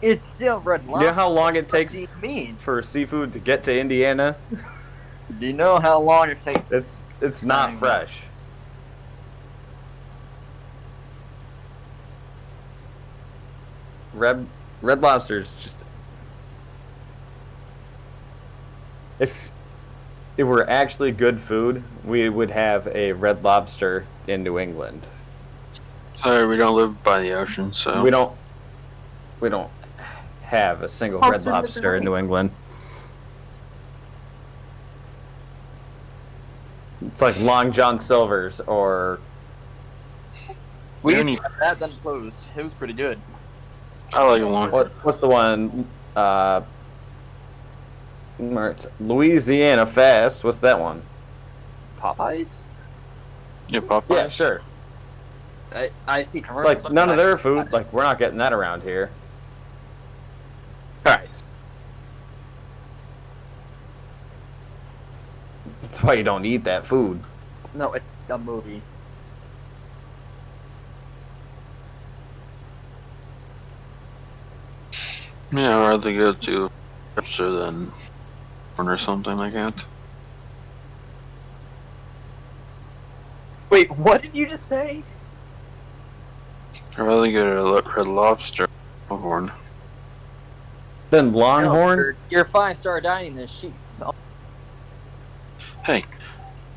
It's still Red Lobster. You know how long it What takes do you mean? for seafood to get to Indiana? Do you know how long it takes? It's not Fine. fresh. Red Lobster's just. If it were actually good food, we would have a Red Lobster in New England. Sorry, we don't live by the ocean, so We don't have a single How Red soon does it Lobster in rain? New England. It's like Long John Silver's or We Yeah, used you- to have that, then closed. It was pretty good. I like it long. what's the one? Where it's Louisiana Fast. What's that one? Popeyes? Yeah, Popeyes. Yeah, sure. I see commercials. Like none of their food. Like we're not getting that around here. Alright. That's why you don't eat that food. No, it's a movie. Yeah, I'd rather go to Dexter than or something like that. Wait, what did you just say? I'd rather go to Red Lobster or Horn. Then No, Longhorn. your 5-star dining is sheets. Hey,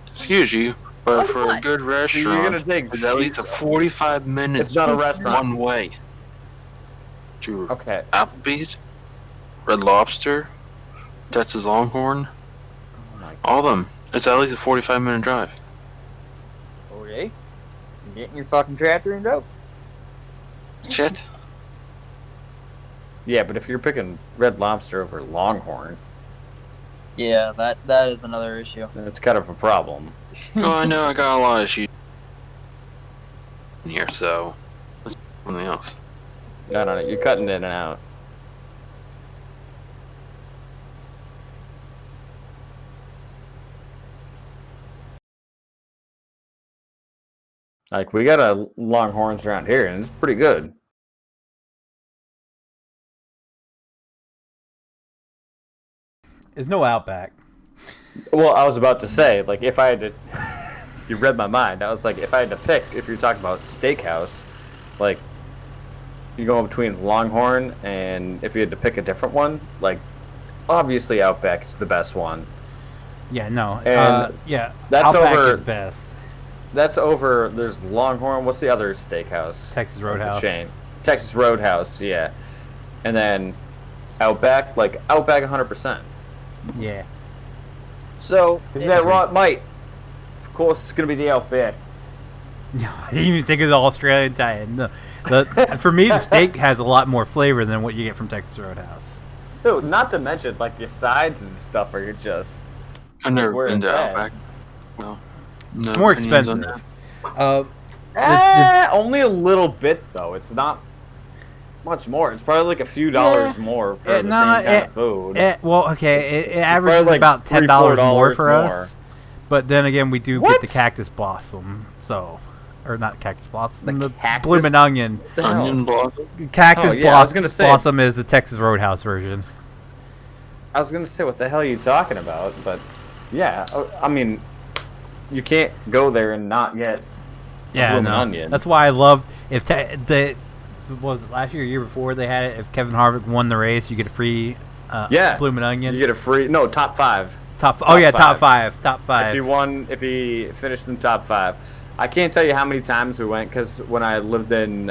excuse you, but Like for what? a good So you're restaurant, gonna take it's at least a sheets- 45 minutes It's not a restaurant. one way. To Okay. Applebee's, Red Lobster, Texas Longhorn, Oh my all of them. It's at least a 45-minute drive. Okay. You're getting your fucking tractor and go. Shit. Yeah, but if you're picking Red Lobster over Longhorn, Yeah, that is another issue. then it's kind of a problem. Oh, I know I got a lot of issues in here, so let's do something else. No, you're cutting in and out. Like, we got a Longhorns around here, and it's pretty good. There's no Outback. Well, I was about to say, like, if I had to... You read my mind. I was like, if I had to pick, if you're talking about steakhouse, like, you go between Longhorn, and if you had to pick a different one, like, obviously Outback is the best one. Yeah, no. And yeah, that's Outback over- is best. That's over. There's Longhorn. What's the other steakhouse? Texas The Roadhouse. chain. Texas Roadhouse, yeah. And then Outback, like Outback 100%. Yeah. So, Isn't that right, mate? Of course, it's going to be the Outback. I didn't even think of the Australian tie-in. No. For me, the steak has a lot more flavor than what you get from Texas Roadhouse. Dude, not to mention, like, your sides and stuff are just... I've never where been it's to at. Outback. Well, no It's more opinions on expensive. only a little bit, though. It's not much more. It's probably like a few dollars more for the same kind of food. Well, okay, it probably averages like about $10 more $3-4 for more. us. But then again, we do What? get the cactus blossom. So, or not cactus blossom, The the cactus- bloomin' onion. What the hell? Onion block. Cactus Oh, yeah, I was gonna say- blossom is the Texas Roadhouse version. I was going to say, what the hell are you talking about? But, yeah, I mean, you can't go there and not get Yeah, bloomin' no. onion. That's why I love if was it last year or year before they had it. If Kevin Harvick won the race, you get a free Yeah. bloomin' onion. You get a free... No, top 5. Oh yeah, top five. five. If he finished in top 5. I can't tell you how many times we went, because when I lived in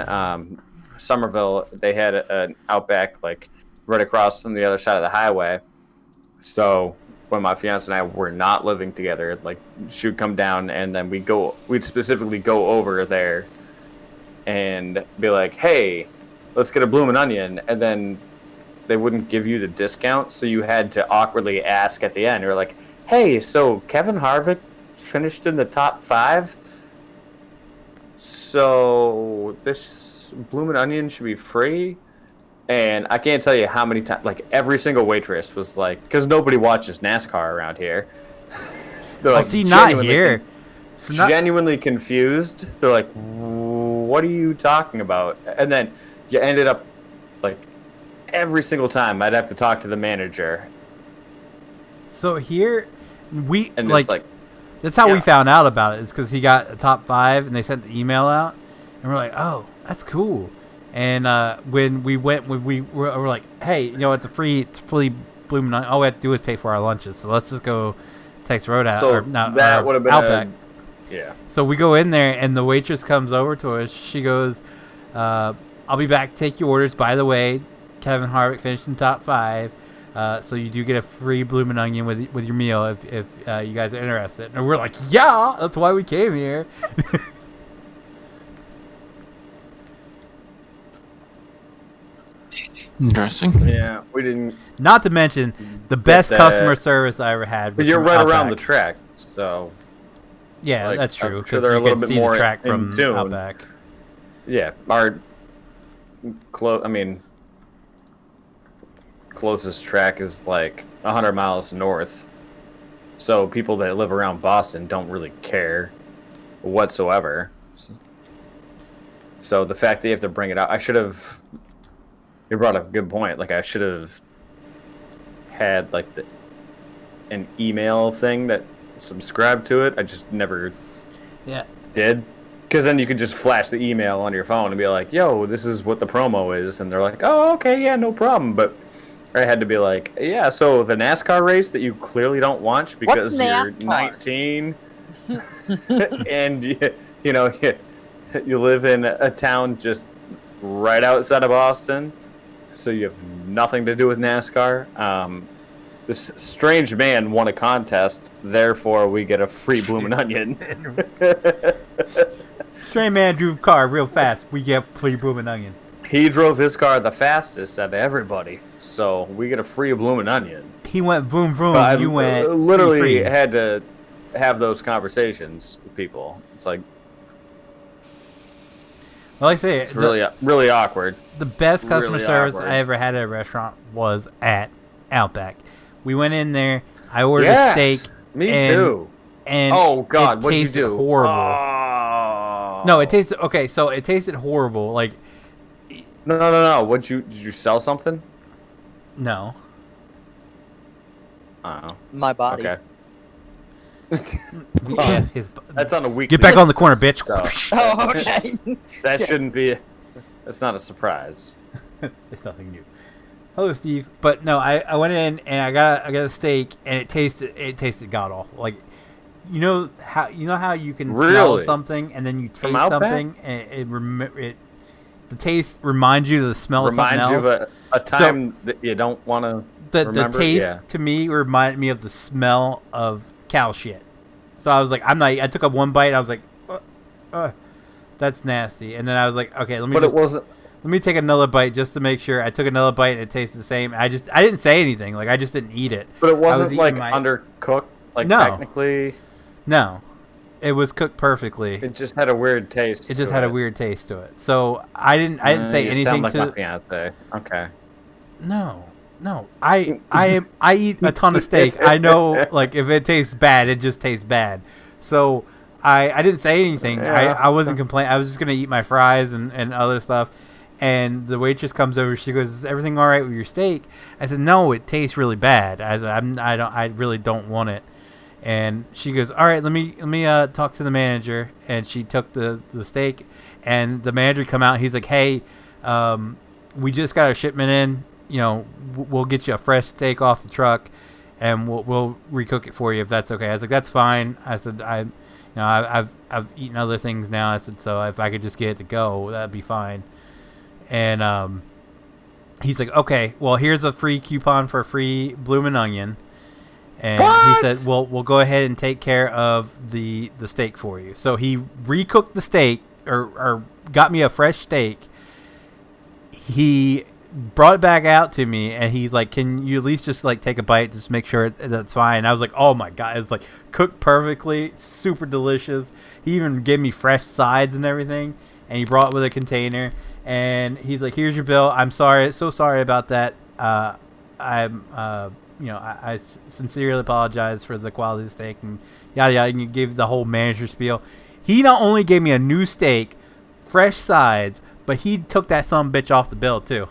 Somerville, they had an Outback, like, right across from the other side of the highway. So when my fiance and I were not living together, like, she would come down, and then we'd specifically go over there and be like, hey, let's get a bloomin' onion, and then they wouldn't give you the discount, so you had to awkwardly ask at the end. You're like, hey, so Kevin Harvick finished in the top 5, so this bloomin' onion should be free? And I can't tell you how many times, like, every single waitress was like, because nobody watches NASCAR around here. They're like, see, not here. Genuinely confused. They're like, what are you talking about? And then you ended up, like, every single time I'd have to talk to the manager. So here, we And like, it's like, that's how we yeah. found out about it. Is because he got a top 5 and they sent the email out, and we're like, oh, that's cool. And when we were like, hey, you know, it's free blooming onion. All we have to do is pay for our lunches. So let's just go Texas Roadhouse. so or not, that would have been Outback. yeah. So we go in there, and the waitress comes over to us. She goes, I'll be back to take your orders. By the way, Kevin Harvick finished in top 5. So you do get a free bloomin' onion with your meal if you guys are interested. And we're like, yeah, that's why we came here. Interesting. Yeah, we didn't. Not to mention the best that. customer service I ever had. But was you're from right around the Outback. track, so Yeah, like, that's true. I'm sure 'cause they're you a little can bit see the more track in from tune. Outback. yeah, our closest track is like 100 miles north. So people that live around Boston don't really care whatsoever. So the fact that you have to bring it out, I should have You brought up a good point. Like, I should have had like an email thing that subscribed to it. I just never did. Because then you could just flash the email on your phone and be like, yo, this is what the promo is. And they're like, oh, okay, yeah, no problem. But I had to be like, yeah, so the NASCAR race that you clearly don't watch because you're 19 and, you know, you live in a town just right outside of Boston, so you have nothing to do with NASCAR. This strange man won a contest, therefore we get a free bloomin' onion. Strange man drove a car real fast. We get free bloomin' onion. He drove his car the fastest out of everybody, so we get a free bloomin' onion. He went vroom vroom. But You went literally free. had to have those conversations with people. It's like, Well, like I say, it's really awkward. the best customer really service awkward. I ever had at a restaurant was at Outback. We went in there. I ordered a steak. Me and, too. And Oh God, it what'd you tasted do? horrible. Oh. No, it tasted okay. So it tasted horrible. Like No. Did you sell something? no. Oh. My body. Okay. Yeah, That's on a week. Get back on the corner, bitch. So, Oh, okay. that shouldn't be. That's not a surprise. It's nothing new. Hello, Steve. But no, I went in and I got a steak and it tasted god awful. Like you know how you can smell Really? something and then you taste Outback? something and the taste reminds you of the smell of something Reminds else. you of a time that you don't want to the remember. taste Yeah. to me reminded me of the smell of cow shit. So I was like, I took up one bite. And I was like, that's nasty. And then I was like, okay, But it wasn't. let me take another bite just to make sure. I took another bite and it tasted the same. I didn't say anything. Like I just didn't eat it. But it I was wasn't eating like my- undercooked. Like No. technically, No, it was cooked perfectly. it just had a weird taste. It just to had a it. weird taste to it. So I didn't say You anything sound like to. my fiance. Okay. No. I eat a ton of steak. I know, like if it tastes bad, it just tastes bad. So I didn't say anything. Yeah. I wasn't complaining. I was just gonna eat my fries and other stuff. And the waitress comes over. She goes, "Is everything all right with your steak?" I said, "No, it tastes really bad. I really don't want it." And she goes, "All right, let me talk to the manager." And she took the steak, and the manager come out. He's like, "Hey, we just got a shipment in. You know, we'll get you a fresh steak off the truck, and we'll recook it for you if that's okay." I was like, "That's fine." I said, I've eaten other things now. I said, so if I could just get it to go, that'd be fine. And he's like, "Okay, well, here's a free coupon for a free bloomin' onion." And he said, "Well, we'll go ahead and take care of the steak for you." So he recooked the steak, or got me a fresh steak. He brought it back out to me, and he's like, "Can you at least just like take a bite, just make sure that's fine?" And I was like, "Oh my god, it's like cooked perfectly, super delicious." He even gave me fresh sides and everything, and he brought it with a container. And he's like, "Here's your bill. I'm sorry, so sorry about that. I sincerely apologize for the quality of the steak," and yada yada. And you gave the whole manager spiel. He not only gave me a new steak, fresh sides, but he took that sumbitch off the bill too.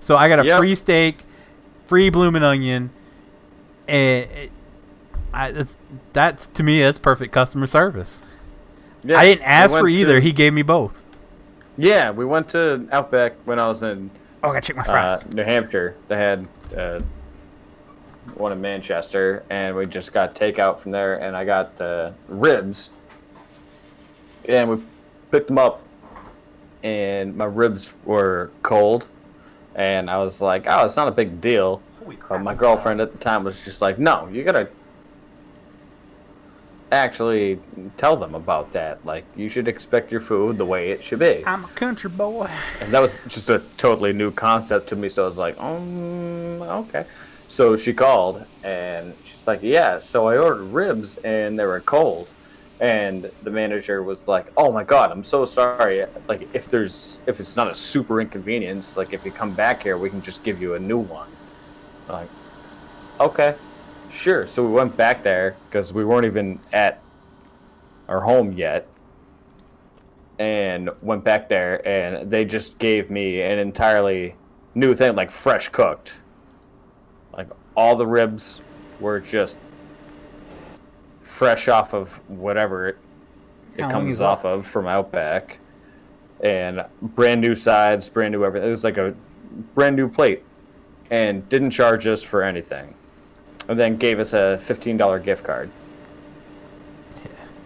So I got a free steak, free bloomin' onion, and that's to me that's perfect customer service. Yeah, I didn't ask we for went either. to- He gave me both. Yeah, we went to Outback when I was in Oh, I gotta check my fries. New Hampshire. They had one in Manchester, and we just got takeout from there. And I got the ribs, and we picked them up, and my ribs were cold, and I was like, "Oh, it's not a big deal." But my girlfriend at the time was just like, "No, you gotta actually tell them about that. Like, you should expect your food the way it should be." I'm a country boy. And that was just a totally new concept to me, so I was like, okay. So she called, and she's like, "Yeah, so I ordered ribs, and they were cold." And the manager was like, "Oh my god, I'm so sorry. Like, if it's not a super inconvenience, like if you come back here, we can just give you a new one." I'm like, okay, sure. So we went back there because we weren't even at our home yet, and went back there, and they just gave me an entirely new thing, like fresh cooked. Like all the ribs were just fresh off of whatever it comes off of from Outback, and brand new sides, brand new everything. It was like a brand new plate, and didn't charge us for anything, and then gave us a $15 gift card.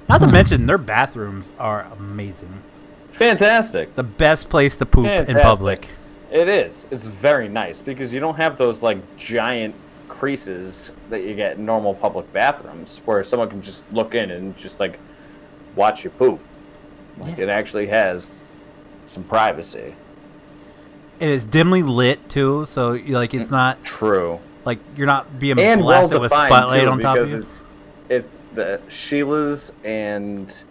Not to mention their bathrooms are amazing. Fantastic. The best place to poop in public. It is. It's very nice because you don't have those like giant creases that you get in normal public bathrooms where someone can just look in and just like watch you poop. Like, it actually has some privacy. It is dimly lit too, so like it's not true. Like you're not being And blasted with spotlight too, on top of because you. it's the Sheila's and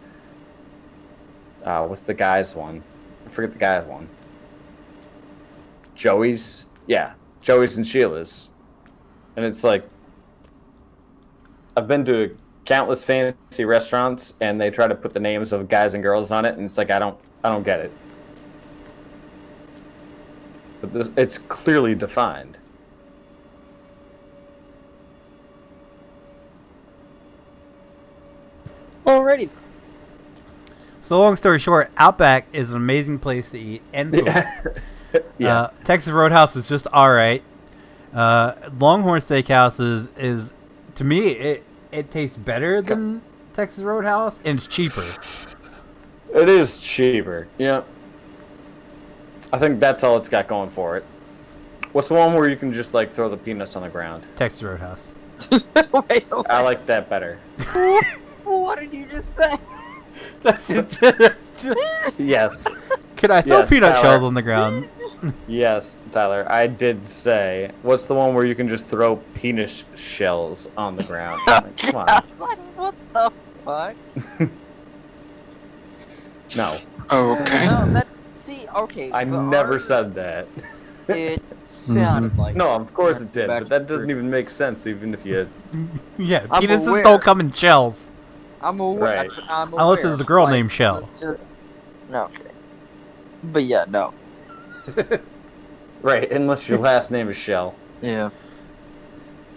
what's the guy's one? I forget the guy's one. Joey's, yeah, Joey's and Sheila's, and it's like I've been to countless fancy restaurants, and they try to put the names of guys and girls on it, and it's like I don't get it. But it's clearly defined. Alrighty. So long story short, Outback is an amazing place to eat and cook. Yeah. Texas Roadhouse is just all right. Longhorn Steakhouse is to me it tastes better than Texas Roadhouse, and it's cheaper. It is cheaper. Yeah. I think that's all it's got going for it. What's the one where you can just like throw the peanuts on the ground? Texas Roadhouse. Wait, I like that better. what did you just say? That's it. Yes. Could I throw Yes, peanut Tyler. shells on the ground? Yes, Tyler. I did say. What's the one where you can just throw penis shells on the ground? Like, come I on. was like, what the fuck? No. Okay. No, that see, okay. I but never said that. It sounded like No, of course it did, Back but that and doesn't forth. even make sense, even if you. Yeah, I'm penises aware. don't come in shells. I'm aware. Right. I'm aware. Unless there's a girl Like, named Shell. it's just no. Okay. But yeah, no. Right, unless your last name is Shell. Yeah.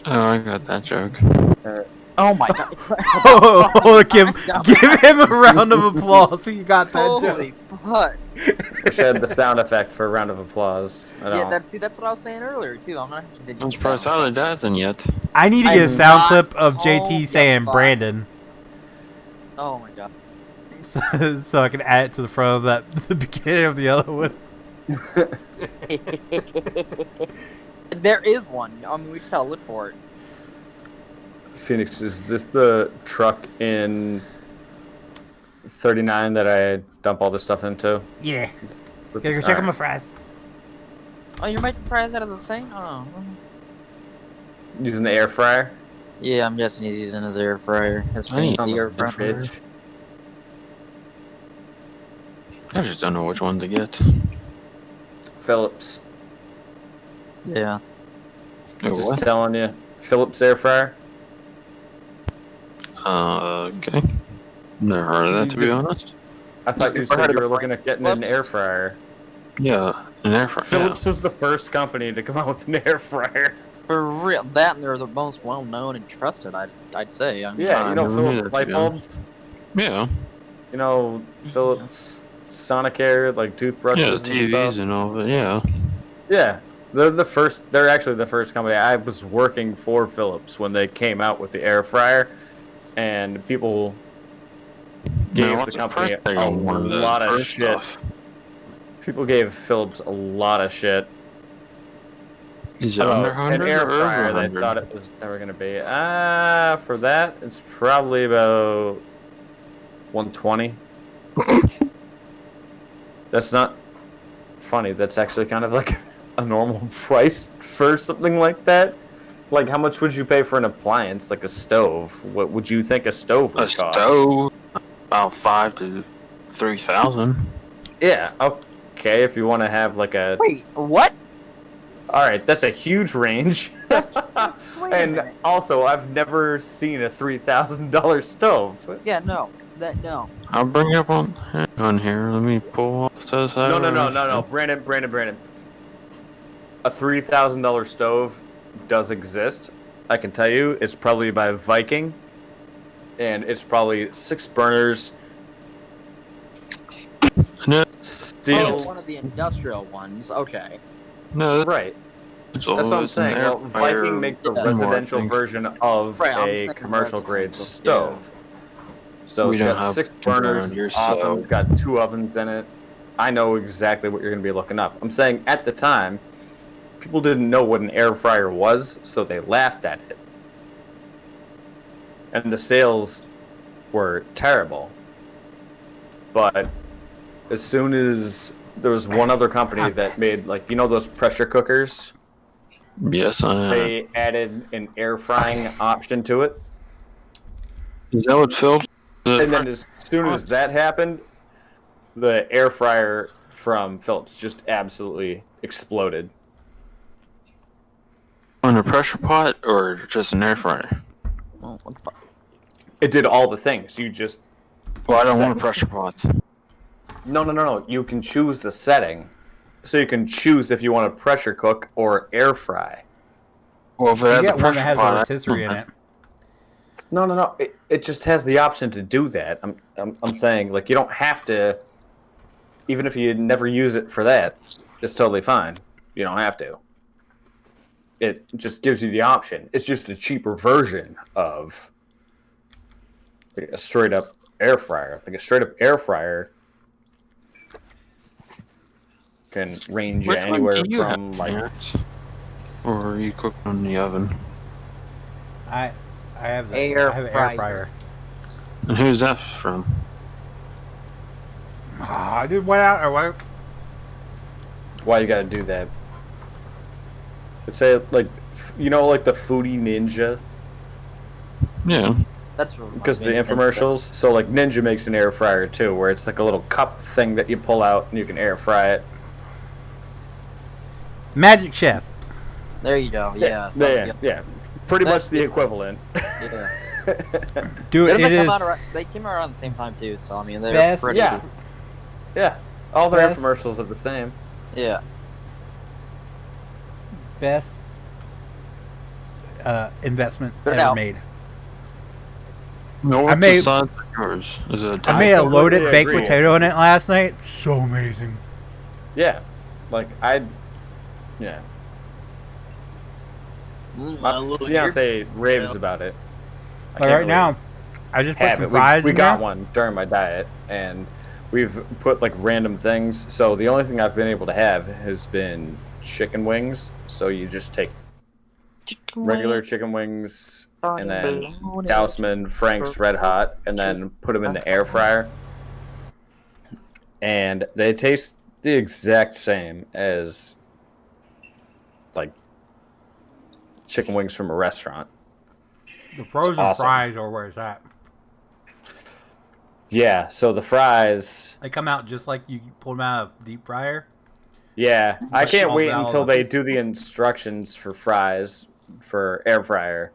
Oh, I got that joke. Oh my god. Oh, give him a round of applause. You got that Holy joke. fuck. Wish I had the sound effect for a round of applause. I Yeah, don't. that's what I was saying earlier too. I'm not. I'm surprised Tyler hasn't yet. I need to get a I'm sound not- clip of Oh, JT yeah, saying fuck. Brandon, Oh my god. so I can add it to the front of the beginning of the other one. There is one. I mean, we just gotta look for it. Phoenix, is this the truck in 39 that I dump all this stuff into? Yeah. All Gotta go check on my right. fries. Oh, you're making fries out of the thing? Oh. Using the air fryer? Yeah, I'm guessing he's using his air fryer. His I need fancy some air of the fryer. Fridge. I just don't know which one to get. Phillips. Yeah. Oh, Just what? telling you. Phillips air fryer? Okay. Never heard of that, to be honest. I thought you Never heard said of you were the looking at getting an Phillips? air fryer. Yeah, an air fryer. Phillips was the first company to come out with an air fryer. For real, that and they're the most well known and trusted. I'd say. I mean, Yeah, you know never knew Phillips that, light to be honest. bulbs? Yeah. You know Phillips Sonicare, like toothbrushes Yeah, and TVs stuff? and all of it, yeah. Yeah, they're actually the first company. I was working for Philips when they came out with the air fryer, and people gave Now, the what's the company price tag a on one of the lot of first shit. stuff? People gave Philips a lot of shit. Is it under An 100 air or over fryer, they 100? thought it was never gonna be. For that, it's probably about 120. That's not funny. That's actually kind of like a normal price for something like that. Like, how much would you pay for an appliance, like a stove? What would you think a stove would A cost? stove, about 5,000 to 3,000. Yeah, okay, if you want to have like a... wait, what? Alright, that's a huge range. That's wait a And minute. also, I've never seen a $3,000 stove. Yeah, no, no. I'll bring it up on here. Let me pull off to the side. No. Brandon. a $3,000 stove does exist, I can tell you it's probably by Viking, and it's probably 6 burners. No, Steel. Oh, one of the industrial ones. Okay. no, Right. that's That's what I'm saying. Well, Viking makes the Yeah. residential version of Right, I'm a saying commercial grade residential, stove. So We it's don't got have 6 around burners. here, Awesome. so- It's got 2 ovens in it. I know exactly what you're going to be looking up. I'm saying at the time, people didn't know what an air fryer was, so they laughed at it. And the sales were terrible. But as soon as there was one other company that made, like, you know those pressure cookers? Yes, I am. They added an air frying option to it. Is that what Phil? And then as soon as that happened, the air fryer from Philips just absolutely exploded. On a pressure pot or just an air fryer? Oh, what the fuck? It did all the things. You just... Well, I don't want a pressure pot. No. You can choose the setting. So you can choose if you want to pressure cook or air fry. Well, if it You has a get one pressure that has a pot, rotisserie in it. No. It just has the option to do that. I'm saying, like, you don't have to... Even if you never use it for that, it's totally fine. You don't have to. It just gives you the option. It's just a cheaper version of like a straight up air fryer. Like a straight up air fryer can range you Which one anywhere do you from have, like Terrence? Or are you cooking in the oven? I have the Air I have an fryer. air fryer. And who's that from? Ah, dude, what out or what? why you gotta do that. Let's say like you know like the Foodie Ninja Yeah. That's what because the infomercials. So like Ninja makes an air fryer too, where it's like a little cup thing that you pull out and you can air fry it. Magic Chef. There you go. Yeah. Yeah. Pretty That's much the equivalent. Yeah. Dude, Didn't it they is. come out? They came out around the same time too. So I mean, they're Best- pretty. Yeah. Yeah. All their Best- infomercials are the same. Yeah. Best investment Put it ever out. made. No, I what's made- the size of yours? Is it a I made a taco? loaded completely baked agree. potato in it last night. So amazing. Yeah. Like yeah. My fiance raves about it. I Like can't right really now, I just put have some it. fries We in got there. one during my diet, and we've put like random things. So the only thing I've been able to have has been chicken wings. So you just take regular chicken wings and then douse them in Frank's Red Hot, and then put them in the air fryer. And they taste the exact same as like chicken wings from a restaurant. The frozen awesome. fries are where it's at. Yeah, so the fries. They come out just like you pull them out of deep fryer. Yeah, I can't All wait valid. until they do the instructions for fries for air fryer.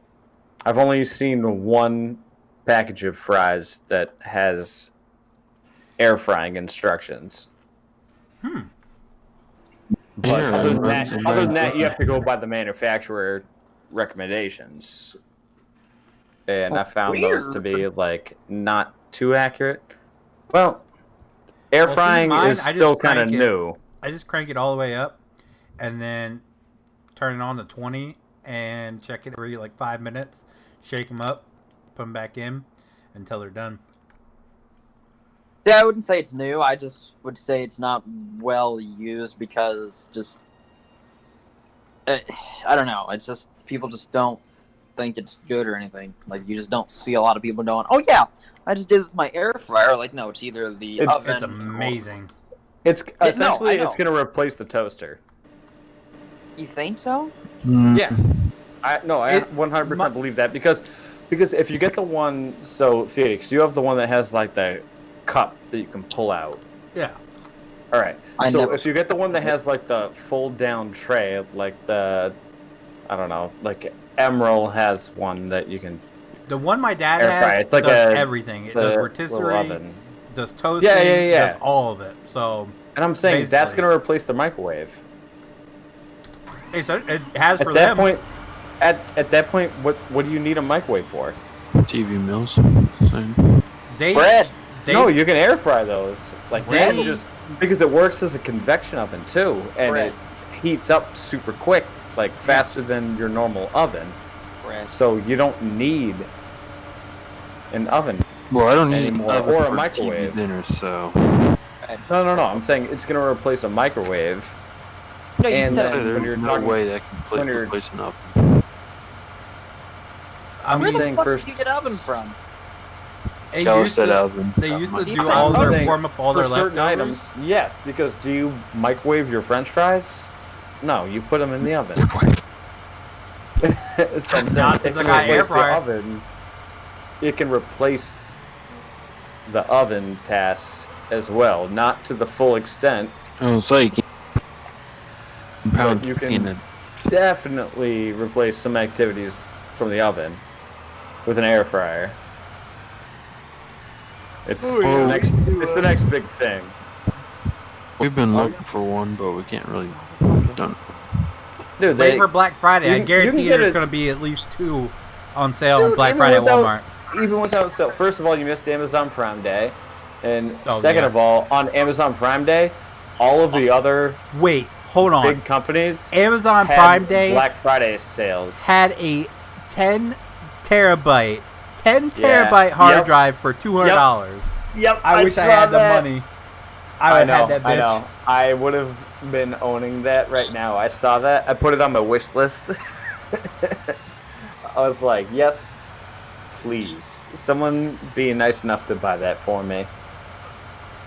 I've only seen one package of fries that has air frying instructions. But Yeah, other than that, you have to go by the manufacturer recommendations. And I found those to be like not too accurate. Well, air Well, see, frying mine, is I just still kind of crank it. new. I just crank it all the way up, and then turn it on to 20 and check it every like 5 minutes. Shake them up, put them back in until they're done. See, I wouldn't say it's new. I just would say it's not well used because just I don't know. It's just people just don't think it's good or anything. Like you just don't see a lot of people going, "Oh yeah, I just did it with my air fryer." Like no, it's either the oven. It's amazing. It's I essentially know. it's going to replace the toaster. You think so? Yeah, I 100% my- believe that because if you get the one, so Felix, you have the one that has like the cup that you can pull out. Yeah. All right. I So never- if you get the one that has like the fold down tray, like I don't know, like Emerald has one that you can The one my dad air has fry. It's like does a everything. It the does little rotisserie, oven. does toasting, Yeah. does all of it. So And I'm saying that's basically. going to replace the microwave. It has for At that them. point, at that point, what do you need a microwave for? TV meals. Same. They, Bread. No, you can air fry those. Like They- you can just because it works as a convection oven too, and Bread. it heats up super quick, like faster than your normal oven. Bread. So you don't need an oven. Well, I don't need an Anymore, oven or a for microwave. TV dinner, so. No. I'm saying it's gonna replace a microwave. No, you And said then- There's when you're no talking- way that can when you're- replace an oven. I'm where the saying fuck first- did you get oven from? They Kelly used said to, oven. they used to He's do saying all their something warm up all for their certain leftovers. items. Yes, because do you microwave your French fries? No, you put them in the oven. So I'm saying Not it to the can guy air replace the fryer. oven. It can replace the oven tasks as well, not to the full extent. Oh, it's like pound you can- peanut. Definitely replace some activities from the oven with an air fryer. It's the next big thing. We've been looking for one, but we can't really. Don't. Dude, Wait for Black Friday. I you can guarantee get there's it- going to be at least 2 on sale on Dude, Black even Friday at without- Walmart. even without sale. First of all, you missed Amazon Prime Day, and Oh, second yeah. of all, on Amazon Prime Day, all of the other Wait, hold on. big companies Amazon had Prime Day Black Friday sales. had a 10 terabyte Yeah. hard Yep. drive for $200. Yep, I wish I had the money. I would have had that bitch. I know. I would have been owning that right now. I saw that. I put it on my wish list. I was like, yes, please. Someone be nice enough to buy that for me.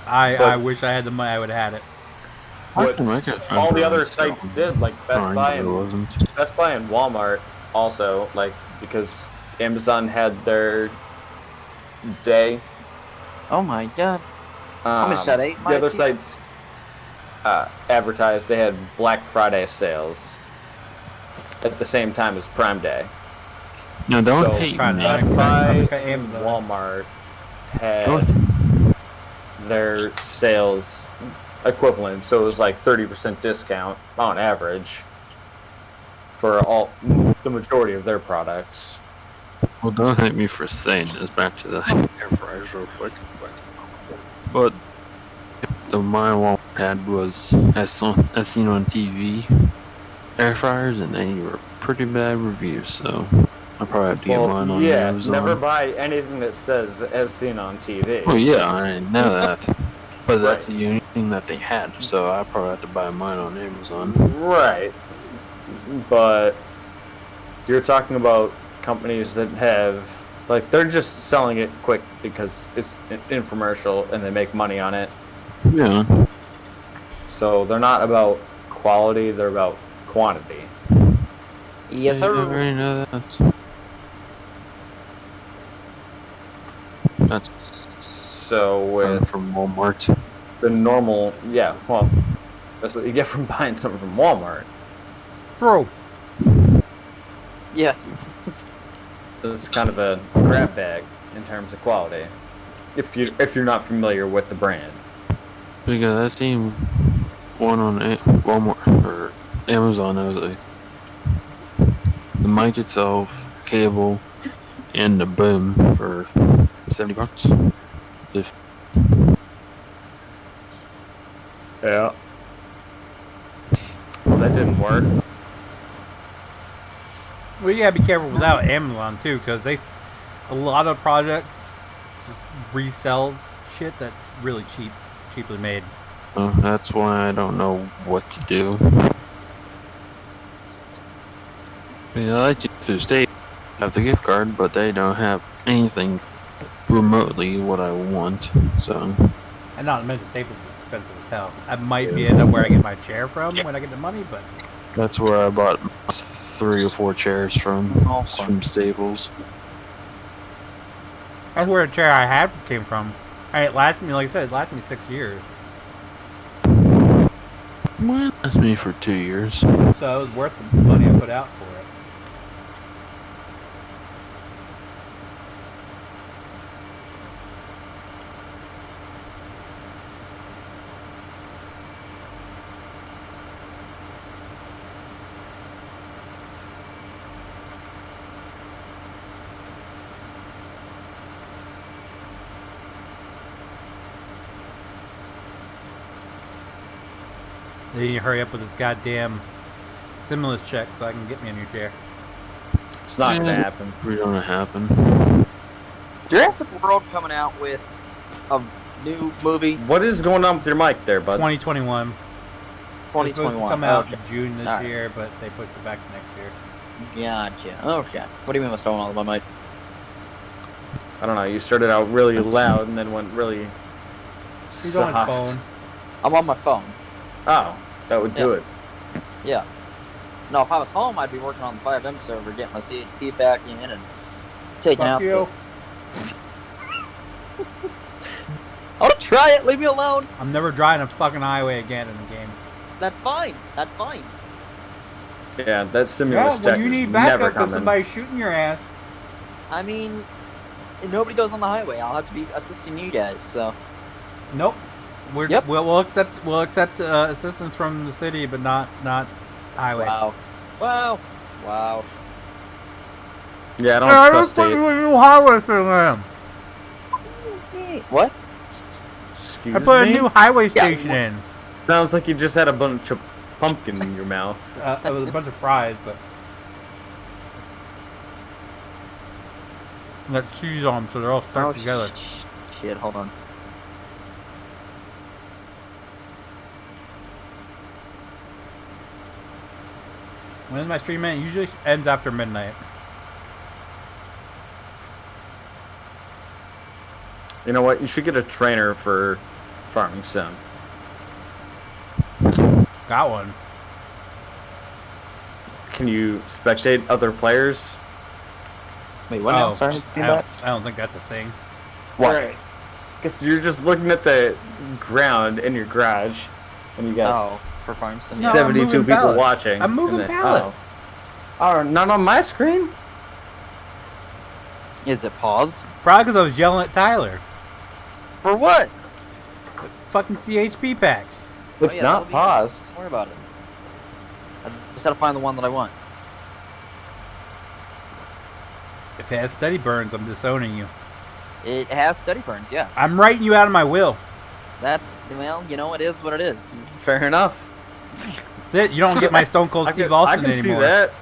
I wish I had the money. I would have had it. What all the other so sites did, like Best Buy it and Walmart, also, like, because Amazon had their day. Oh my god. How much that ate? The other sites advertised they had Black Friday sales at the same time as Prime Day. No, don't So, hate Trying me. to- Best I'm Buy gonna cut and Amazon. Walmart had Good. their sales equivalent, so it was like 30% discount on average for the majority of their products. Well, don't hate me for saying this. Back to the air fryers real quick. But the mine Walmart had was as seen on TV air fryers, and they were pretty bad reviews. So I'll probably have to get mine on yeah, Amazon. never buy anything that says "as seen on TV." Oh yeah, I know that. But that's Right. the only thing that they had, so I probably have to buy mine on Amazon. Right, but you're talking about companies that have, like, they're just selling it quick because it's an infomercial and they make money on it. Yeah. So they're not about quality, they're about quantity. Yes, I sir. already know that. That's So with from Walmart. the normal, yeah, well, that's what you get from buying something from Walmart. Bro, Yeah. It's kind of a grab bag in terms of quality, if you're not familiar with the brand. Because I seen one on Walmart or Amazon. It was the mic itself, cable, and the boom for $70. If Yeah. Well, that didn't work. well, you gotta be careful without Amazon too, because a lot of projects just resells shit that's really cheaply made. that's why I don't know what to do. Yeah, I like to through State have the gift card, but they don't have anything remotely what I want. So And not to mention Staples is expensive as hell. I might be end up where I get my chair from when I get the money, but that's where I bought 3 or 4 chairs from. Oh, It's from Staples. that's where the chair I had came from. And it lasted me, like I said, it lasted me 6 years. Well, that's me for 2 years. So it was worth the money I put out for it. They need to hurry up with this goddamn stimulus check so I can get me a new chair. It's not gonna happen. Really gonna happen. Jurassic World coming out with a new movie. What is going on with your mic there, bud? 2021. It's supposed to 2021. come out Okay. in June this All right. year, but they pushed it back to next year. Gotcha. Okay. What do you mean what's going on with my mic? I don't know. You started out really loud and then went really He's on soft. his phone. I'm on my phone. Oh, that would do it. Yeah. No, if I was home, I'd be working on the 5M server, getting my CHP back in and taking Fuck out you. I'll try it. Leave me alone. I'm never driving a fucking highway again in the game. That's fine. That's fine. Yeah, that Yeah, stimulus well, check you is need never backup because coming. somebody's shooting your ass. I mean, nobody goes on the highway. I'll have to be assisting you guys. So Nope. Yep. We'll accept assistance from the city, but not highway. wow. Yeah, I don't Yeah, trust put it. a new highway thing in. What? Excuse I put me? a new highway Yeah, station in. Sounds like you just had a bunch of pumpkin in your mouth. It was a bunch of fries, but got cheese on them, so they're all stuck together. Shit, hold on. When is my stream end? It usually ends after midnight. You know what? You should get a trainer for Farming Sim. Got one. Can you spectate other players? Wait, what now? Sorry, it's I don't think that's a thing. What? Because you're just looking at the ground in your garage, and you got Oh, for farm sim. No, I'm 72 moving people pallets. watching. I'm moving and then- pallets. Oh, not on my screen? Is it paused? Probably because I was yelling at Tyler. For what? Fucking CHP pack. It's yeah, not that'll be- paused. Don't worry about it. I just gotta find the one that I want. If it has steady burns, I'm disowning you. It has steady burns, yes. I'm writing you out of my will. That's, well, you know, it is what it is. Fair enough. That's it. You don't get my Stone Cold Steve I Austin can anymore. see that.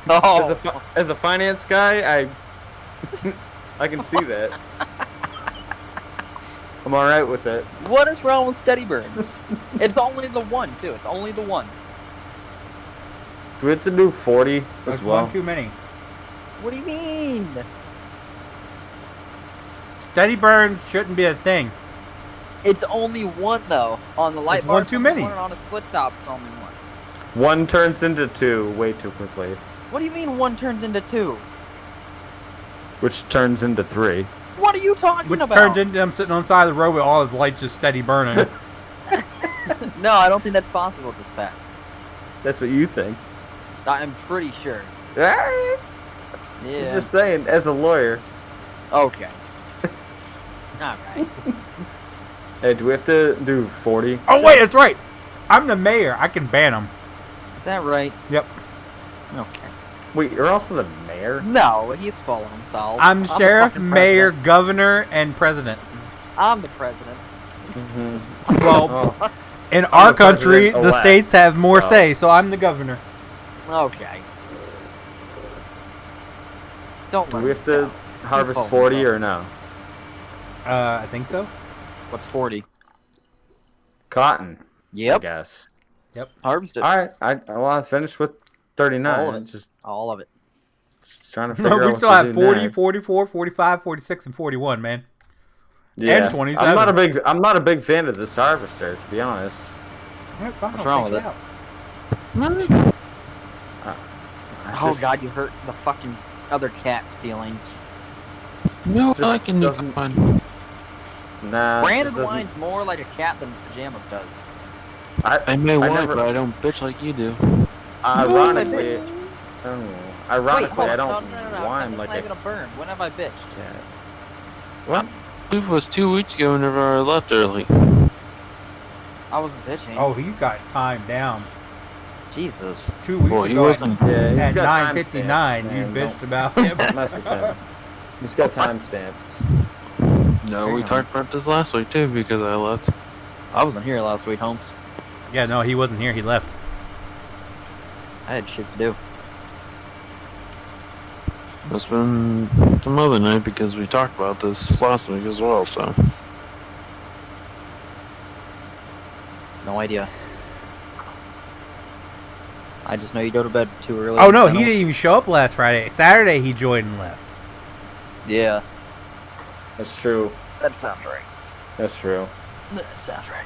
Oh, As a finance guy, I can see that. I'm all right with it. what is wrong with steady burns? It's only the one, too. It's only the one. Do we have to do 40 as That's well? one too many. What do you mean? Steady burns shouldn't be a thing. It's only one, though. On the light It's bar, one it's too only many. one, and on a split top, it's only one. One turns into two way too quickly, What do you mean one turns into two? which turns into three. What are you talking Which about? turns into him sitting on the side of the road with all his lights just steady burning. No, I don't think that's possible at this fact. That's what you think. I'm pretty sure. Alright. Yeah. I'm just saying, as a lawyer. Okay. Alright. Hey, do we have to do 40? Oh, wait, that's right. I'm the mayor. I can ban him. Is that right? Yep. Okay. Wait, you're also the mayor? No, he's full of himself. I'm the sheriff, fucking mayor, president. governor, and president. I'm the president. Mm-hmm. Well, Oh, in I'm our the country, the president-elect, states have more so- say, so I'm the governor. Okay. Don't do let we him have to down. harvest full of 40 himself. or no? I think so. What's 40? Cotton, I Yep. guess. Harvest it. Alright, I finished with 39. All of it. Just All of it. trying to figure No, out we what still to have do 40, next. 44, 45, 46, and 41, man. Yeah. 27. I'm not a big fan of this harvester, to be honest. What's wrong with it? Oh god, you hurt the fucking other cat's feelings. No, Just I can be doesn't- fine. Nah. Brandon this doesn't- whines more like a cat than pajamas does. I may whine, never- but I don't bitch like you do. Ironically, Wait, ironically, hold I on. don't No. whine It's like not a even a burn. When have I bitched? cat. What? It was 2 weeks ago whenever I left early. I wasn't bitching. Oh, he got timed down. Jesus. 2 weeks Boy, he ago wasn't. Yeah, he's at got 9:59, timestamps, you man. bitched about him. Don't mess with him. He's got timestamps. No, we talked about this last week too because I left. I wasn't here last week, Holmes. Yeah, no, he wasn't here. He left. I had shit to do. It's been some other night because we talked about this last week as well, so. No idea. I just know you go to bed too early. Oh, no, he didn't even show up last Friday. Saturday, he joined and left. Yeah, That's true. that sounds right. That's true. That sounds right.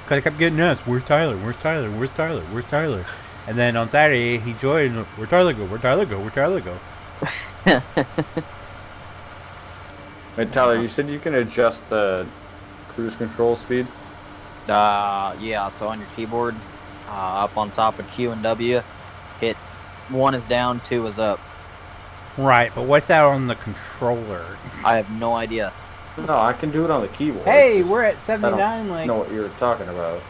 Because I kept getting asked, where's Tyler? Where's Tyler? Where's Tyler? Where's Tyler? And then on Saturday, he joined, where'd Tyler go? Where'd Tyler go? Where'd Tyler go? Wait, Tyler, you said you can adjust the cruise control speed? Yeah, so on your keyboard, up on top of Q and W, hit 1 is down, 2 is up. Right, but what's that on the controller? I have no idea. No, I can do it on the keyboard. Hey, Just- we're at I 79 don't likes. know what you're talking about.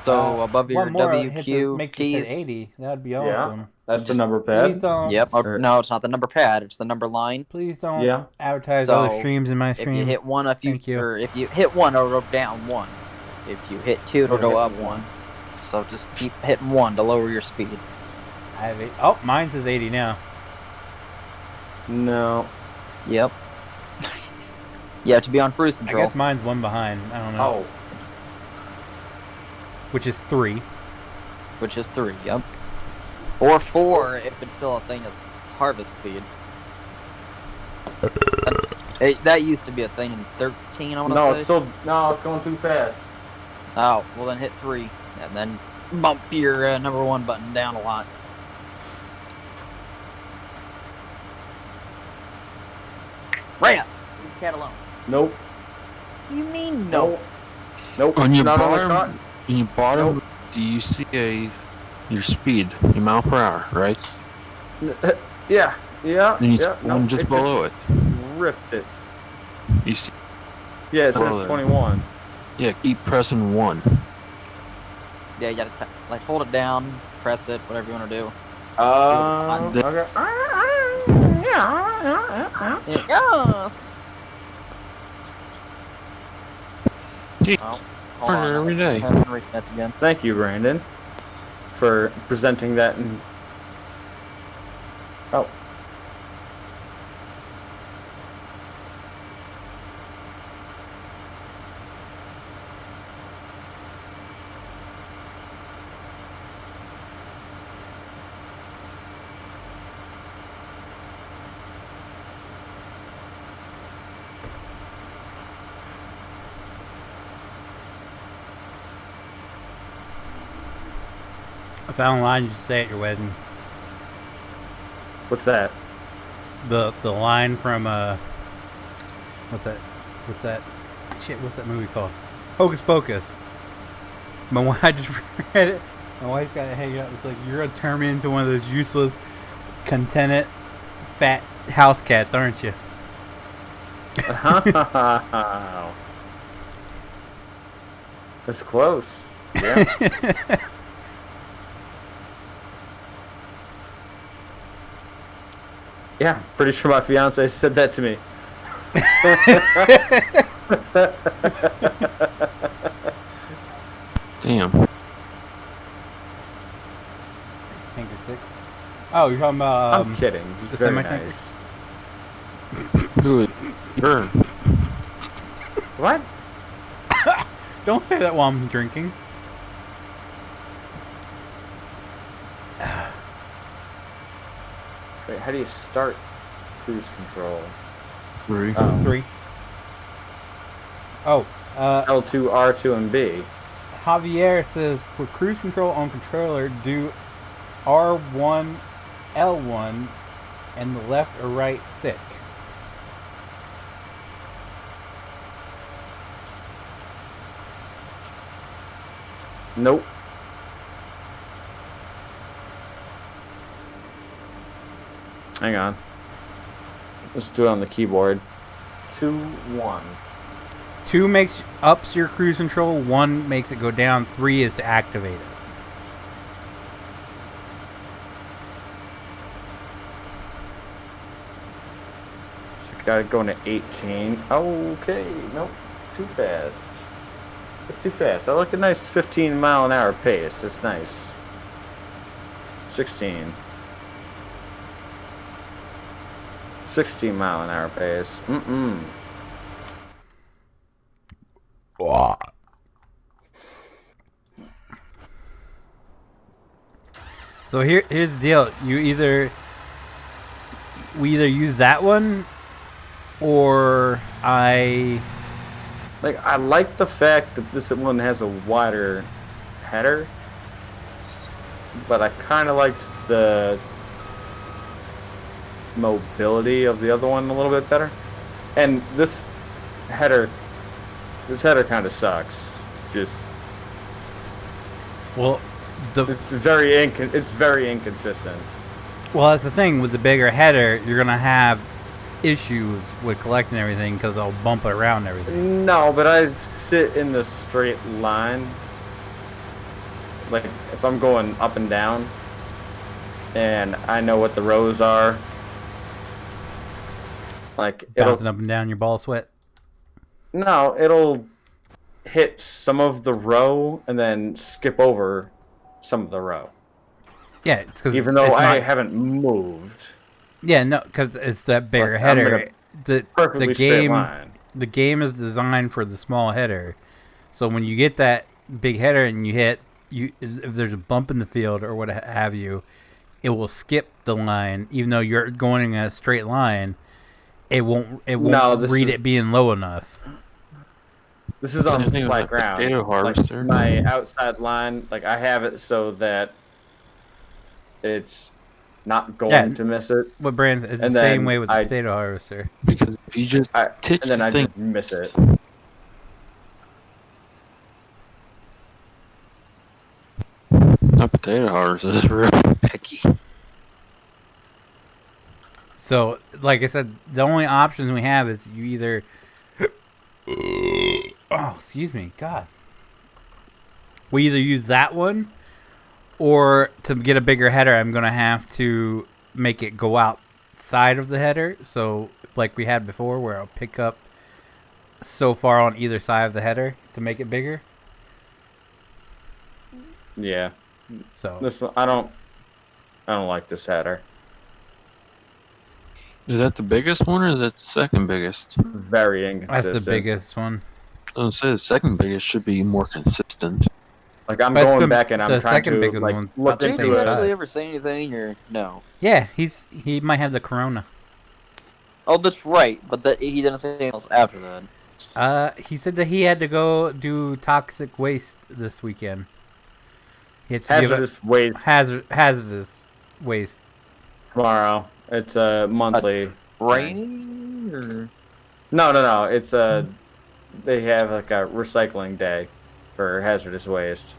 So above your one more W, hits Q makes it keys. 80. That'd be Yeah. awesome. That's the Just- number Please pad. don't. Yep. Oh, Or- no, it's not the number pad. It's the number line. Please don't Yeah. advertise So, other streams in my If stream. you hit 1, Thank you. or if you hit 1, it'll go down 1. If you hit 2, it'll It'll go hit up 1. So just keep hitting 1 to lower your speed. I have eight. Oh, mine says 80 now. No. Yep. Yeah, to be on cruise I control. guess mine's one behind. I don't know. Oh. Which is 3. Which is 3, yep. Or 4 if it's still a thing of harvest speed. That used to be a thing in 13, I want to No, say. it's still no, it's going too fast. Oh, well then hit 3, and then bump your number 1 button down a lot. Rat! Leave cat alone. Nope. You mean no? Nope. On your Not on the bottom, shot. in your bottom, Nope. do you see your speed, your mile per hour, right? Yeah. Yeah. And you see yeah. one No, just it below it. ripped it. You see, Yeah, it Below says there. 21. yeah, keep pressing 1. Yeah, you gotta like hold it down, press it, whatever you want to do. Okay. Yes. Gee, Oh, hold Turn on. it every day. Just have to reconnect again. Thank you, Brandon, for presenting that. Oh. I found a line you should say at your wedding. What's that? The line from what's that? Shit, what's that movie called? Hocus Pocus. My wife, I just read it. My wife's got it hanging up. It's like, you're gonna turn me into one of those useless, contented, fat house cats, aren't you? That's close. Yeah. Yeah, pretty sure my fiance said that to me. Damn. Tanker 6. Oh, you're talking about I'm kidding. He's the very semi-tanker? nice. Good. Burn. What? Don't say that while I'm drinking. Wait, how do you start cruise control? 3. 3. Oh, L2, R2, and B. Javier says, for cruise control on controller, do R1, L1, and the left or right stick. Nope. Hang on. Let's do it on the keyboard. 2, 1. 2 makes ups your cruise control, 1 makes it go down, 3 is to activate it. So gotta go into 18. Okay, nope. Too fast. It's too fast. I like a nice 15-mile-an-hour pace. That's nice. 16. 16-mile-an-hour pace. So here's the deal. We either use that one, or I like the fact that this one has a wider header, but I kind of liked the mobility of the other one a little bit better. And this header kind of sucks. Just it's very inconsistent. Well, that's the thing with the bigger header. You're gonna have issues with collecting everything because I'll bump it around and everything. No, but I sit in the straight line. Like if I'm going up and down, and I know what the rows are. Like bouncing up and down your ball sweat. No, it'll hit some of the row and then skip over some of the row. Yeah, it's because even though I haven't moved. Yeah, no, because it's that bigger header. The game is designed for the small header, so when you get that big header and if there's a bump in the field or what have you, it will skip the line, even though you're going in a straight line. It won't read it being low enough. This is on flat ground. Like my outside line, like I have it so that it's not going to miss it. What brand? It's the same way with the potato harvester. Because if you just and then I just miss it. That potato harvester is real picky. So, like I said, the only options we have is you either... Oh, excuse me. God. We either use that one, or to get a bigger header, I'm going to have to make it go outside of the header. So, like we had before, where I'll pick up so far on either side of the header to make it bigger. Yeah. So this one, I don't like this header. Is that the biggest one, or is that the second biggest? Very inconsistent. That's the biggest one. I was gonna say the second biggest should be more consistent. Like I'm going back and I'm trying to like look Did into you it. actually ever say anything or no? Yeah, he might have the corona. Oh, that's right, but he didn't say anything else after that. He said that he had to go do toxic waste this weekend. He had to Hazardous waste. Hazardous waste. Tomorrow. It's a monthly. Raining or? No. It's they have like a recycling day for hazardous waste.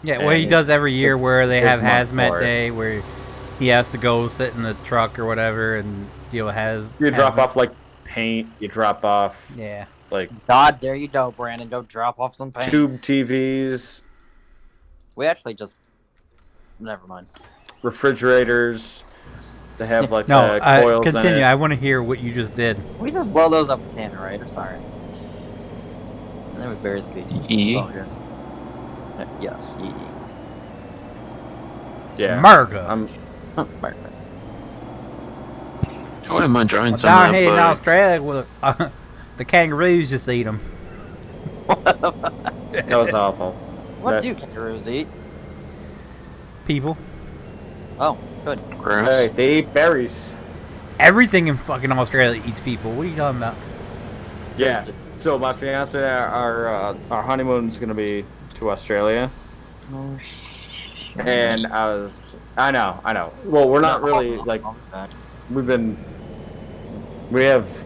Yeah, well, he does every year where they have hazmat day where he has to go sit in the truck or whatever and deal with You drop off like paint. You drop off. Yeah. Like. God, there you go, Brandon. Go drop off some paint. Tube TVs. We actually just. Never mind. Refrigerators. They have like no, coils. Continue. In it. I want to hear what you just did. We just blow those up with Tannerite. Sorry. And then we bury the pieces. E? Yes, E. Yeah. America. America. I wouldn't mind trying some down of here in that, Australia, the kangaroos just eat them. That was awful. What do kangaroos eat? People. Oh, good. grass. Hey, they eat berries. Everything in fucking Australia eats people. What are you talking about? Yeah. So my fiance, our honeymoon's gonna be to Australia. Oh shit. And I know. Well, we're not really like we have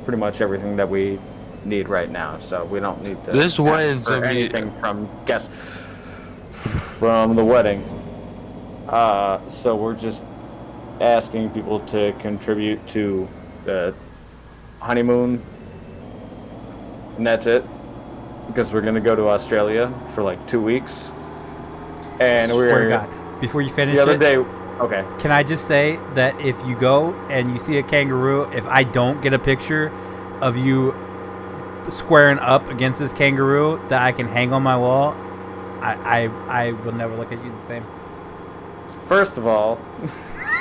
pretty much everything that we need right now, so we don't need to This ask wedding's for gonna be- anything from guests from the wedding. So we're just asking people to contribute to the honeymoon, and that's it. Because we're gonna go to Australia for like 2 weeks, and Swear to we're God. Before you finish the other it, day. Okay. can I just say that if you go and you see a kangaroo, if I don't get a picture of you squaring up against this kangaroo that I can hang on my wall, I will never look at you the same. First of all,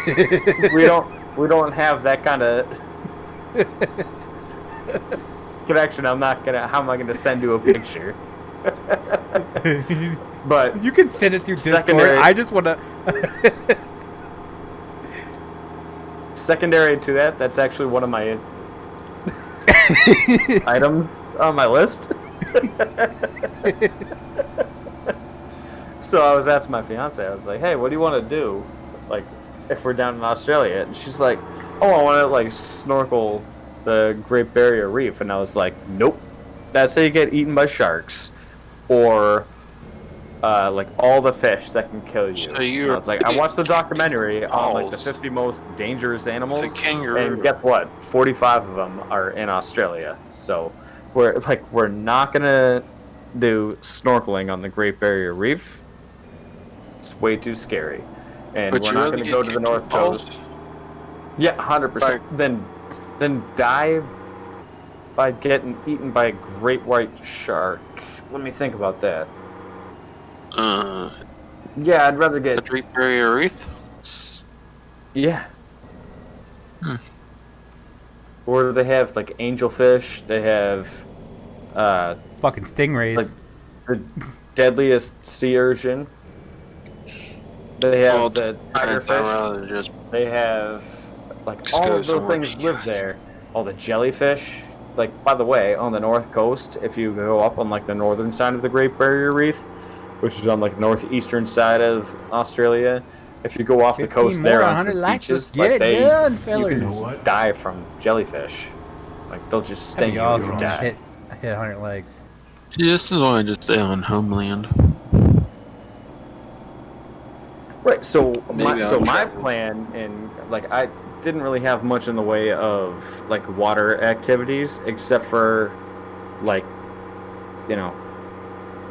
we don't have that kind of connection. How am I gonna send you a picture? But You can send it through Discord. Secondary- I just want to. secondary to that, that's actually one of my items on my list. So I was asking my fiance, I was like, hey, what do you want to do, like, if we're down in Australia? And she's like, oh, I want to, like, snorkel the Great Barrier Reef. And I was like, nope, that's how you get eaten by sharks. Or, like, all the fish that can kill you. So And I was like, I watched the documentary on, like, the Balls. 50 most dangerous animals. It's a kangaroo. And guess what? 45 of them are in Australia. So we're not gonna do snorkeling on the Great Barrier Reef. It's way too scary, and But we're you not rather gonna get go to the kicked North in the balls? Coast. Yeah, 100%. Then die by getting eaten by a great white shark. Let me think about that. Yeah, I'd rather The get. Great Barrier Reef? Yeah. Hmm. Or they have like angelfish. They have Fucking stingrays. like the deadliest sea urchin. They have Well, the I'd tigerfish. rather just They have like Just all go of those somewhere things big, live guys. there. All the jellyfish. Like, by the way, on the north coast, if you go up on like the northern side of the Great Barrier Reef, which is on like northeastern side of Australia, if you go off the 15 coast there more, on 100 the likes, beaches, let's get like it done, you fellas. You know can what? die from jellyfish. Like they'll just That'd sting be you if awesome. you Just die. hit 100 legs. See, this is why I just stay on homeland. Right. So Maybe I'll my travel. plan, and like I didn't really have much in the way of like water activities except for like, you know,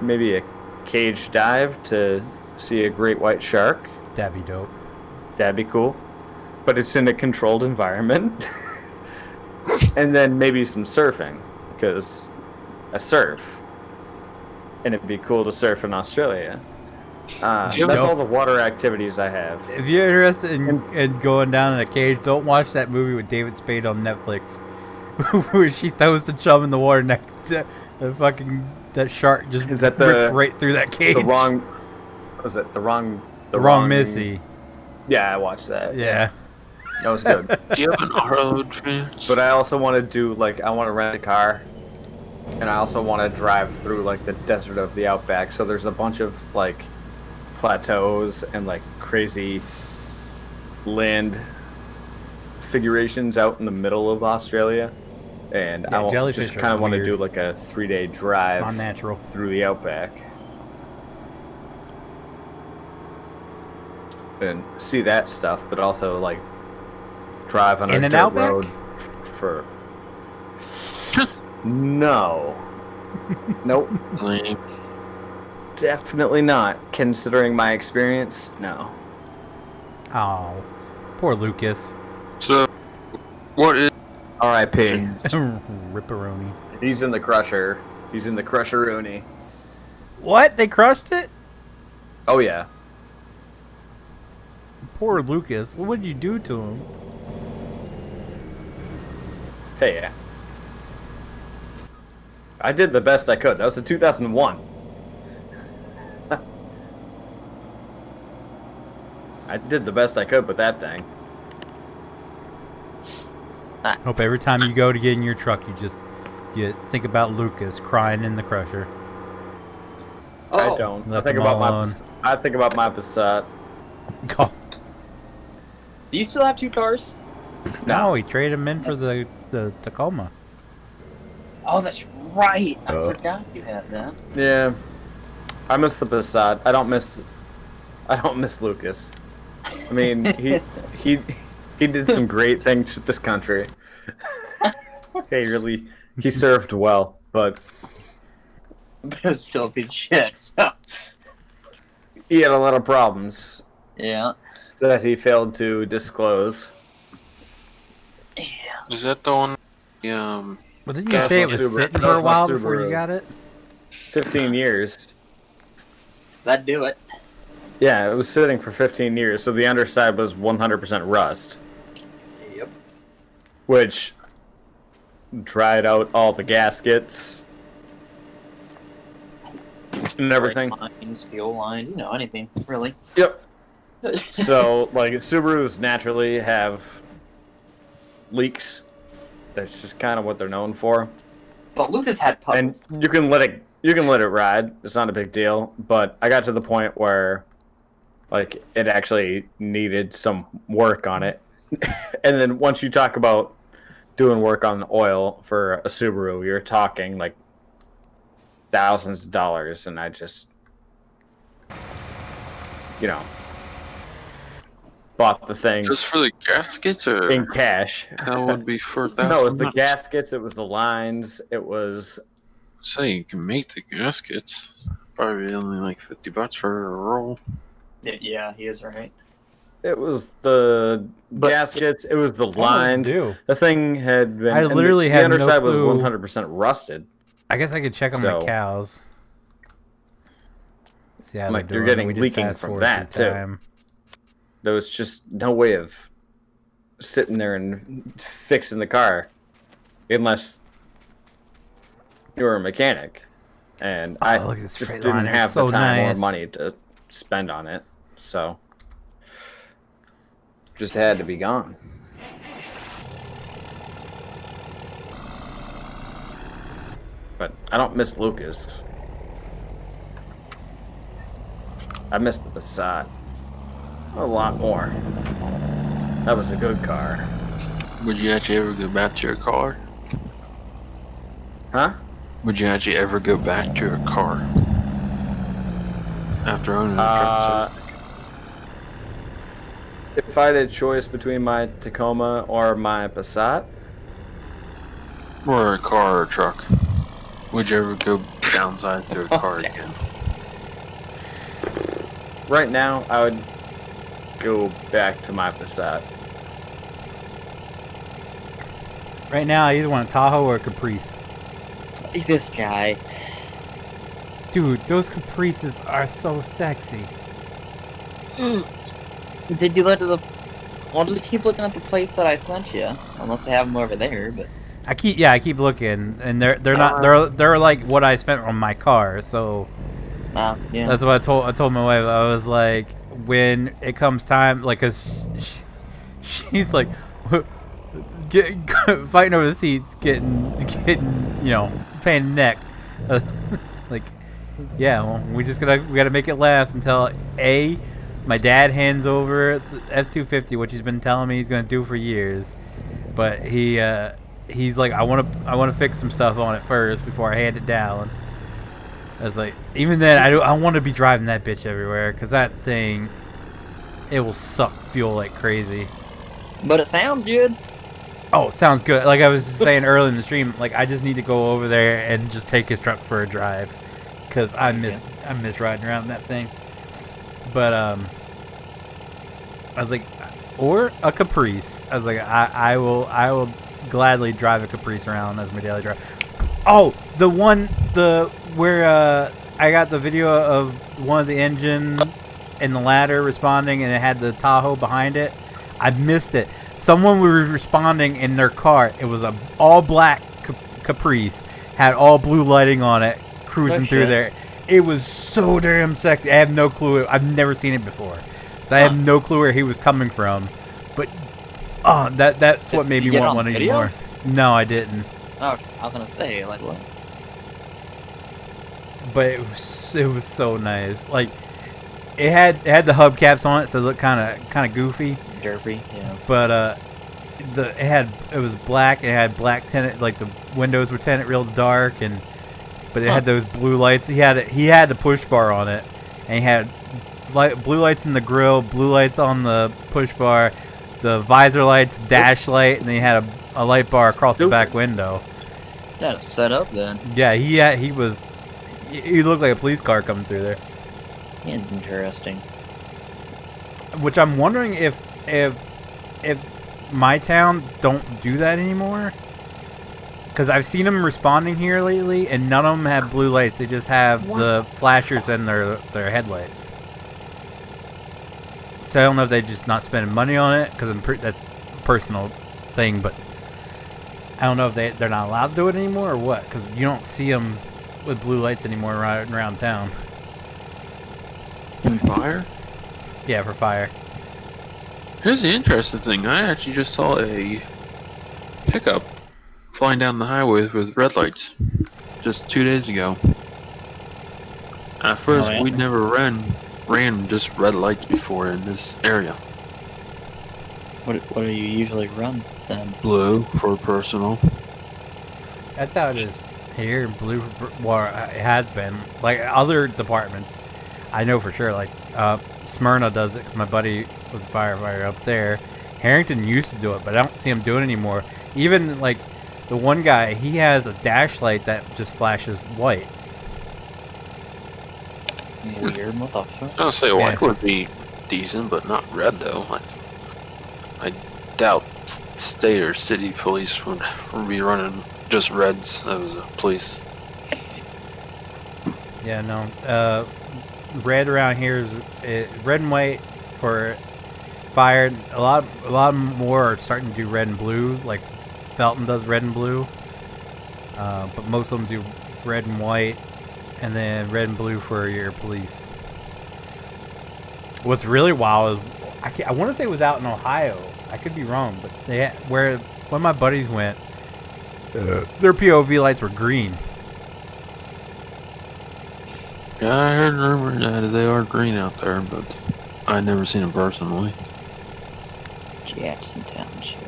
maybe a cage dive to see a great white shark. That'd be dope. That'd be cool. But it's in a controlled environment. And then maybe some surfing, because I surf. And it'd be cool to surf in Australia. Yeah. That's all the water activities I have. If you're interested in going down in a cage, don't watch that movie with David Spade on Netflix, where she throws the chum in the water and that shark just Is that ripped right through that cage. The wrong... What was it? The wrong Missy. Yeah, I watched that. Yeah. That was good. Do you have an Arlo chance? But I also want to do, like, I want to rent a car. And I also want to drive through, like, the desert of the Outback. So there's a bunch of, like, plateaus and, like, crazy land figurations out in the middle of Australia. And Yeah, I jellyfish just are kind of want to weird. do, like, a 3-day drive Unnatural. through the Outback. And see that stuff, but also, like, drive on In a an dirt Outback? road for... No. Nope. Lame. Definitely not. Considering my experience, no. Oh, poor Lucas. So, what is R.I.P. Ripperoni. He's in the crusher. He's in the crusher-oonie. What? They crushed it? Oh, yeah. Poor Lucas. What would you do to him? Hey, yeah. I did the best I could. That was in 2001. I did the best I could with that thing. Hope every time you go to get in your truck, you think about Lucas crying in the crusher. I don't. I Left think him about alone. I think about my Passat. Oh, Do you still have 2 cars? no, he traded him in for the Tacoma. Oh, that's right. I forgot you had that. Yeah. I miss the Passat. I don't miss Lucas. I mean, he did some great things with this country. He served well, but But it's still a piece of shit. So. he had a lot of problems Yeah. that he failed to disclose. that the one? Well, didn't you That's say it my was Subaru. sitting That for a was my while before you Subaru. got it? 15 years. That'd do it. Yeah, it was sitting for 15 years, so the underside was 100% rust, Yep. which dried out all the gaskets and everything. Brake lines, fuel lines, anything, really. Yep. So, like, Subarus naturally have leaks. That's just kind of what they're known for. But Lucas had puddles. And you can let it ride. It's not a big deal. But I got to the point where, like, it actually needed some work on it. And then once you talk about doing work on the oil for a Subaru, you're talking like thousands of dollars, and I just, bought the thing Just for the gaskets, or in cash. that would be $4,000. No, it was the gaskets. It was the lines. It was. So you can make the gaskets. Probably only like $50 for a roll. Yeah, he is right. It was the But- gaskets. It was the What lines. does it do? The thing had been. I and literally the had no underside was clue. 100% rusted. I guess I could check on So- my cows. See how Like, they're you're doing. getting We did leaking fast from forward that, through too. time. There was just no way of sitting there and fixing the car unless you were a mechanic. And I look at this just straight didn't line. It's have so the time or nice. money to spend on it. So just had to be gone. But I don't miss Lucas. I miss the Passat a lot more. That was a good car. Would you actually ever go back to your car? Huh? Would you actually ever go back to your car? After owning a truck? If I had a choice between my Tacoma or my Passat, Or a car or a truck? Would you ever go downside to a car again? right now I would go back to my Passat. Right now, I either want a Tahoe or a Caprice. This guy. Dude, those Caprices are so sexy. Did you look at the... Well, just keep looking at the place that I sent you. Unless they have them over there, but... I keep looking, and they're not they're like what I spent on my car. So yeah. that's what I told my wife. I was like, when it comes time, like, 'cause she's like fighting over the seats, getting pain in the neck. Like, yeah, well, we gotta make it last until my dad hands over the F-250, which he's been telling me he's gonna do for years, but he's like, I want to fix some stuff on it first before I hand it down. I was like, even then, I want to be driving that bitch everywhere, because that thing, it will suck fuel like crazy. But it sounds good. Oh, sounds good. Like I was just saying earlier in the stream, like I just need to go over there and just take his truck for a drive, because I miss riding around that thing. But I was like, or a Caprice. I was like, I will gladly drive a Caprice around as my daily drive. Oh, where I got the video of one of the engines and the ladder responding, and it had the Tahoe behind it. I missed it. Someone was responding in their car. It was a all black Caprice, had all blue lighting on it, cruising through there. It was so damn sexy. I have no clue. I've never seen it before, so I have no clue where he was coming from. But that's what made me want one anymore. No, I didn't. Oh, I was gonna say, like, what? But it was so nice. Like, it had the hubcaps on it, so it looked kind of goofy. Derpy, yeah. But it was black. It had black tinted, like the windows were tinted real dark, but it had those blue lights. He had the push bar on it, and he had blue lights in the grill, blue lights on the push bar, the visor lights, dash light, and then he had a light bar across the back window. Got it set up then. Yeah, he looked like a police car coming through there. Interesting. Which I'm wondering if my town don't do that anymore. Because I've seen them responding here lately, and none of them have blue lights. They just have the flashers and their headlights. So I don't know if they're just not spending money on it, because that's a personal thing, but I don't know if they're not allowed to do it anymore or what, because you don't see them with blue lights anymore around town. Fire? Yeah, for fire. Here's the interesting thing. I actually just saw a pickup flying down the highway with red lights just 2 days ago. At first, we never ran just red lights before in this area. What do you usually run then? Blue for personal. That's how it is here. Blue, well, it has been. Like other departments, I know for sure. Like Smyrna does it because my buddy was a firefighter up there. Harrington used to do it, but I don't see him doing it anymore. Even like the one guy, he has a dash light that just flashes white. Weird, what the fuck? I'll say white would be decent, but not red though. I doubt state or city police would be running just reds as a police. Yeah, no. Red around here is red and white for fire. A lot more are starting to do red and blue. Like Felton does red and blue, but most of them do red and white, and then red and blue for your police. What's really wild is I want to say it was out in Ohio. I could be wrong, but when my buddies went, their POV lights were green. Yeah, I heard rumor that they are green out there, but I never seen them personally. Jackson Township.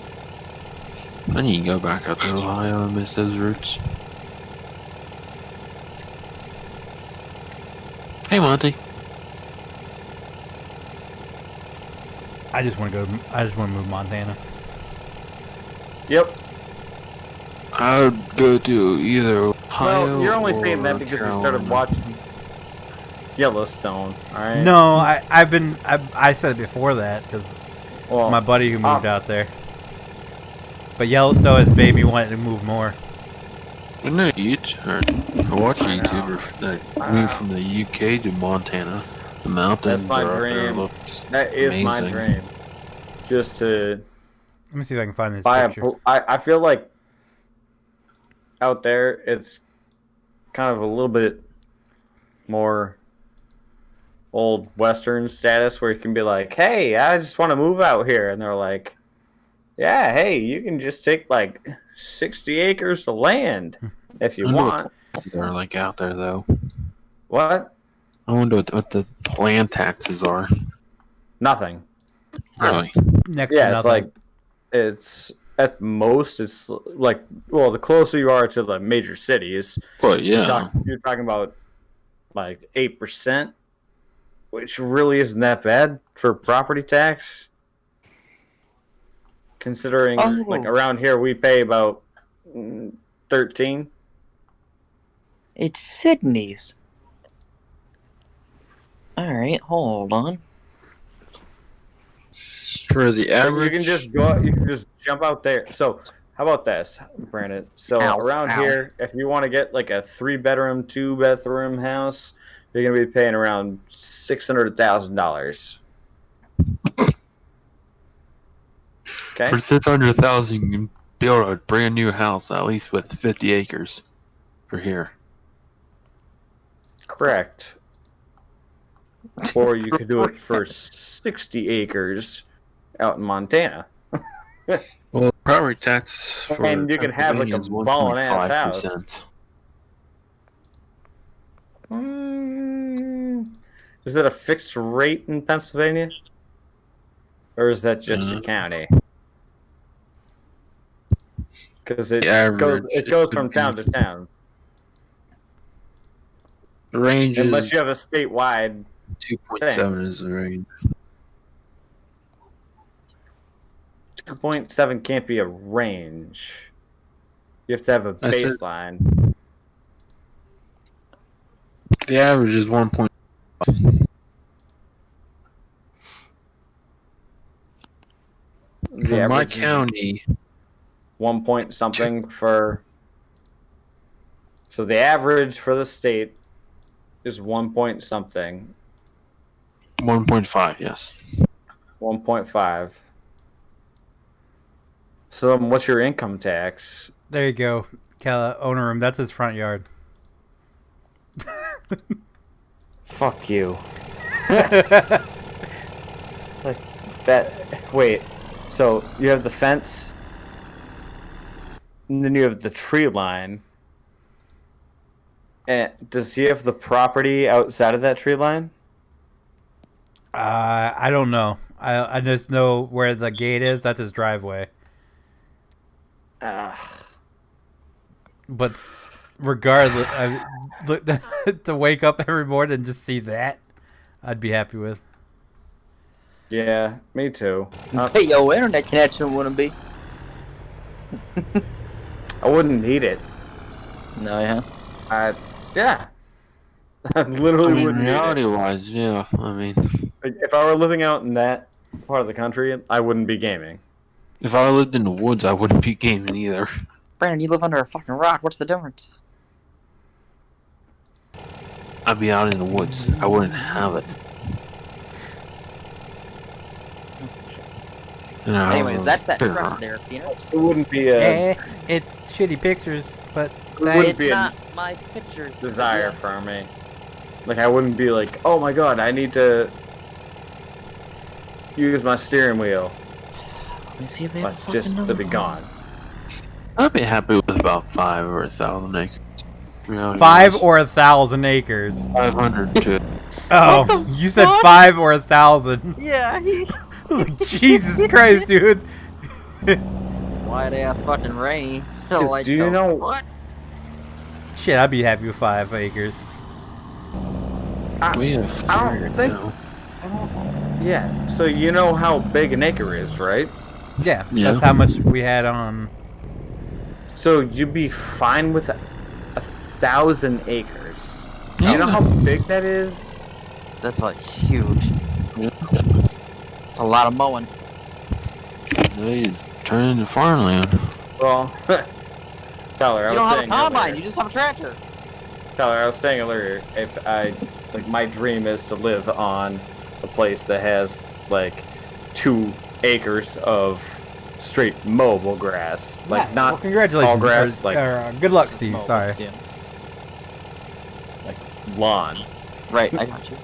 I need to go back out to Ohio and miss those roots. Hey, Monty. I just want to move Montana. Yep. I would go to either Ohio. Well, you're only or saying that because you started watching Yellowstone. All right. No, I said it before that because my buddy who moved out there. But Yellowstone has made me want to move more. I know I watch a YouTuber that moved from the UK to Montana. The mountains That's my are up there. dream. Looks That is amazing. my dream. Just to Let me see if I can find this buy picture. I feel like out there it's kind of a little bit more old Western status where you can be like, hey, I just want to move out here. And they're like, yeah, hey, you can just take like 60 acres of land if you I wonder want. what they're like out there, though. What? I wonder what the land taxes are. Nothing. Really? Next to Yeah, it's nothing. like, it's at most, it's like, well, the closer you are to the major cities, But yeah. you're talking about like 8%, which really isn't that bad for property tax. Considering, like, around here we pay about 13. It's Sydney's. Alright, hold on. For the average. You can just go. You can just jump out there. So, how about this, Brandon? So around here, if you want to get like a 3-bedroom, 2-bathroom house, you're gonna be paying around $600,000. Okay. For 600,000, you can build a brand new house, at least with 50 acres. For here. Correct. Or you could do it for 60 acres out in Montana. Well, property tax for And you can have like a Pennsylvania is ballin' ass 1.5%. Is that a fixed rate in Pennsylvania? Or is that just a county? Because it goes from town to town. The range Unless is you have a statewide 2.7 is the range. 2.7 can't be a range. You have to have a I said- baseline. The average is 1. The For my average is county, 1 point something for So the average for the state is 1 point something. 1.5, yes. 1.5. So then what's your income tax? There you go. Owner room. That's his front yard. Fuck you. Like that. Wait. So you have the fence, and then you have the tree line. And does he have the property outside of that tree line? I don't know. I just know where the gate is. That's his driveway. But regardless, to wake up every morning and just see that, I'd be happy with. Yeah, me too. Hey, yo, internet connection wouldn't be. I wouldn't need it. No, yeah. Yeah. I literally I mean, wouldn't need it. reality-wise, yeah. I mean, If I were living out in that part of the country, I wouldn't be gaming. if I lived in the woods, I wouldn't be gaming either. Brandon, you live under a fucking rock. What's the difference? I'd be out in the woods. I wouldn't have it. You know, Anyways, that's that sure. truck there, Phoenix. It wouldn't be a It's shitty pictures, but wouldn't It's be a not my pictures. desire Yeah. for me. Like, I wouldn't be like, oh my god, I need to use my steering wheel. Let me see if they Like, have a just fucking to be number. gone. I'd be happy with about 5 or 1,000 acres. Reality 5 wise. or 1,000 acres. 500 too. Oh, What the you said fuck? 5 or 1,000. Yeah, he. Jesus Christ, dude. Wide ass fucking rain. Dude, Like, do you the know- What? Shit, I'd be happy with 5 acres. We have I don't 3 think- now. Yeah, so you know how big an acre is, right? Yeah, Yeah. that's how much we had on. So you'd be fine with 1,000 acres. Yeah. You know how big that is? That's like huge. Yeah. It's a lot of mowing. They turn into farmland. Well, Tyler, I You was don't have a saying combine. earlier, You just have a tractor. Tyler, I was saying earlier, if I, like, my dream is to live on a place that has, like, 2 acres of straight mowable grass. Like, Nice. not well, congratulations. all grass, or- like, or, good luck, Steve. Mowable, Sorry. yeah. lawn. Right, I got you.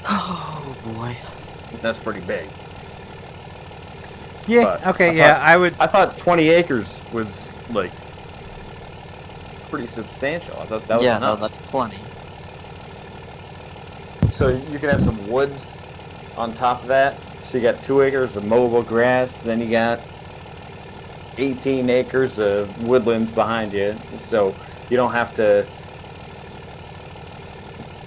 Oh boy. That's pretty big. Yeah. But Okay. I Yeah, thought- I would. I thought 20 acres was, like, pretty substantial. I thought that was Yeah, no, enough. that's plenty. So you can have some woods on top of that. So you got 2 acres of mowable grass, then you got 18 acres of woodlands behind you. So you don't have to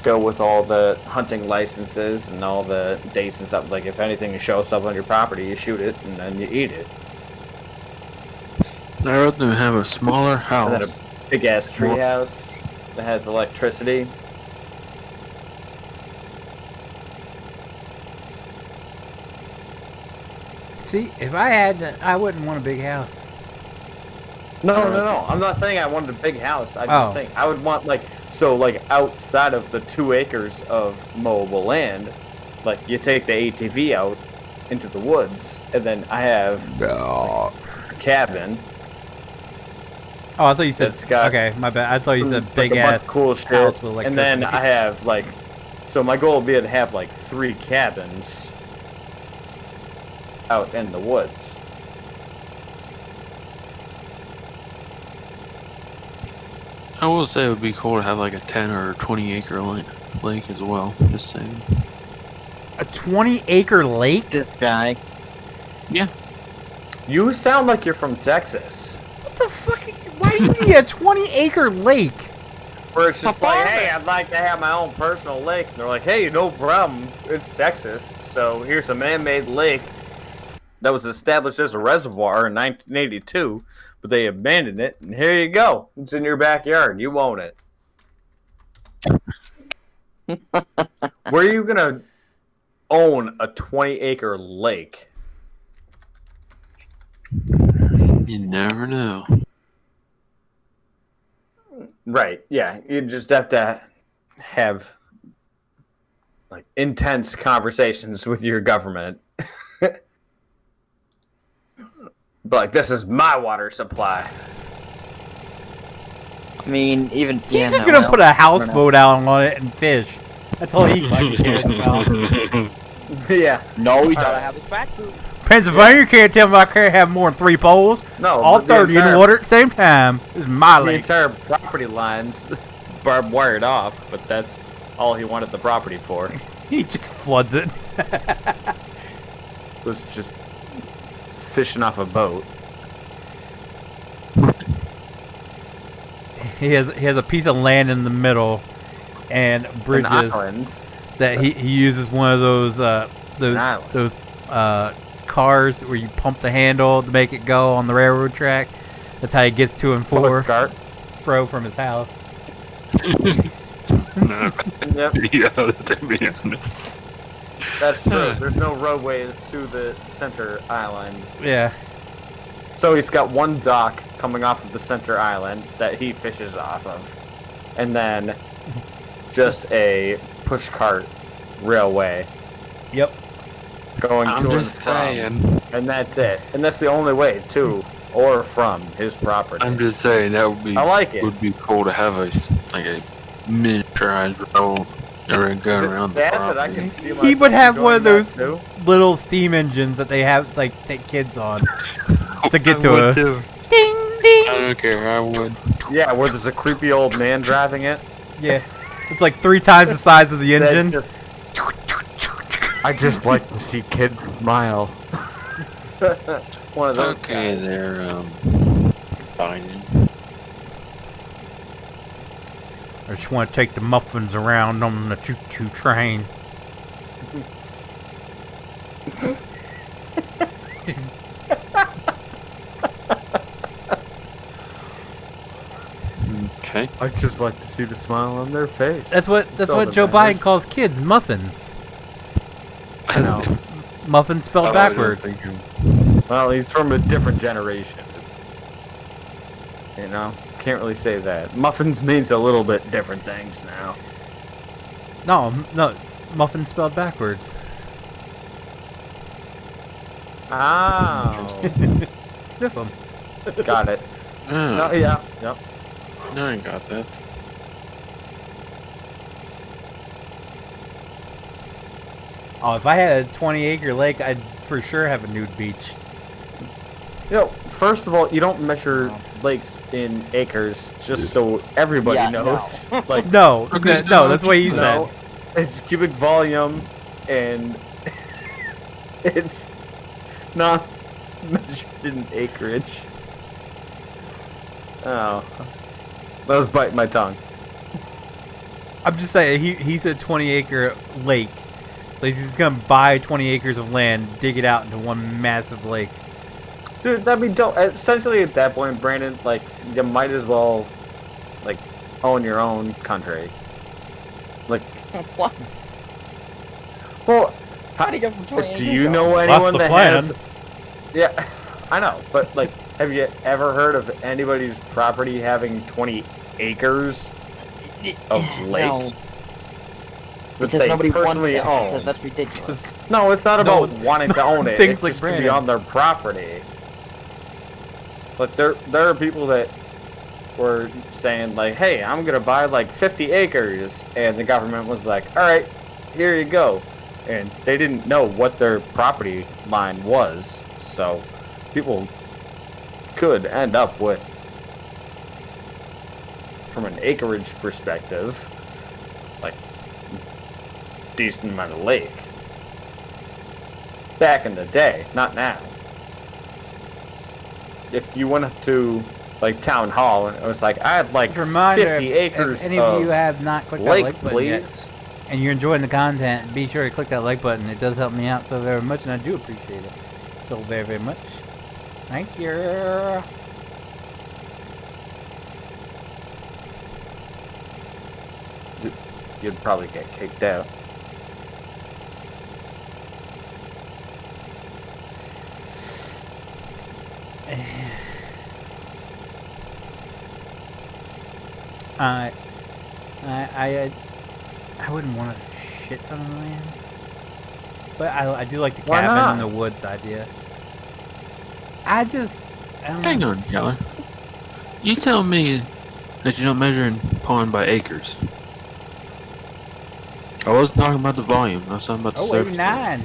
go with all the hunting licenses and all the dates and stuff. Like, if anything shows up on your property, you shoot it and then you eat it. I'd rather have a smaller And then house. a big ass tree house that has electricity. See, if I had, I wouldn't want a big house. No. I'm not saying I wanted a big house. I'm Oh. just saying I would want, like, so, like, outside of the 2 acres of mowable land, like, you take the ATV out into the woods, and then I have a cabin. Oh, I thought you said. That's got Okay, my bad. I thought you said like, big a bunch ass of cool shit, house with and then electricity. I have, like, so my goal would be to have, like, 3 cabins out in the woods. I will say it would be cool to have like a 10 or 20 acre lake as well. Just saying. A 20-acre lake. This guy. You sound like you're from Texas. What the fuck? Why do you need a 20-acre lake? Where it's just A like, farm. hey, I'd like to have my own personal lake. And they're like, hey, no problem. It's Texas. So here's a man-made lake that was established as a reservoir in 1982, but they abandoned it, and here you go. It's in your backyard. You own it. Where are you going to own a 20-acre lake? You never know. Right. Yeah. You just have to have like intense conversations with your government. But like, this is my water supply. I mean, even He's just gonna put a houseboat out on it and fish. That's all he fucking cares about. Yeah. No, we gotta have his back food. Pennsylvania can't tell me I can't have more than 3 poles. No. All but the 30 in entire- the water at the same time. This is my The lake. entire property lines barbed wired off, but that's all he wanted the property for. He just floods it. Was just fishing off a boat. He has a piece of land in the middle and An bridges island. that he uses one of those island. cars where you pump the handle to make it go on the railroad track. That's how he gets to and fro from his house. No, Yep, yeah, to be honest. that's true. There's no roadway to the center island. Yeah. So he's got one dock coming off of the center island that he fishes off of. And then just a push cart railway Yep. going I'm to just and from. saying. And that's it. And that's the only way to or from his property. I'm just saying that would be. I like it. Would be cool to have a miniaturized road going Is it around the sad that I property. can see He would myself have one of enjoying those that too? little steam engines that they have like take kids on to get I to would a too. ding ding. I don't care. I would. Yeah, where there's a creepy old man driving it. Yeah. It's like 3 times the size of the That engine. just- I just like to see kids smile. One of those. Okay, they're fine. I just want to take the muffins around on the choo-choo train. Okay. I just like to see the smile on their face. That's what all that Joe Biden matters. calls kids, muffins. I know. Muffins spelled backwards. Well, he's from a different generation. You know, can't really say that. Muffins means a little bit different things now. No, it's muffins spelled backwards. Oh, Sniff them. got it. No, yeah, yep. No, I got that. Oh, if I had a 20-acre lake, I'd for sure have a nude beach. You know, first of all, you don't measure lakes in acres just so everybody Yeah, knows. Like, No, that's what he said. no, it's cubic volume, and it's not measured in acreage. Oh, that was biting my tongue. I'm just saying, he's a 20-acre lake. So he's just going to buy 20 acres of land, dig it out into one massive lake. Dude, that'd be dope. Essentially, at that point, Brandon, like, you might as well, like, own your own country. Like, What? well, How do you go from 20 do acres you to- know That's anyone the that plan. has? Yeah, I know, but like, have you ever heard of anybody's property having 20 acres of lake? No, that because they nobody wants personally that. own? Because that's ridiculous. No, it's not No, about wanting to own it. things It's like just to be Brandon. on their property. But there are people that were saying like, "Hey, I'm gonna buy like 50 acres," and the government was like, "All right, here you go," and they didn't know what their property line was, so people could end up with, from an acreage perspective, like decent amount of lake. Back in the day, not now. If you went up to like town hall and it was like, I had like Reminder, 50 acres if any of you have not clicked that lake, like button yet, please. and you're enjoying the content, be sure to click that like button. It does help me out so very much, and I do appreciate it so very, very much. Thank you. You'd probably get kicked out. I wouldn't want a shit ton of land, but I do like the Why cabin not? in the woods idea. I don't Hang know. on, Keller. You tell me that you don't measure in pond by acres. I wasn't talking about the volume. I was talking about the Oh, surface. 89.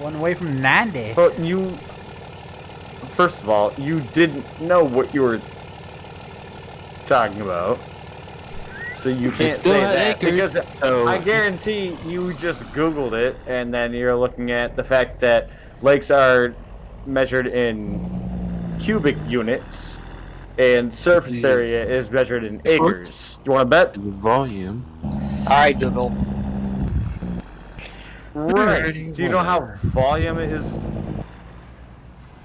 One away from 90. But you, first of all, you didn't know what you were talking about, so you can't still say had that acres, because so- I guarantee you just Googled it, and then you're looking at the fact that lakes are measured in cubic units, and surface These are- area is measured in acres. You want to bet? The volume. Alright, Google. Right. Alrighty, Do you know how whatever. volume is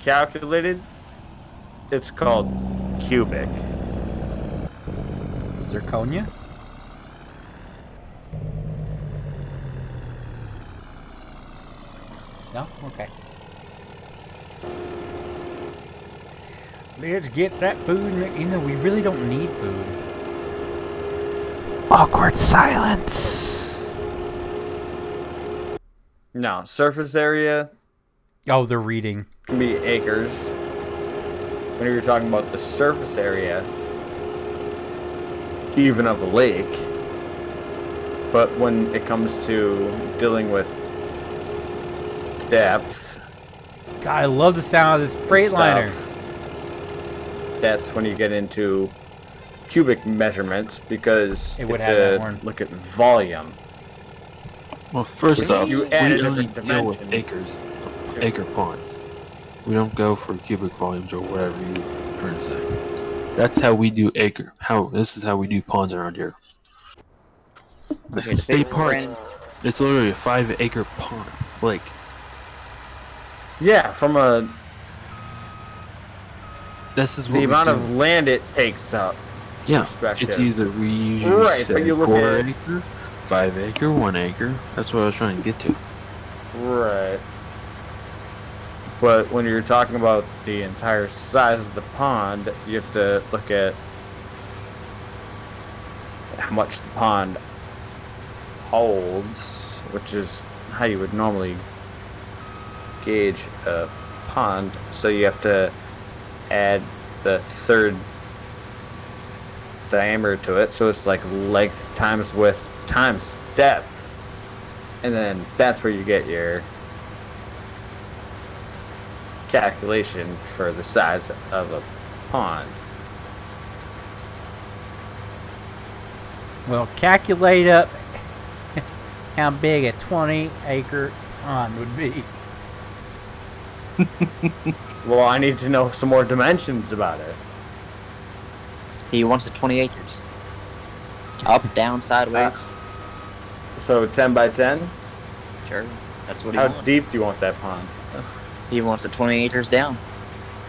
calculated? It's called cubic. Zirconia? No? Okay. Let's get that food. You know, we really don't need food. Awkward silence. No, surface area Oh, they're reading. can be acres. When you're talking about the surface area, even of a lake, but when it comes to dealing with depth, God, I love the sound of this Freightliner. that's when you get into cubic measurements because It you would have have that to horn. look at volume. Well, first Which off, you we add a only different deal with dimension. acres, acre ponds. We don't go for cubic volumes or whatever you're trying to say. That's how we do acre. This is how we do ponds around here. The Okay, state park, Brandon. it's literally a 5-acre pond, lake. Yeah, from This is what the we amount do. of land it takes up. Yeah, perspective. it's either we usually Right, say but you look quarter at- acre, 5 acre, 1 acre. That's what I was trying to get to. Right. But when you're talking about the entire size of the pond, you have to look at how much the pond holds, which is how you would normally gauge a pond. So you have to add the third diameter to it, so it's like length times width times depth, and then that's where you get your calculation for the size of a pond. Well, calculate up how big a 20-acre pond would be. Well, I need to know some more dimensions about it. He wants it 20 acres. Up, down, sideways. So 10 by 10? Sure. That's what he How wants. deep do you want that pond? He wants it 20 acres down.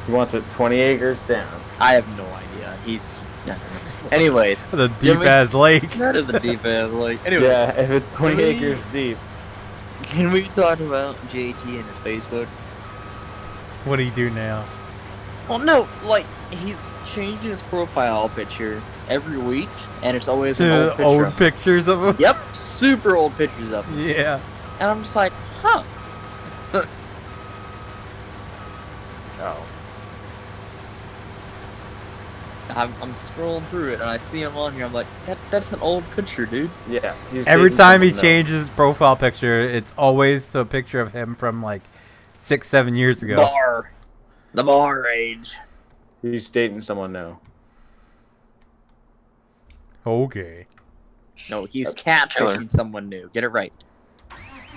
He wants it 20 acres down. I have no idea. He's. Anyways, The deep-ass lake. that is a deep ass lake. Anyway, Yeah, if it's 20 Really? acres deep. can we talk about JT and his Facebook? What do you do now? Well, no, like he's changing his profile picture every week, and it's always an old To picture. old of him. pictures of him? Yep, super old pictures of him. Yeah. And I'm just like, huh. Oh. I'm scrolling through it, and I see him on here. I'm like, that's an old picture, dude. Yeah. he's Every dating time he someone changes his profile picture, it's always a picture of him from like 6-7 years ago. The bar age. new. He's dating someone new. Okay. No, he's catfishing someone new. Get it right.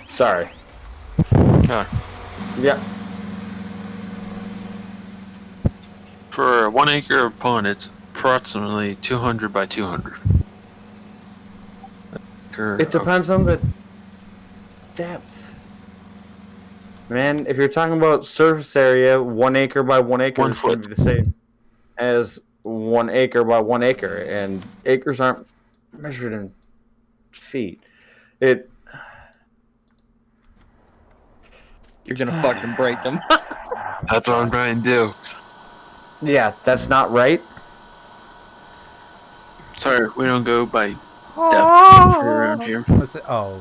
Sorry. Okay. Yeah. For a 1 acre pond, it's approximately 200 by 200. It depends on the depth. Man, if you're talking about surface area, 1 acre by 1 acre 1 is going foot. to be the same as 1 acre by 1 acre, and acres aren't measured in feet. You're gonna fucking break them. That's what I'm trying to do. Yeah, that's not right. Sorry, we don't go by depth around here. What's it? Oh.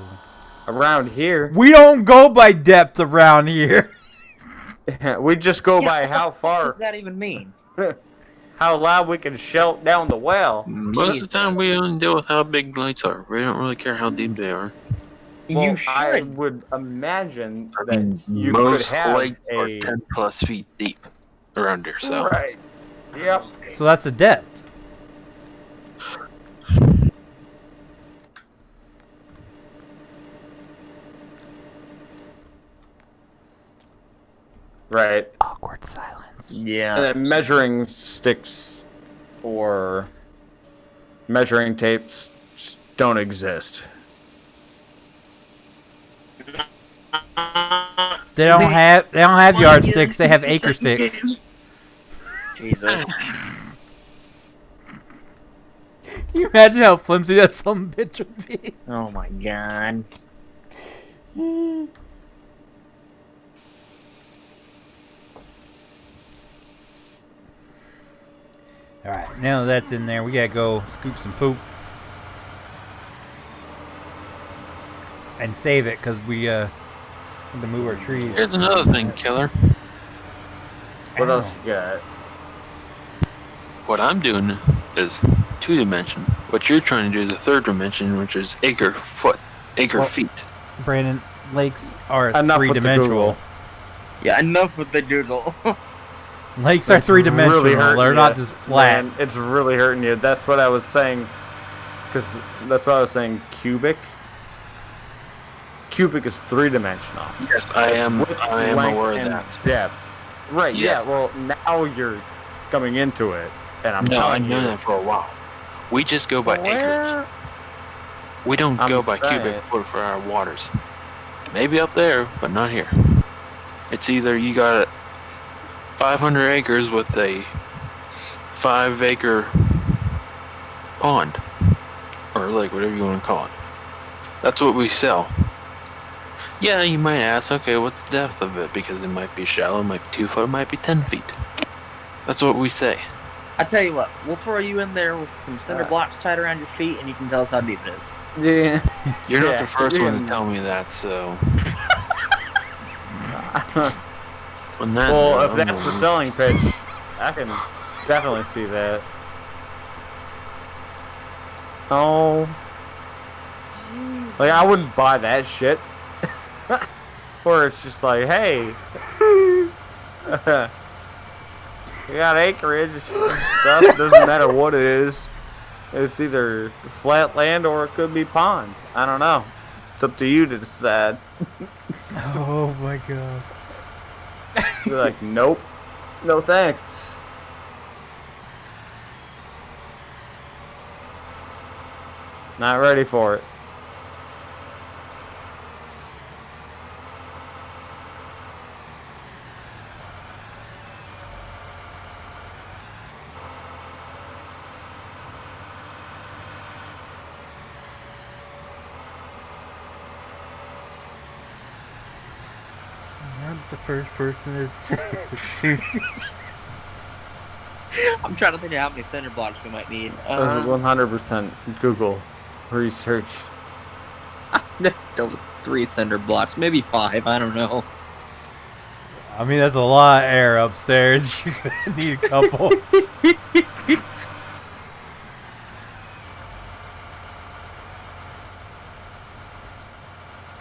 Around here, We don't go by depth around here. we just go by what how the fuck far, does that even mean? how loud we can shout down the well. Most of the time, we only deal with how big lights are. We don't really care how deep they are. Well, You should. I would imagine I that mean, you most could have lights are a 10 plus feet deep around here, so. right. Yep. So that's the depth. Right. Awkward silence. Yeah. And then measuring sticks or measuring tapes just don't exist. They don't have yardsticks. They have acre sticks. Jesus. Can you imagine how flimsy that some bitch would be? Oh my god. Alright, now that's in there, we gotta go scoop some poop. And save it, because we need to move our trees. Here's another thing, Killer. What Ow. else you got? What I'm doing is 2-dimension. What you're trying to do is a 3rd dimension, which is acre Well, feet. Brandon, lakes are Enough with the three-dimensional. Google. Yeah, enough with the doodle. Lakes are That's three-dimensional. really hurting They're not you, just flat. Man, it's really hurting you. That's what I was saying. Because that's what I was saying. Cubic. Cubic is 3-dimensional. Yes, I am Width, aware length, of and that. depth. Right. Yes. Yeah. Well, now you're coming into it, and I'm No, telling I've known you. that for a while. We just go by acres. We don't I'm go by saying. cubic foot for our waters. Maybe up there, but not here. It's either you got 500 acres with a 5-acre pond, or lake, whatever you want to call it. That's what we sell. Yeah, you might ask, okay, what's the depth of it? Because it might be shallow, it might be 2 foot, it might be 10 feet. That's what we say. I tell you what, we'll throw you in there with some cinder blocks tied around your feet, and you can tell us how deep it is. Yeah. You're not Yeah, the first one to yeah. tell me that, so. On that Well, note, if I'm that's the gonna- selling pitch, I can definitely see that. Oh. Like, I wouldn't buy that shit. Or it's just like, hey, you got acreage and stuff, doesn't matter what it is. It's either flat land or it could be pond. I don't know. It's up to you to decide. Oh my god. You're like, nope. No thanks. Not ready for it. I'm not the first person to. I'm trying to think of how many cinder blocks we might need. That was 100% Google research. 3 cinder blocks, maybe 5, I don't know. I mean, that's a lot of air upstairs. You're gonna need a couple.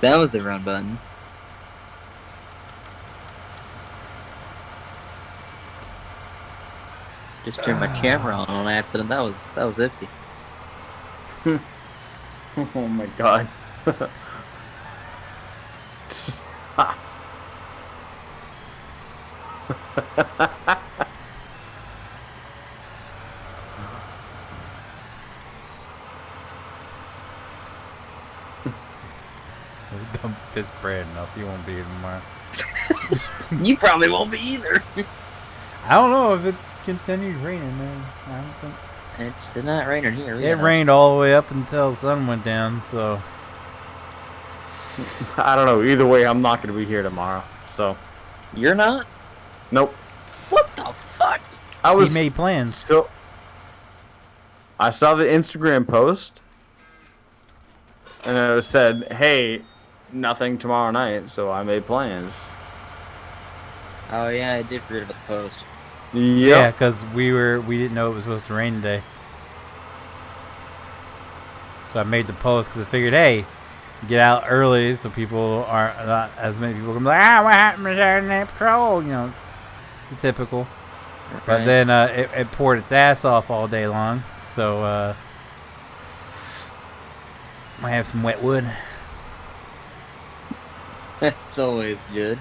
That was the run button. Just turned my camera on accident. That was iffy. Oh my god. Don't piss Brad enough. He won't be here tomorrow. You probably won't be either. I don't know if it continues raining, man. I don't think. It's not raining here. It rained all the way up until the sun went down, so. I don't know. Either way, I'm not going to be here tomorrow. So, You're not? nope. What the fuck? I was He made plans. still. I saw the Instagram post, and it said, "Hey, nothing tomorrow night," so I made plans. Oh yeah, I did forget about the post. Yeah, Yep. because we didn't know it was supposed to rain today. So I made the post because I figured, hey, get out early so people aren't not as many people can be like, what happened to Saturday Patrol? You know, the typical. Okay. But then it poured its ass off all day long, so might have some wet wood. It's always good.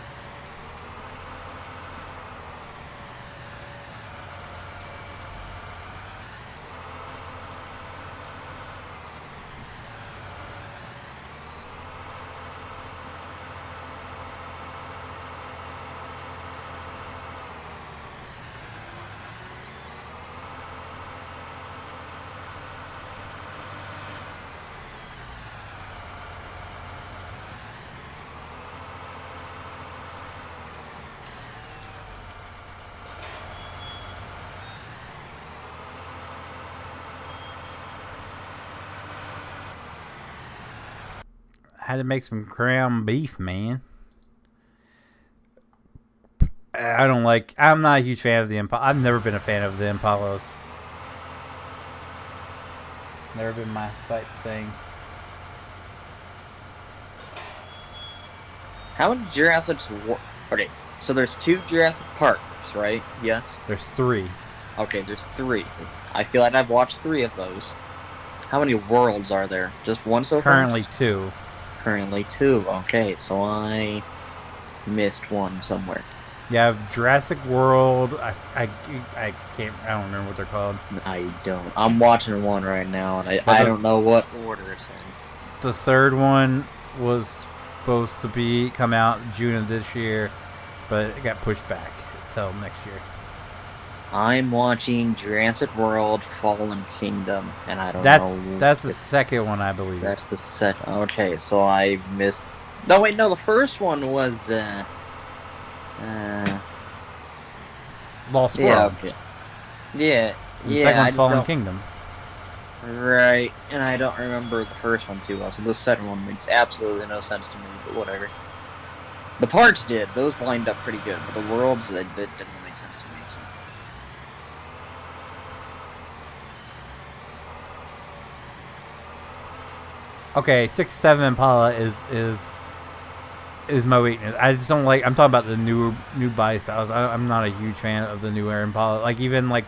I had to make some ground beef, man. I'm not a huge fan of the Impala. I've never been a fan of the Impalas. Never been my type thing. How many Jurassics? Okay, so there's 2 Jurassic Parks, right? Yes. There's 3. Okay, there's 3. I feel like I've watched 3 of those. How many worlds are there? Just 1 so far? Currently 2. Currently 2. Okay, so I missed 1 somewhere. You have Jurassic World. I can't. I don't remember what they're called. I don't. I'm watching 1 right now, and I don't know what order it's in. The third one was supposed to come out June of this year, but it got pushed back until next year. I'm watching Jurassic World: Fallen Kingdom, and I don't know. That's the second one, I believe. That's the second. Okay, so I missed. No, wait, no. The first one was. Lost World. Yeah. Okay. Yeah. And the Yeah. second I one's just Fallen don't. Kingdom. Right, and I don't remember the first one too well, so the second one makes absolutely no sense to me. But whatever. The parts did; those lined up pretty good, but the worlds that doesn't make sense to me. So. Okay, 67 Impala is my weakness. I just don't like. I'm talking about the new body styles. I'm not a huge fan of the newer Impala. Like even like,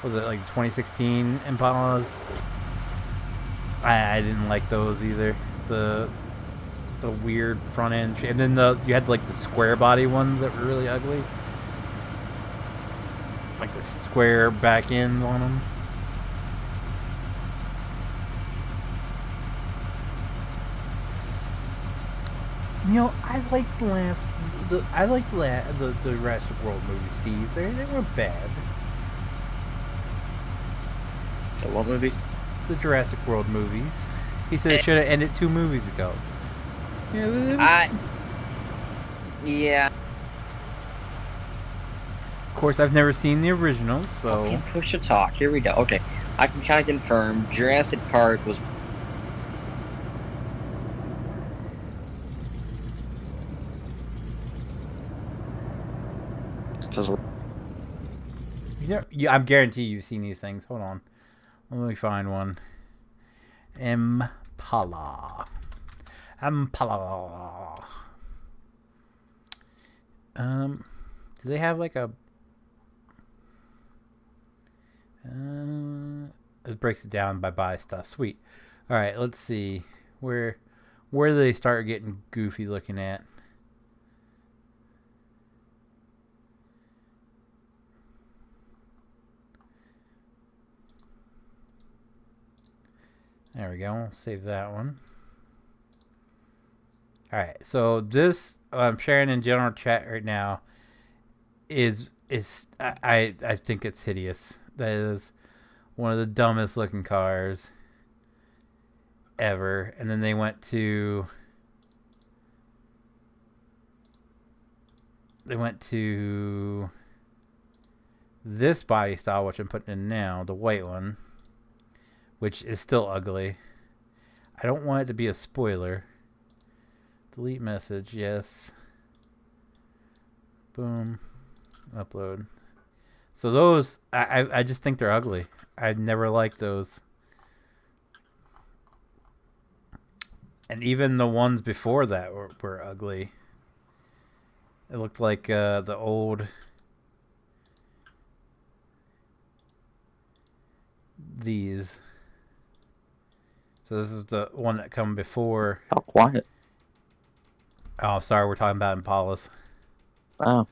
was it like 2016 Impalas? I didn't like those either. The weird front end, and then you had like the square body ones that were really ugly, like the square back end on them. You know, I like the Jurassic World movies, Steve. They weren't bad. The what movies? The Jurassic World movies. He said it should have ended 2 movies ago. Yeah. Yeah. Of course, I've never seen the originals, so. Okay, push to talk. Here we go. Okay, I can kind of confirm Jurassic Park was. Yeah, I'm guarantee you've seen these things. Hold on. Let me find one. Impala. Do they have like a... it breaks it down by buy stuff. Sweet. Alright, let's see. Where do they start getting goofy looking at? There we go. Save that one. Alright, so this I'm sharing in general chat right now is I think it's hideous. That is one of the dumbest looking cars ever. And then they went to this body style, which I'm putting in now, the white one. which is still ugly. I don't want it to be a spoiler. Delete message, yes. Boom. Upload. So those, I just think they're ugly. I never liked those. And even the ones before that were ugly. It looked like the old... These. So this is the one that come before. How quiet. Oh, sorry, we're talking about Impalas. Oh.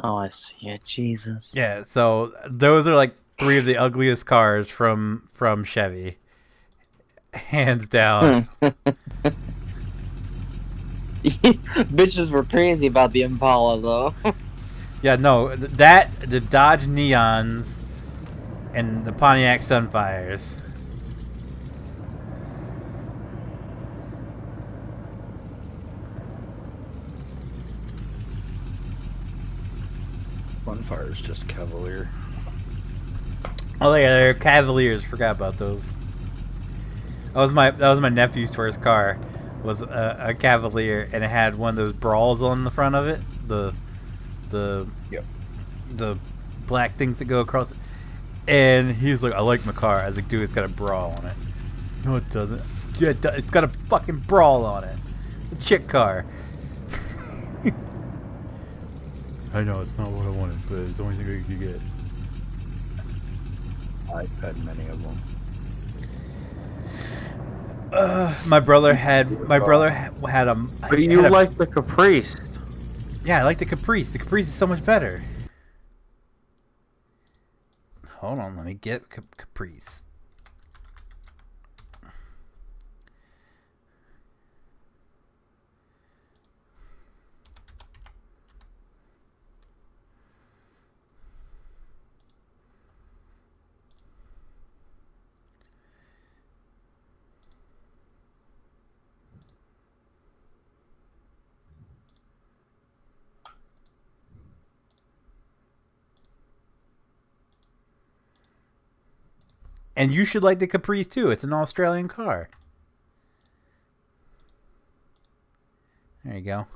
Oh, I see it. Jesus. Yeah, so those are like 3 of the ugliest cars from Chevy. Hands down. Bitches were crazy about the Impala, though. Yeah, no, the Dodge Neons and the Pontiac Sunfires. Sunfire's just Cavalier. Oh yeah, they're Cavaliers. Forgot about those. That was my nephew's first car. Was a Cavalier, and it had one of those brawls on the front of it. Yep. The black things that go across. And he was like, "I like my car." I was like, "Dude, it's got a brawl on it." No, it doesn't. Yeah, it's got a fucking brawl on it. It's a chick car. I know it's not what I wanted, but it's the only thing I could get. I've had many of them. My brother had a. But you like the Caprice. Yeah, I like the Caprice. The Caprice is so much better. Hold on, let me get Caprice. And you should like the Caprice too. It's an Australian car. There you go.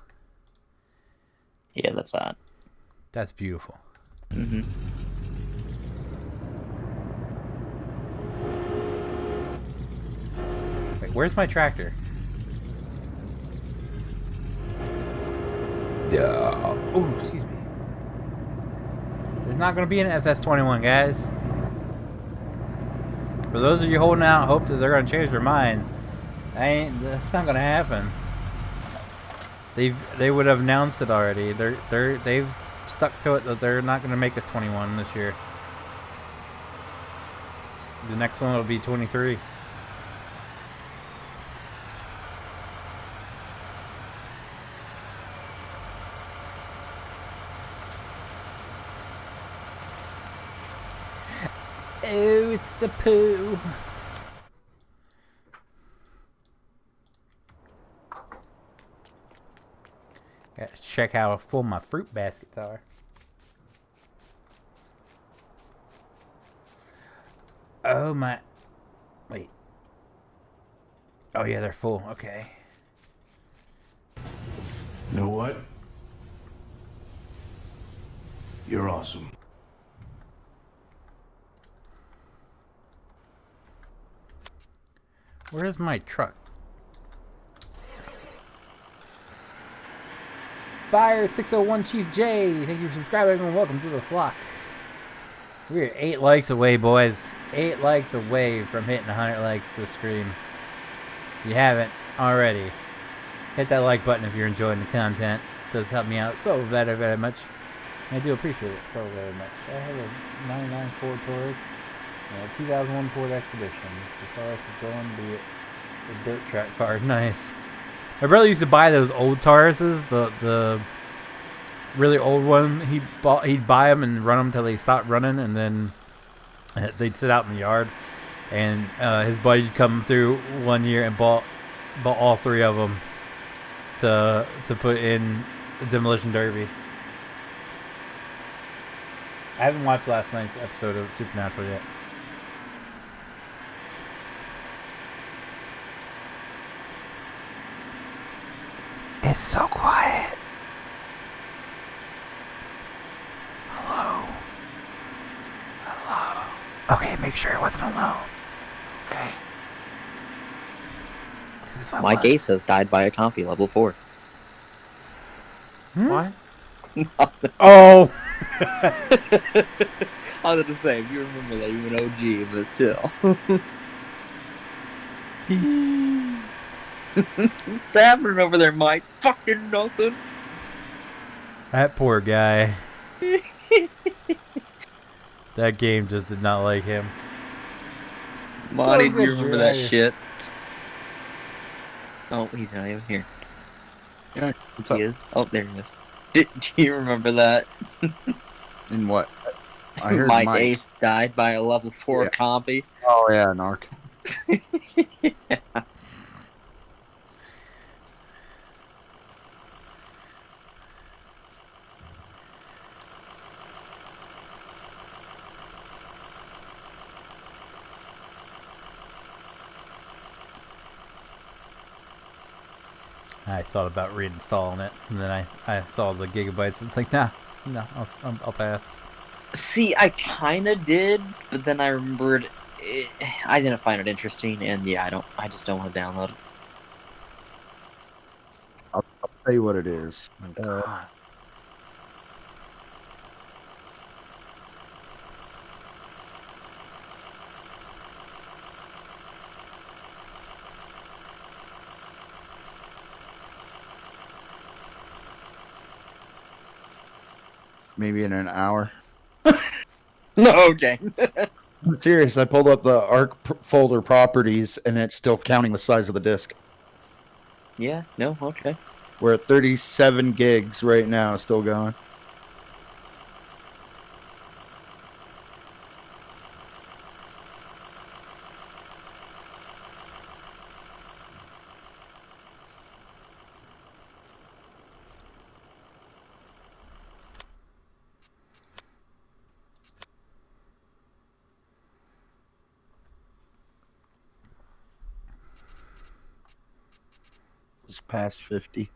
Yeah, that's that. That's beautiful. Mm-hmm. Wait, where's my tractor? Yeah. Oh, excuse me. There's not going to be an FS21, guys. For those of you holding out hope that they're going to change their mind, that's not going to happen. They would have announced it already. They've stuck to it that they're not going to make a 21 this year. The next one will be 23. Oh, it's the poo. Gotta check how full my fruit baskets are. Oh my. Wait. Oh yeah, they're full. Okay. Know what? You're awesome. Where's my truck? Fire 601 Chief J, thank you for subscribing and welcome to the flock. We're 8 likes away, boys. 8 likes away from hitting 100 likes this stream. If you haven't already, hit that like button if you're enjoying the content. It does help me out so very, very much. I do appreciate it so very much. I have a 99 Ford Taurus. 2001 Ford Expedition. The car is going to be a dirt track car. Nice. My brother used to buy those old Tauruses, the really old one. He'd buy them and run them until they stopped running, and then they'd sit out in the yard. And his buddy come through one year and bought all 3 of them to put in the demolition derby. I haven't watched last night's episode of Supernatural yet. It's so quiet. Hello. Hello. Okay, make sure it wasn't alone. Okay. My Ace has died by a compy level 4. What? Oh! I was going to say, if you remember that, you're an OG, but still. What's happening over there, Mike? Fucking nothing. That poor guy. That game just did not like him. Monty, do you remember that shit? Oh, he's not even here. Yeah, what's up? He is? Oh, there he is. Do you remember that? In what? I heard Mike Mike. Ace died by a level 4 Yeah. compy. Oh yeah, Narc. Yeah. I thought about reinstalling it, and then I saw the gigabytes. It's like, no, I'll pass. See, I kind of did, but then I remembered I didn't find it interesting, and yeah, I just don't want to download it. I'll tell you what it is. God. Maybe in an hour. No, okay. I'm serious. I pulled up the ARC folder properties, and it's still counting the size of the disk. Yeah, no, okay. We're at 37 gigs right now, still going. It's past 50.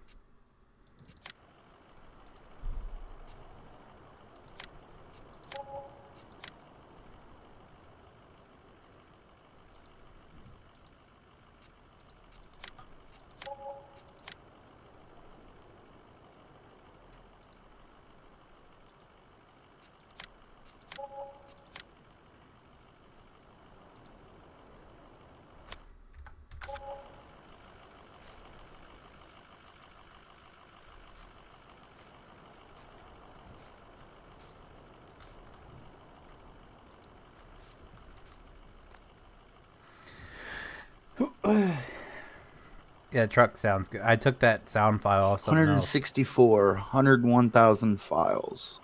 Yeah, truck sounds good. I took that sound file off something else. 164, 101,000 files.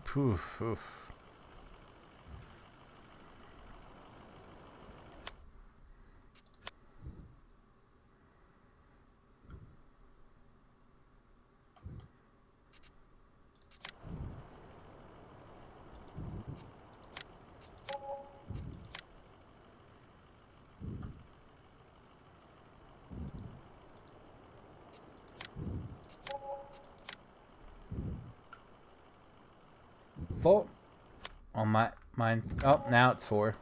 Poof, oof. Full on mine. Oh, now it's 4.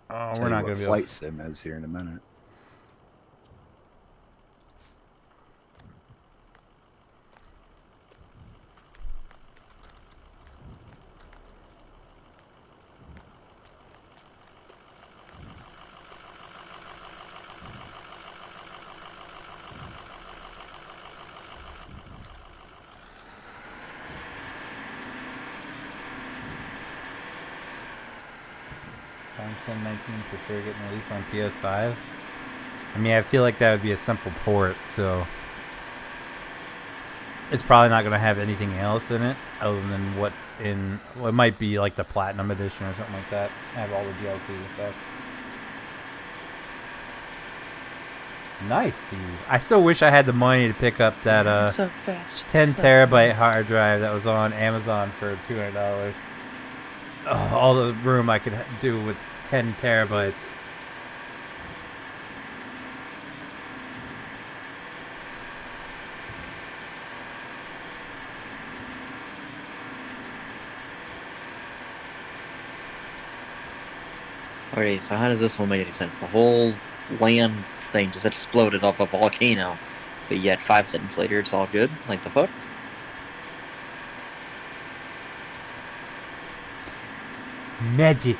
Oh, we're not gonna be able. Flight sim is here in a minute. Sim 19 for sure getting released on PS5. I mean, I feel like that would be a simple port, so. it's probably not going to have anything else in it other than what's in. Well, it might be like the Platinum Edition or something like that. Have all the DLC and stuff. Nice, dude. I still wish I had the money to pick up that So fast. 10 terabyte hard drive that was on Amazon for $200. Oh, all the room I could do with 10 terabytes. Okay, so how does this one make any sense? The whole land thing just exploded off a volcano, but yet 5 seconds later it's all good? Like the fuck? Magic.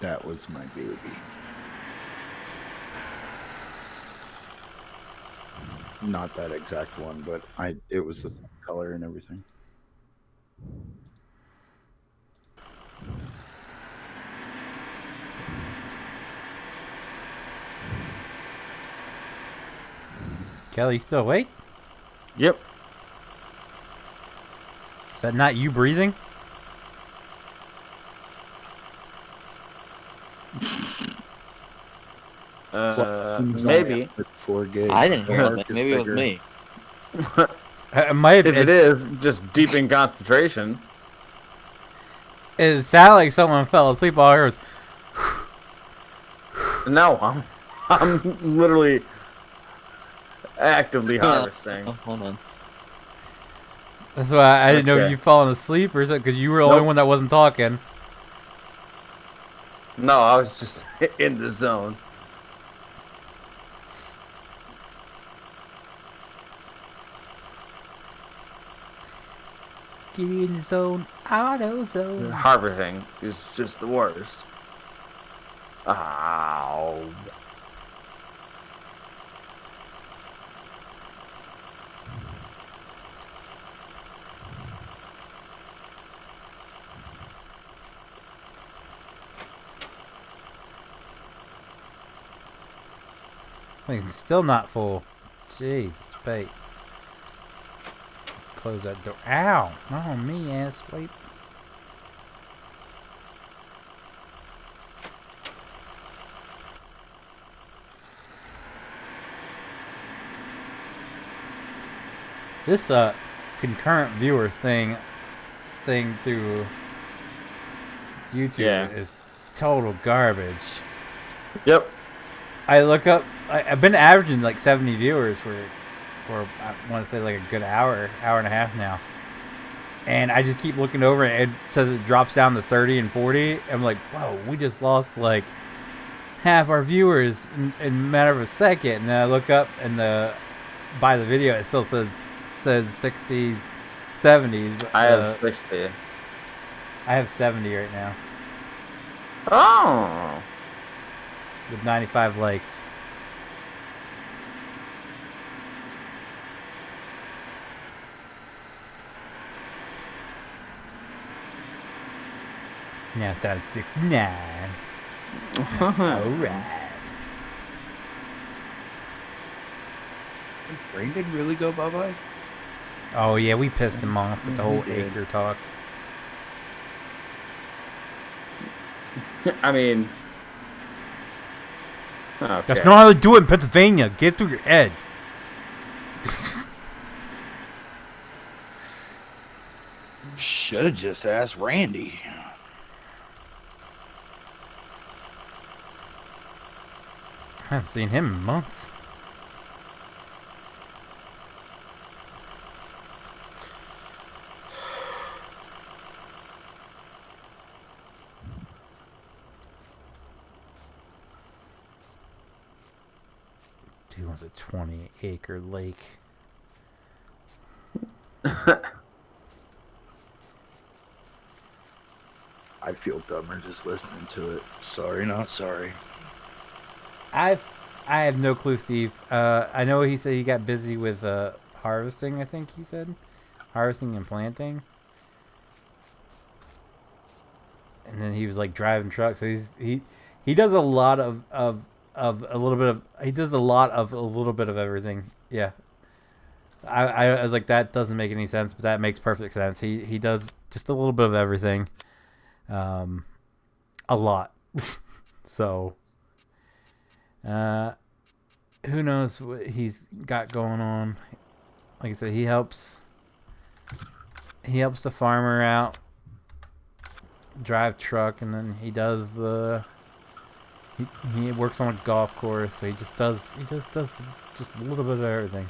That was my baby. Not that exact one, but it was the same color and everything. Kelly, you still awake? Yep. Is that not you breathing? Maybe. I didn't hear it. Maybe it was me. It might. If it is, just deep in concentration. It sounded like someone fell asleep. All I heard was. No, I'm literally actively harvesting. Oh, hold on. That's why I didn't know if Okay. you fallen asleep or something, because you were the only Nope. one that wasn't talking. No, I was just in the zone. Get in the zone, auto zone. Harvesting is just the worst. Ow. It's still not full. Jesus, bait. Close that door. Ow! Not on me, ass. Wait. This concurrent viewers thing through YouTube is total garbage. Yep. I look up. I've been averaging like 70 viewers for I want to say like a good hour and a half now, and I just keep looking over and it says it drops down to 30 and 40. I'm like, whoa, we just lost like half our viewers in a matter of a second. And then I look up and by the video it still says 60s, 70s. I have 60. I have 70 right now Oh. with 95 likes. Now it's down to 69. Alright. Did Brandon really go bye-bye? Oh yeah, we pissed him off with the whole He did. acre talk. I mean. Okay. That's not how they do it in Pennsylvania. Get it through your head. Should have just asked Randy. I haven't seen him in months. Dude wants a 20-acre lake. I feel dumber just listening to it. Sorry, not sorry. I I have no clue, Steve. I know he said he got busy with harvesting. I think he said harvesting and planting, and then he was like driving trucks. So he does a lot of a little bit of he does a lot of a little bit of everything. Yeah. I was like, that doesn't make any sense, but that makes perfect sense. He does just a little bit of everything, a lot. So, who knows what he's got going on? Like I said, he helps the farmer out, drive truck, and then he does he works on a golf course. So he just does just a little bit of everything.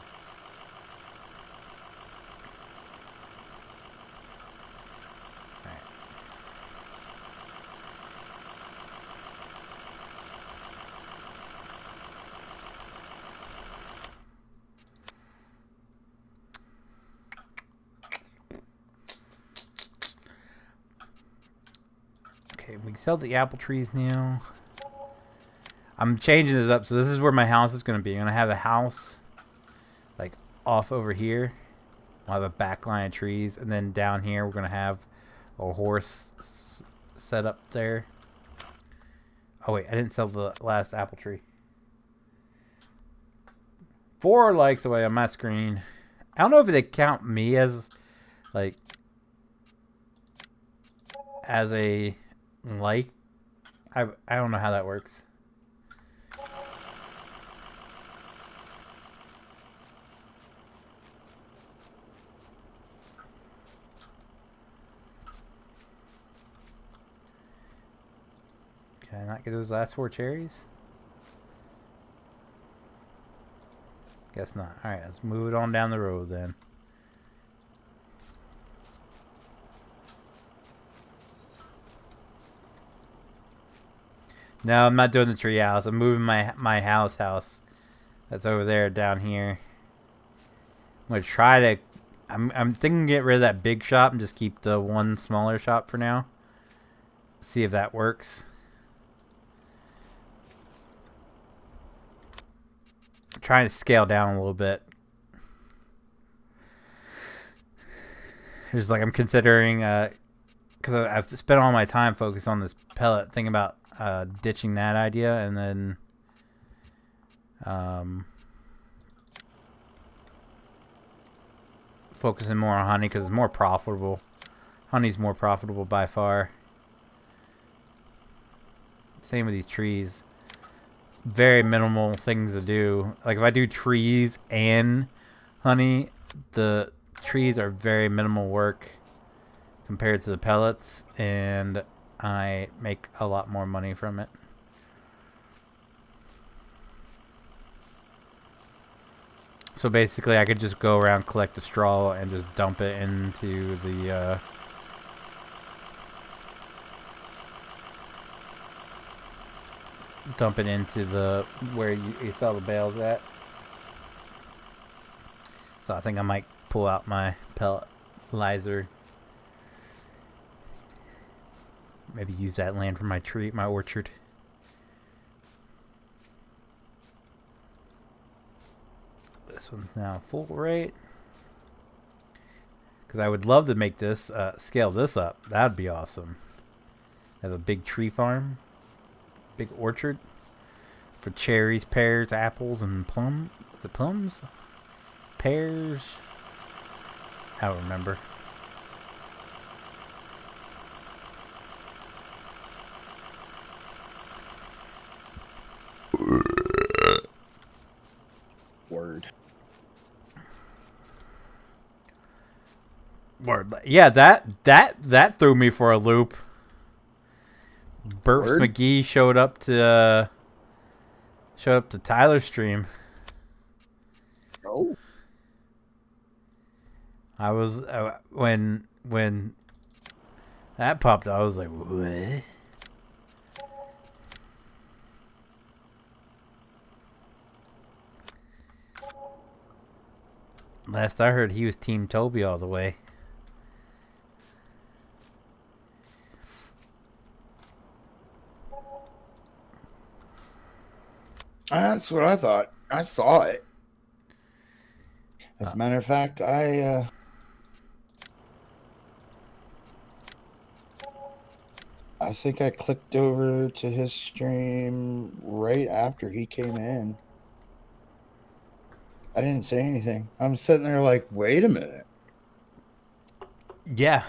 Okay, we can sell the apple trees now. I'm changing this up, so this is where my house is going to be. I'm going to have a house, like, off over here. I'll have a back line of trees, and then down here we're going to have a horse set up there. Oh, wait, I didn't sell the last apple tree. 4 likes away on my screen. I don't know if they count me as, like, as a like. I don't know how that works. Can I not get those last 4 cherries? Guess not. Alright, let's move it on down the road then. No, I'm not doing the tree house. I'm moving my house that's over there down here. I'm gonna try to. I'm thinking get rid of that big shop and just keep the one smaller shop for now. See if that works. I'm trying to scale down a little bit. Just like I'm considering, because I've spent all my time focused on this pellet, thinking about ditching that idea and then focusing more on honey because it's more profitable. Honey's more profitable by far. Same with these trees. Very minimal things to do. Like if I do trees and honey, the trees are very minimal work compared to the pellets, and I make a lot more money from it. So basically I could just go around, collect the straw, and just dump it into the where you sell the bales at. So I think I might pull out my pelletizer. Maybe use that land for my orchard. This one's now full rate. Because I would love to make this, scale this up. That would be awesome. Have a big tree farm. Big orchard. For cherries, pears, apples, and plum. Is it plums? Pears? I don't remember. Word. Word. Yeah, that threw me for a loop. Burps Word? McGee showed up to Tyler's stream. Oh. I was when that popped up, I was like, what? Last I heard, he was Team Toby all the way. That's what I thought. I saw it. As a matter of fact, I think I clicked over to his stream right after he came in. I didn't say anything. I'm sitting there like, wait a minute. Yeah.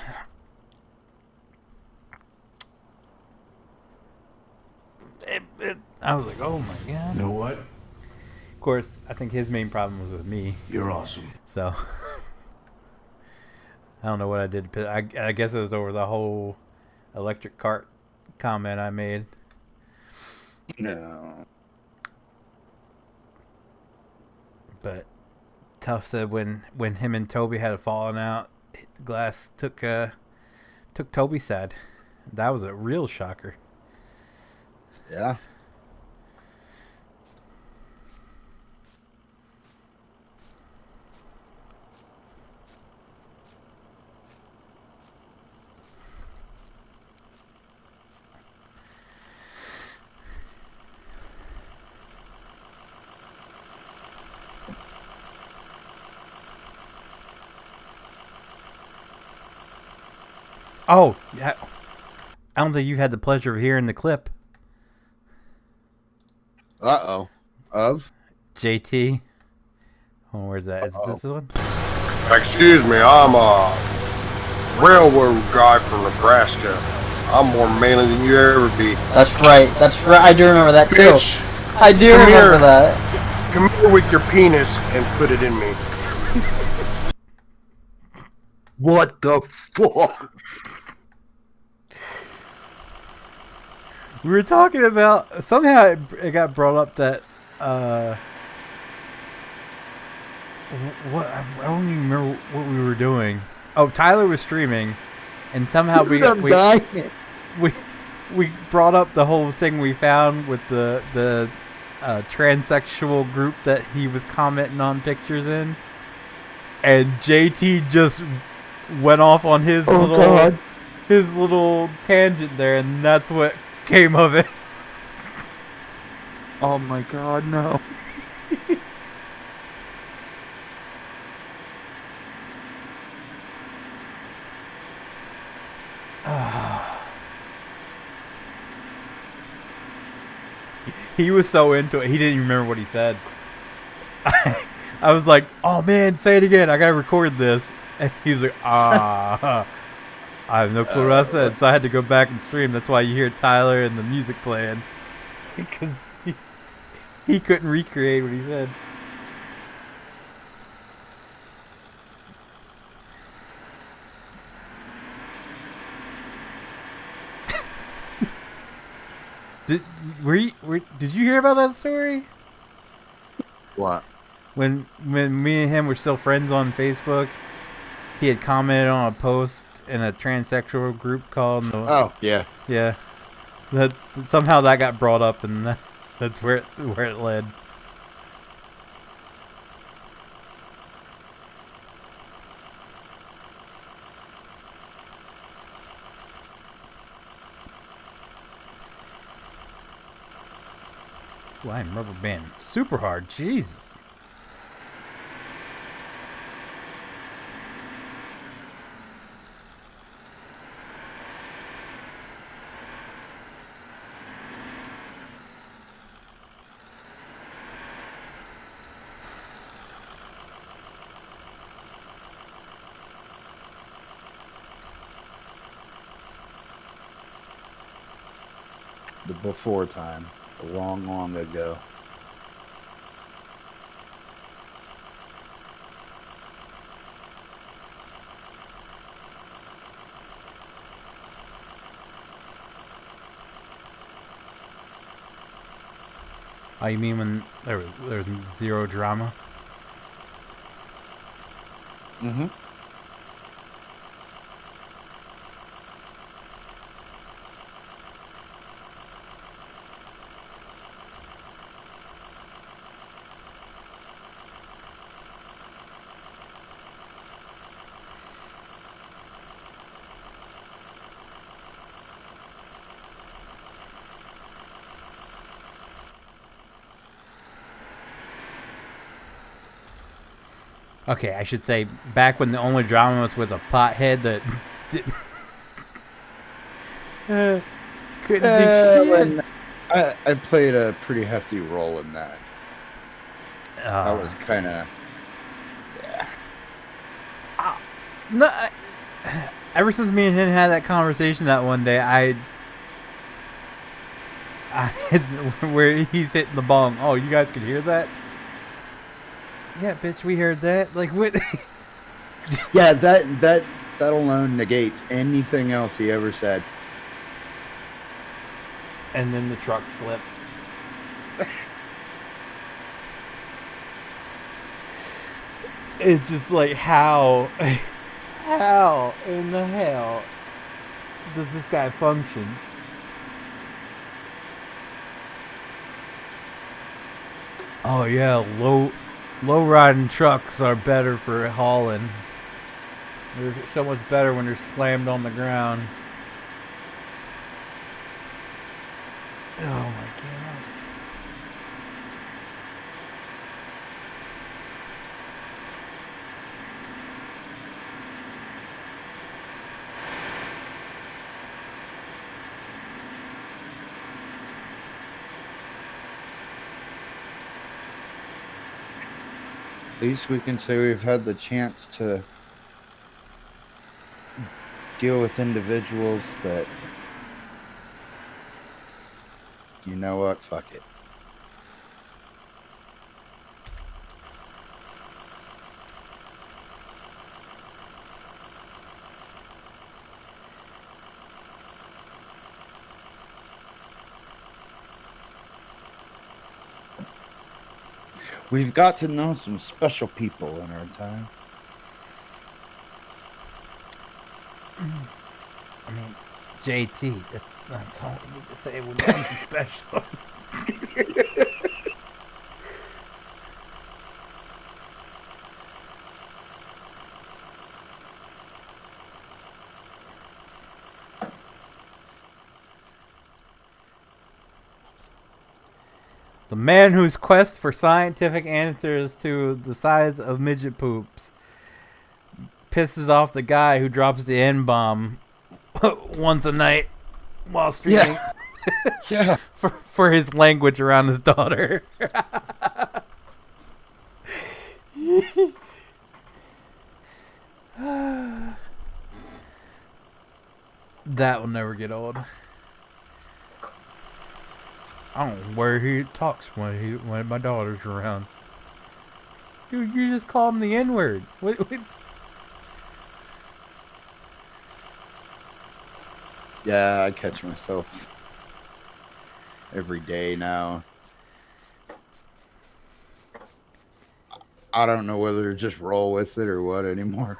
I was like, oh my god. Know what? Of course, I think his main problem was with me. You're awesome. So I don't know what I did. I guess it was over the whole electric cart comment I made. No. But Tough said when him and Toby had a falling out, Glass took Toby's side. That was a real shocker. Yeah. Oh, yeah. I don't think you had the pleasure of hearing the clip. Uh-oh. Of? JT. Oh, where's that? Is this one? Excuse me, I'm a railroad guy from Nebraska. I'm more manly than you ever be. That's right. I do remember that too. Bitch, I do come remember here. that. Come here with your penis and put it in me. What the fuck? We were talking about somehow it got brought up that what I don't even remember what we were doing. Oh, Tyler was streaming, and somehow we brought up the whole thing we found with the transsexual group that he was commenting on pictures in, and JT just went off on his little tangent there, and that's what came of it. Oh my god, no. He was so into it, he didn't even remember what he said. I was like, oh man, say it again, I gotta record this. And he's like, I have no clue what I said, so I had to go back and stream. That's why you hear Tyler and the music playing. Because he couldn't recreate what he said. Did you hear about that story? What? When me and him were still friends on Facebook, he had commented on a post in a transsexual group called. Oh yeah. Yeah. That somehow that got brought up, and that's where it led. Lime rubber band, super hard. Jesus. The before time. Long, long ago. Oh, you mean when there was zero drama? Mm-hmm. Okay, I should say back when the only drama was with a pothead that couldn't do shit. When I played a pretty hefty role in that. That was kind of no. Ever since me and him had that conversation that one day, I where he's hitting the bong. Oh, you guys could hear that? Yeah, bitch, we heard that. Like what? yeah. That alone negates anything else he ever said. And then the truck slipped. It's just like how in the hell does this guy function? Oh yeah, low riding trucks are better for hauling. They're so much better when they're slammed on the ground. Oh my god. At least we can say we've had the chance to deal with individuals that, you know what, fuck it. We've got to know some special people in our time. I mean, JT, that's all you need to say when you're special. The man whose quest for scientific answers to the size of midget poops pisses off the guy who drops the N-bomb once a night while streaming. Yeah. for his language around his daughter. That will never get old. I don't know where he talks when my daughter's around. Dude, you just call him the N-word. What? Yeah, I catch myself every day now. I don't know whether to just roll with it or what anymore.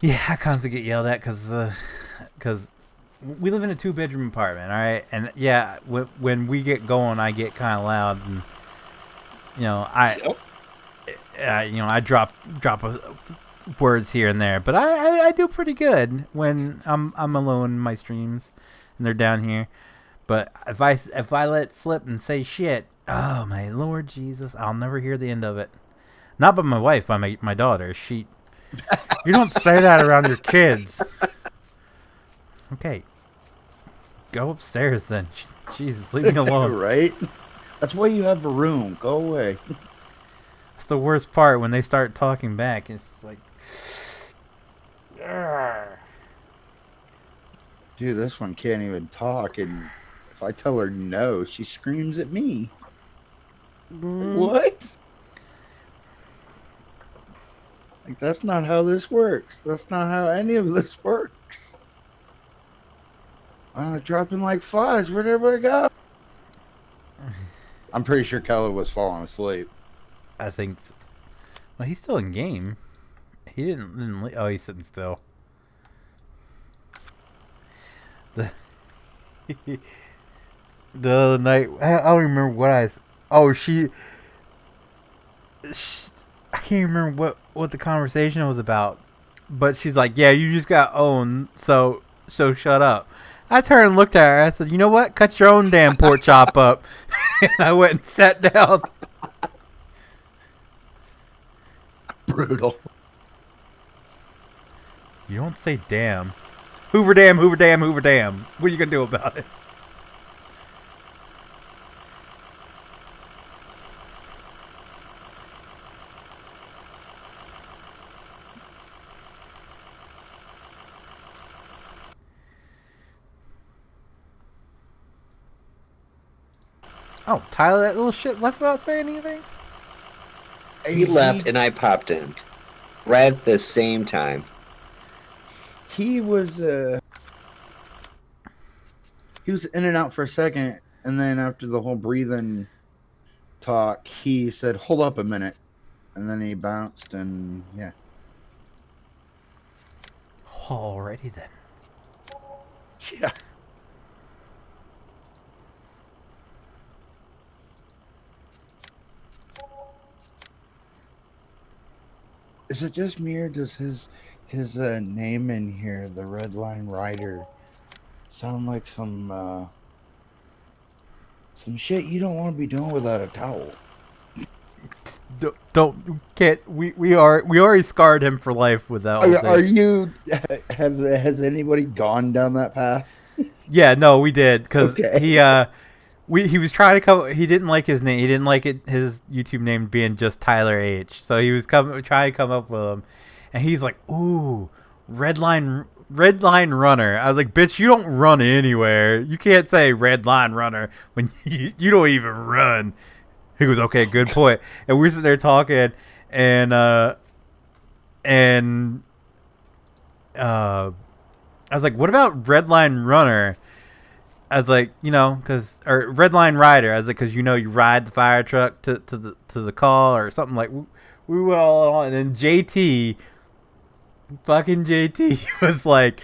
Yeah, I constantly get yelled at because we live in a 2-bedroom apartment, all right? And yeah, when we get going, I get kind of loud, and I drop words here and there, but I do pretty good when I'm alone in my streams and they're down here. But if I let slip and say shit, oh my Lord Jesus, I'll never hear the end of it. Not by my wife, by my daughter. You don't say that around your kids. Okay. Go upstairs then. Jesus, leave me alone. Right? That's why you have a room. Go away. That's the worst part when they start talking back. It's just like... Dude, this one can't even talk, and if I tell her no, she screams at me. What? Like, that's not how this works. That's not how any of this works. I'm dropping like flies. Where'd everybody go? I'm pretty sure Keller was falling asleep. I think so. Well, he's still in game. He didn't leave. Oh, he's sitting still. The other night, I don't remember what I can't remember what the conversation was about. But she's like, yeah, you just got owned, so shut up. I turned and looked at her. I said, you know what? Cut your own damn pork chop up. And I went and sat down. brutal. You don't say damn. Hoover dam, Hoover dam, Hoover dam. What are you gonna do about it? Oh, Tyler, that little shit left without saying anything? He left and I popped in. Right at the same time. He was in and out for a second, and then after the whole breathing talk, he said, "Hold up a minute," and then he bounced, and yeah. Alrighty then. Yeah. Is it just me, or does his name in here, the Red Line Rider, sound like some shit you don't want to be doing without a towel? We already scarred him for life with that. Has anybody gone down that path? Yeah, no, we did, because Okay. he was trying to come. He didn't like his name. He didn't like his YouTube name being just Tyler H. So he was trying to come up with him, and he's like, "Ooh, Red Line Runner." I was like, "Bitch, you don't run anywhere. You can't say Red Line Runner when you don't even run." He goes, "Okay, good point." And we're sitting there talking, and I was like, "What about Red Line Runner?" I was like, or Red Line Rider. I was like, because you ride the fire truck to the call or something like. We went all on, and then fucking JT was like,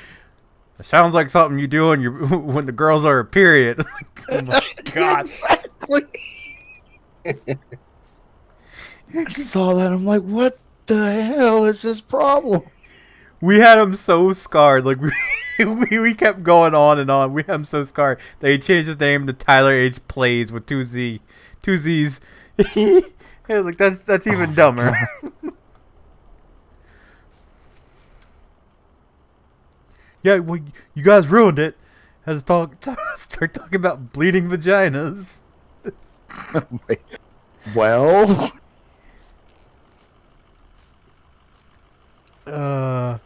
"It sounds like something you do when the girls are a period." Oh my god! Exactly. I saw that. I'm like, what the hell is this problem? We had him so scarred. Like we kept going on and on. We had him so scarred that he changed his name to Tyler H Plays with two Z's. I was like, that's even dumber. Yeah, well, you guys ruined it. Start talking about bleeding vaginas. Well, I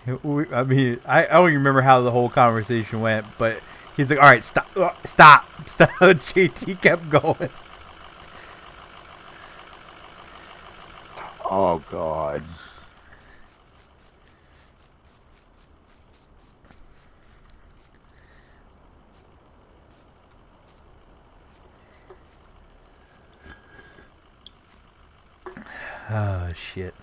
don't even remember how the whole conversation went, but he's like, "All right, stop." JT kept going. oh god. Oh shit.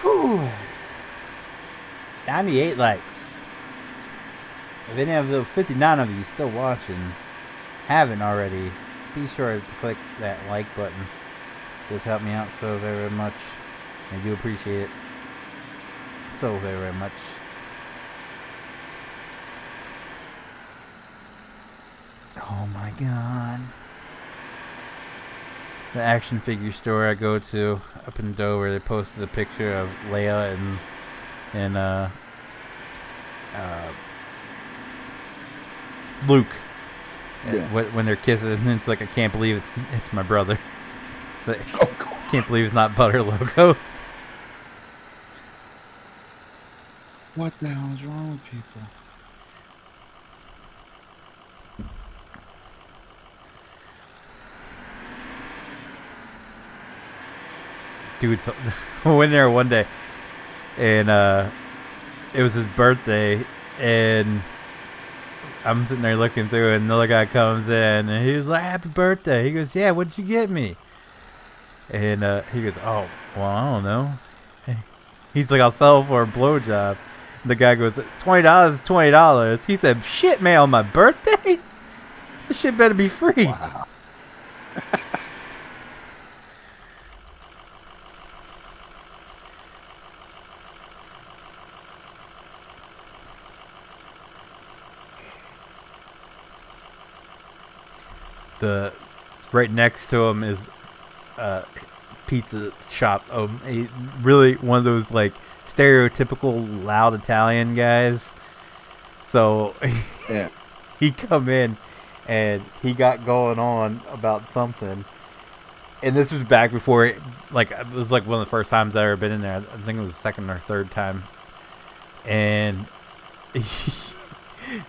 Whew. 98 likes. If any of the 59 of you still watching haven't already, be sure to click that like button. It does help me out so very, very much. I do appreciate it so very, very much. Oh my god. The action figure store I go to up in Dover, they posted a picture of Leia and Luke. Yeah. When they're kissing, and it's like, I can't believe it's my brother. But Oh god. can't believe it's not Butter logo. What the hell is wrong with people? Dude, so, we went there one day, and it was his birthday, and I'm sitting there looking through, and another guy comes in, and he's like, "Happy birthday!" He goes, "Yeah, what'd you get me?" And he goes, "Oh, well, I don't know." He's like, "I'll sell for a blowjob." The guy goes, $20 is $20. He said, "Shit, man, on my birthday? This shit better be free." Wow. The right next to him is pizza shop. Really one of those like stereotypical loud Italian guys. So Yeah. he come in and he got going on about something. And this was back before it was like one of the first times I ever been in there. I think it was the second or third time. And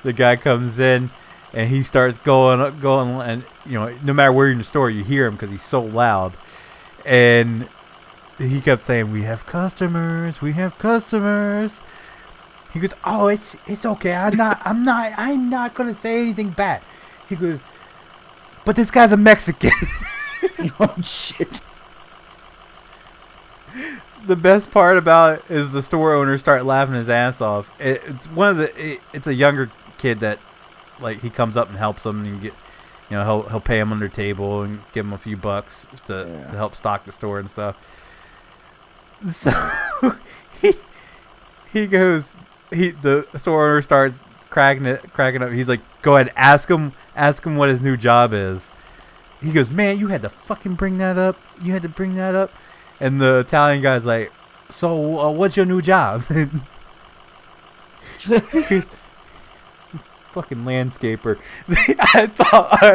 the guy comes in and he starts going, and you know, no matter where you're in the store, you hear him because he's so loud. And he kept saying, "We have customers. We have customers." He goes, "Oh, it's okay. I'm not gonna say anything bad." He goes, "But this guy's a Mexican." Oh shit. The best part about it is the store owners start laughing his ass off. It's a younger kid that, like, he comes up and helps them, and he'll pay him under the table and give him a few bucks to help stock the store and stuff. So the store owner starts cracking up. He's like, "Go ahead, ask him what his new job is." He goes, "Man, you had to fucking bring that up. You had to bring that up." And the Italian guy's like, "So, what's your new job?" He's fucking landscaper. I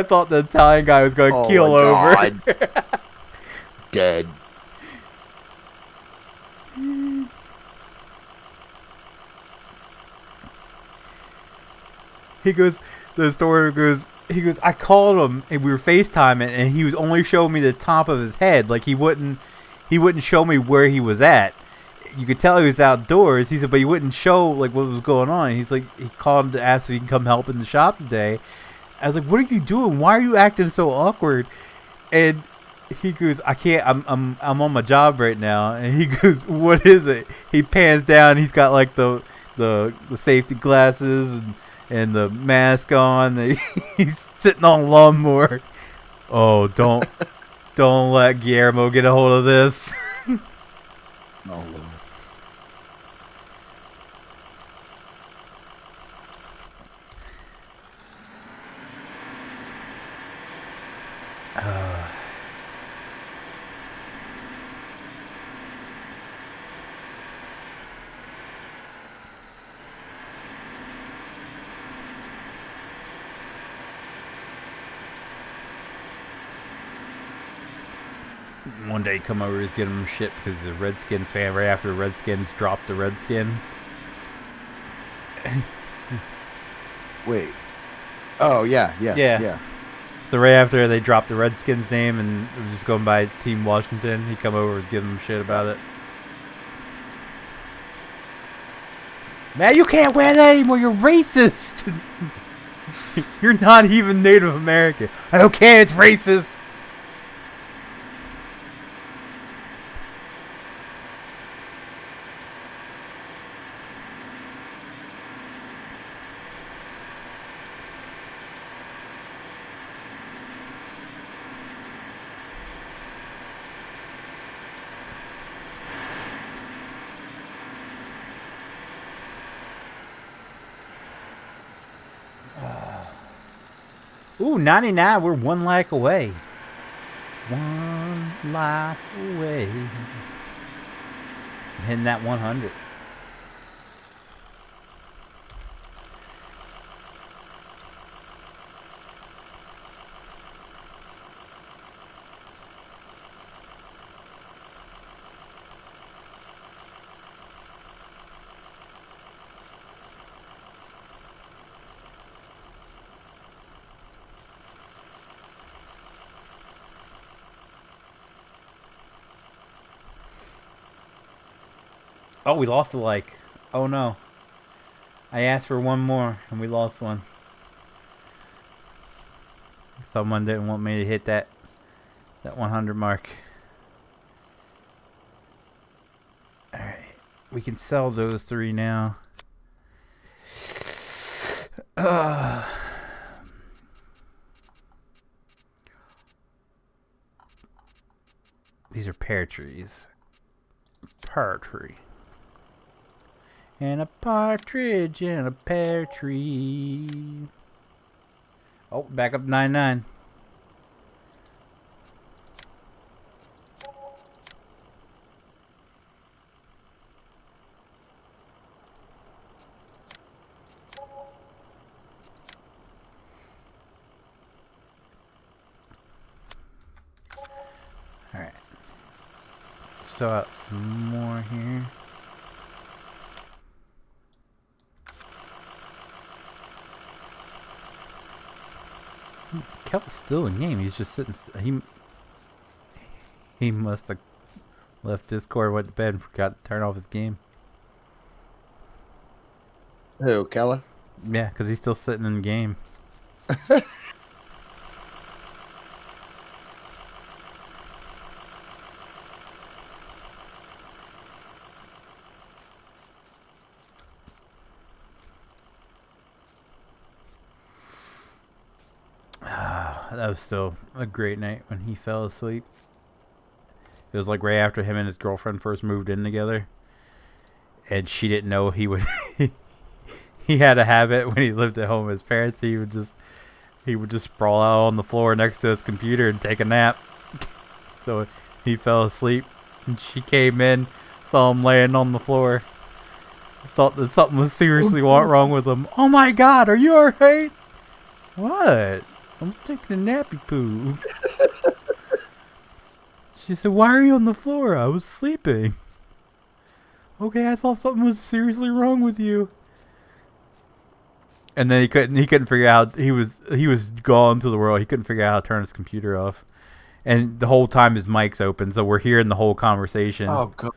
thought the Italian guy was going to keel over. Dead. The store goes, "I called him and we were FaceTiming, and he was only showing me the top of his head. Like, he wouldn't show me where he was at. You could tell he was outdoors." He said, "But he wouldn't show like what was going on." He's like, he called him to ask if he can come help in the shop today. I was like, "What are you doing? Why are you acting so awkward?" And he goes, "I can't. I'm on my job right now." And he goes, "What is it?" He pans down. He's got like the safety glasses and the mask on. He's sitting on a lawnmower. "Oh, don't let Guillermo get a hold of this." Oh Lord. One day, come over, he's giving him shit because the Redskins fan. Right after the Redskins dropped the Redskins. Wait. Oh yeah. So right after they dropped the Redskins name and it was just going by Team Washington, he come over and give him shit about it. "Man, you can't wear that anymore. You're racist. You're not even Native American." "I don't care. It's racist." Ooh, 99. We're one like away. One like away. I'm hitting that 100. Oh, we lost a like. Oh no. I asked for one more and we lost one. Someone didn't want me to hit that 100 mark. Alright. We can sell those 3 now. These are pear trees. Pear tree. And a partridge in a pear tree. Oh, back up 99. Alright. Throw out some more here. Kel's still in game. He's just sitting. He must have left Discord, went to bed, and forgot to turn off his game. Who, Kella? Yeah, because he's still sitting in the game. That was still a great night when he fell asleep. It was like right after him and his girlfriend first moved in together. And she didn't know he would... he had a habit when he lived at home with his parents. He would just sprawl out on the floor next to his computer and take a nap. So he fell asleep. And she came in, saw him laying on the floor. Thought that something was seriously wrong with him. Oh my God, are you alright? What? I'm taking a nappy poo. She said, why are you on the floor? I was sleeping. Okay, I thought something was seriously wrong with you. And then he couldn't figure out, he was gone to the world. He couldn't figure out how to turn his computer off. And the whole time his mic's open, so we're hearing the whole conversation. Oh, God.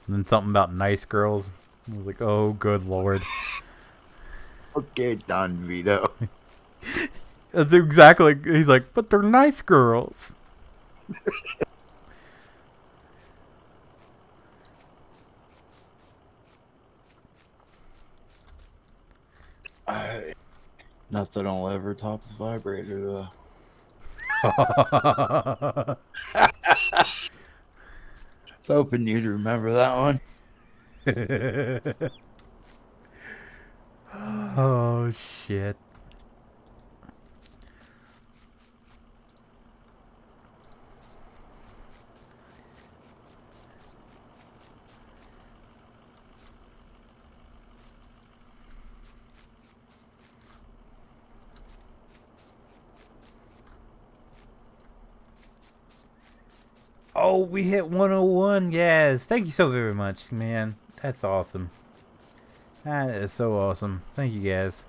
And then something about nice girls. I was like, oh, good Lord. Okay, Don Vito. That's exactly. He's like, but they're nice girls. Nothing will ever top the vibrator, though. I was hoping you'd remember that one. Oh, shit. Oh, we hit 101. Yes. Thank you so very much, man. That's awesome. That is so awesome. Thank you, guys.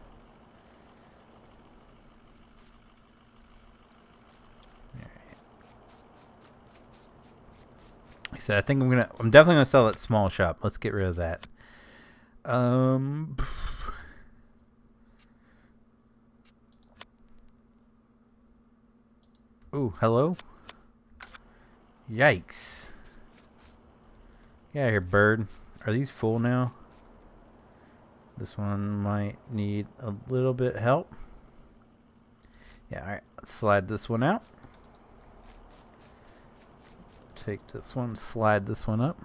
Like I said, I think I'm definitely gonna sell that small shop. Let's get rid of that. Ooh, hello? Yikes. Get out of here, bird. Are these full now? This one might need a little bit help. Yeah, alright. Let's slide this one out. Take this one, slide this one up.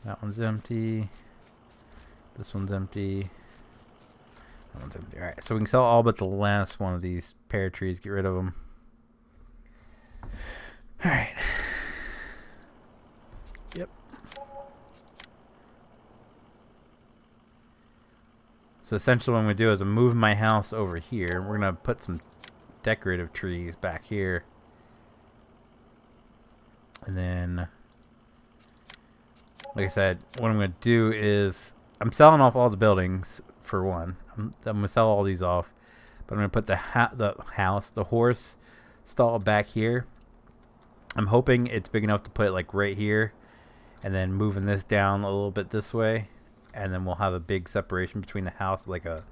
That one's empty. This one's empty. That one's empty. Alright, so we can sell all but the last one of these pear trees. Get rid of them. Alright. Yep. So essentially what I'm going to do is I'm moving my house over here. We're going to put some decorative trees back here. And then, like I said, what I'm going to do is I'm selling off all the buildings for one. I'm going to sell all these off. But I'm going to put the horse stall back here. I'm hoping it's big enough to put it like right here. and then moving this down a little bit this way, and then we'll have a big separation between the house, like we'll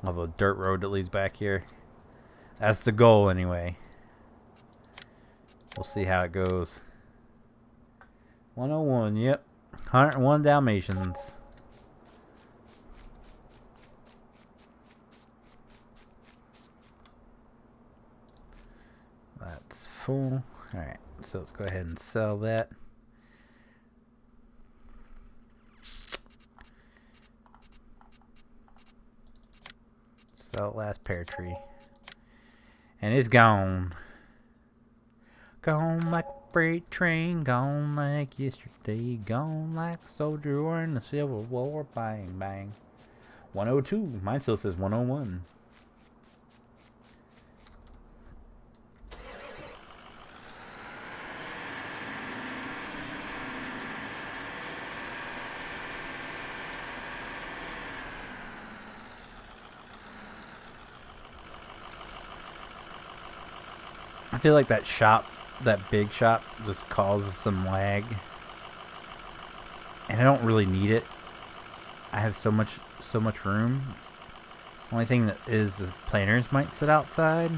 have a dirt road that leads back here. That's the goal anyway. We'll see how it goes. 101, yep. 101 Dalmatians. That's full. Alright, so let's go ahead and sell that. Sell last pear tree. And it's gone. Gone like a freight train, gone like yesterday, gone like a soldier in the Civil War. Bang, bang. 102. Mine still says 101. I feel like that shop, that big shop, just causes some lag. And I don't really need it. I have so much room. Only thing that is the planners might sit outside,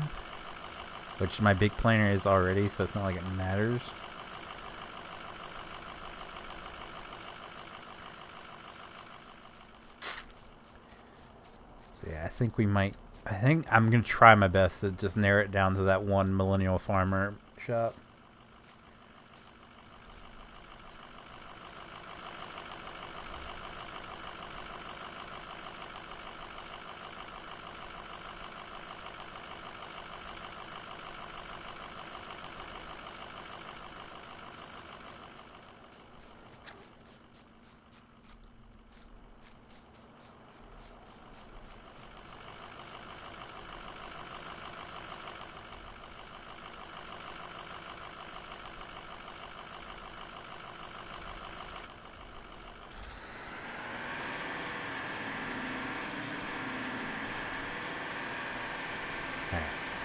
which my big planner is already, so it's not like it matters. So yeah, I think I'm gonna try my best to just narrow it down to that one millennial farmer shop.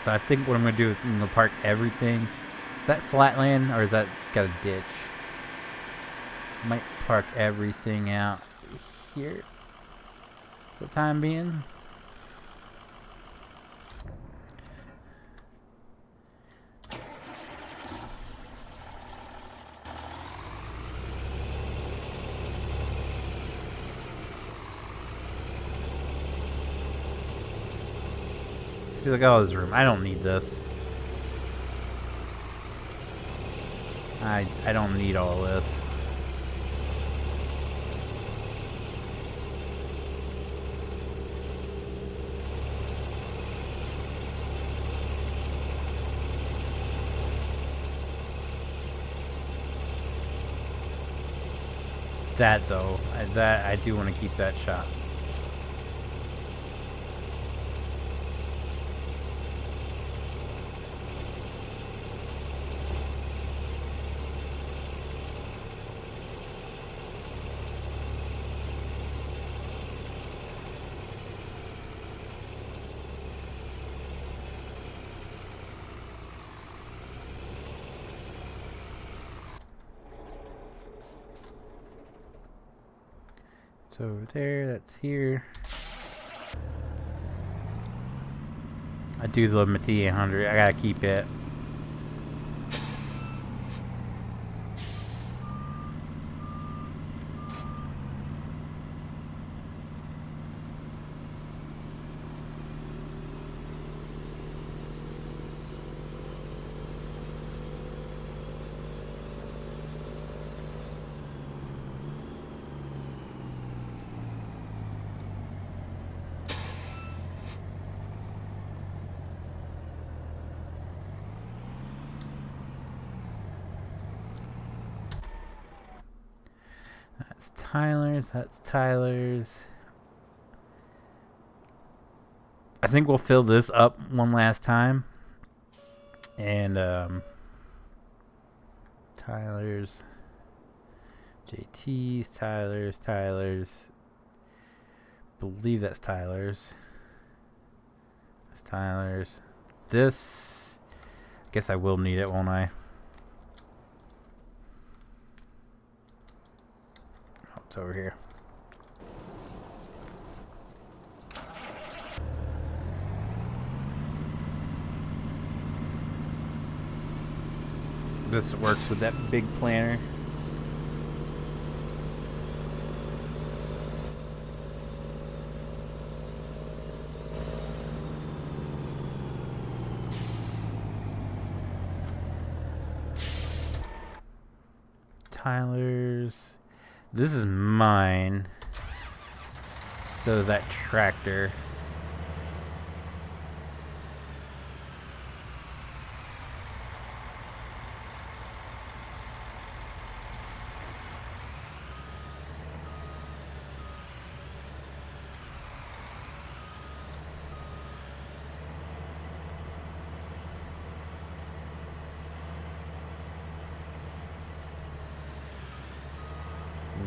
So I think what I'm going to do is I'm going to park everything. Is that flat land or is that got a ditch? Might park everything out here for the time being. See, look at all this room. I don't need this. I don't need all this. That though, I do want to keep that shot. Over there, that's here. I do love my T800. I gotta keep it. That's Tyler's. I think we'll fill this up one last time. And Tyler's, JT's, Tyler's. Believe that's Tyler's. That's Tyler's. This, I guess I will need it, won't I? It's over here. This works with that big planner. Tyler's. This is mine. So is that tractor.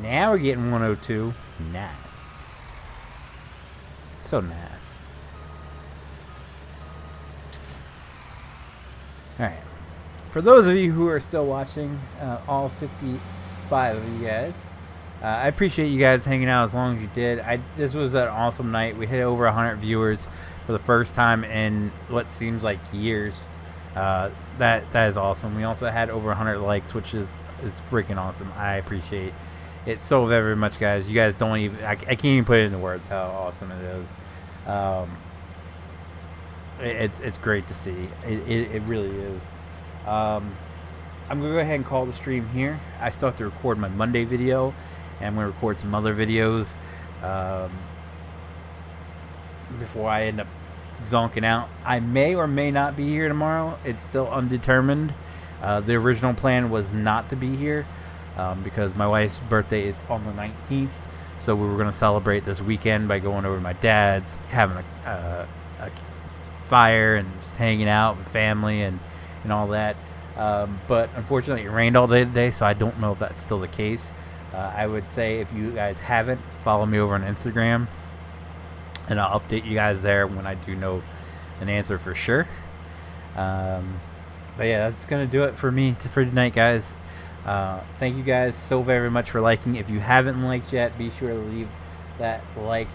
Now we're getting 102. Nice. So nice. Alright. For those of you who are still watching, all 55 of you guys, I appreciate you guys hanging out as long as you did. This was an awesome night. We hit over 100 viewers for the first time in what seems like years. That is awesome. We also had over 100 likes, which is freaking awesome. I appreciate it so very much, guys. You guys don't even... I can't even put it into words how awesome it is. It's great to see. It really is. I'm gonna go ahead and call the stream here. I still have to record my Monday video, and I'm gonna record some other videos before I end up zonking out. I may or may not be here tomorrow. It's still undetermined. The original plan was not to be here because my wife's birthday is on the 19th, so we were going to celebrate this weekend by going over to my dad's, having a fire and just hanging out with family and all that. But unfortunately, it rained all day today, so I don't know if that's still the case. I would say if you guys haven't, follow me over on Instagram, and I'll update you guys there when I do know an answer for sure. But yeah, that's going to do it for me for tonight, guys. Thank you guys so very much for liking. If you haven't liked yet, be sure to leave that like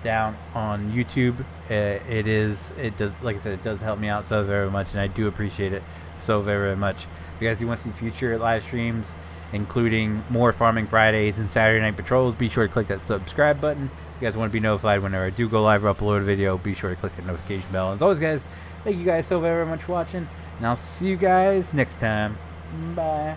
down on YouTube. It does, like I said, it does help me out so very much, and I do appreciate it so very, very much. If you guys do want to see future live streams, including more Farming Fridays and Saturday Night Patrols, be sure to click that subscribe button. If you guys want to be notified whenever I do go live or upload a video, be sure to click the notification bell. And as always, guys, thank you guys so very, very much for watching, and I'll see you guys next time. Bye.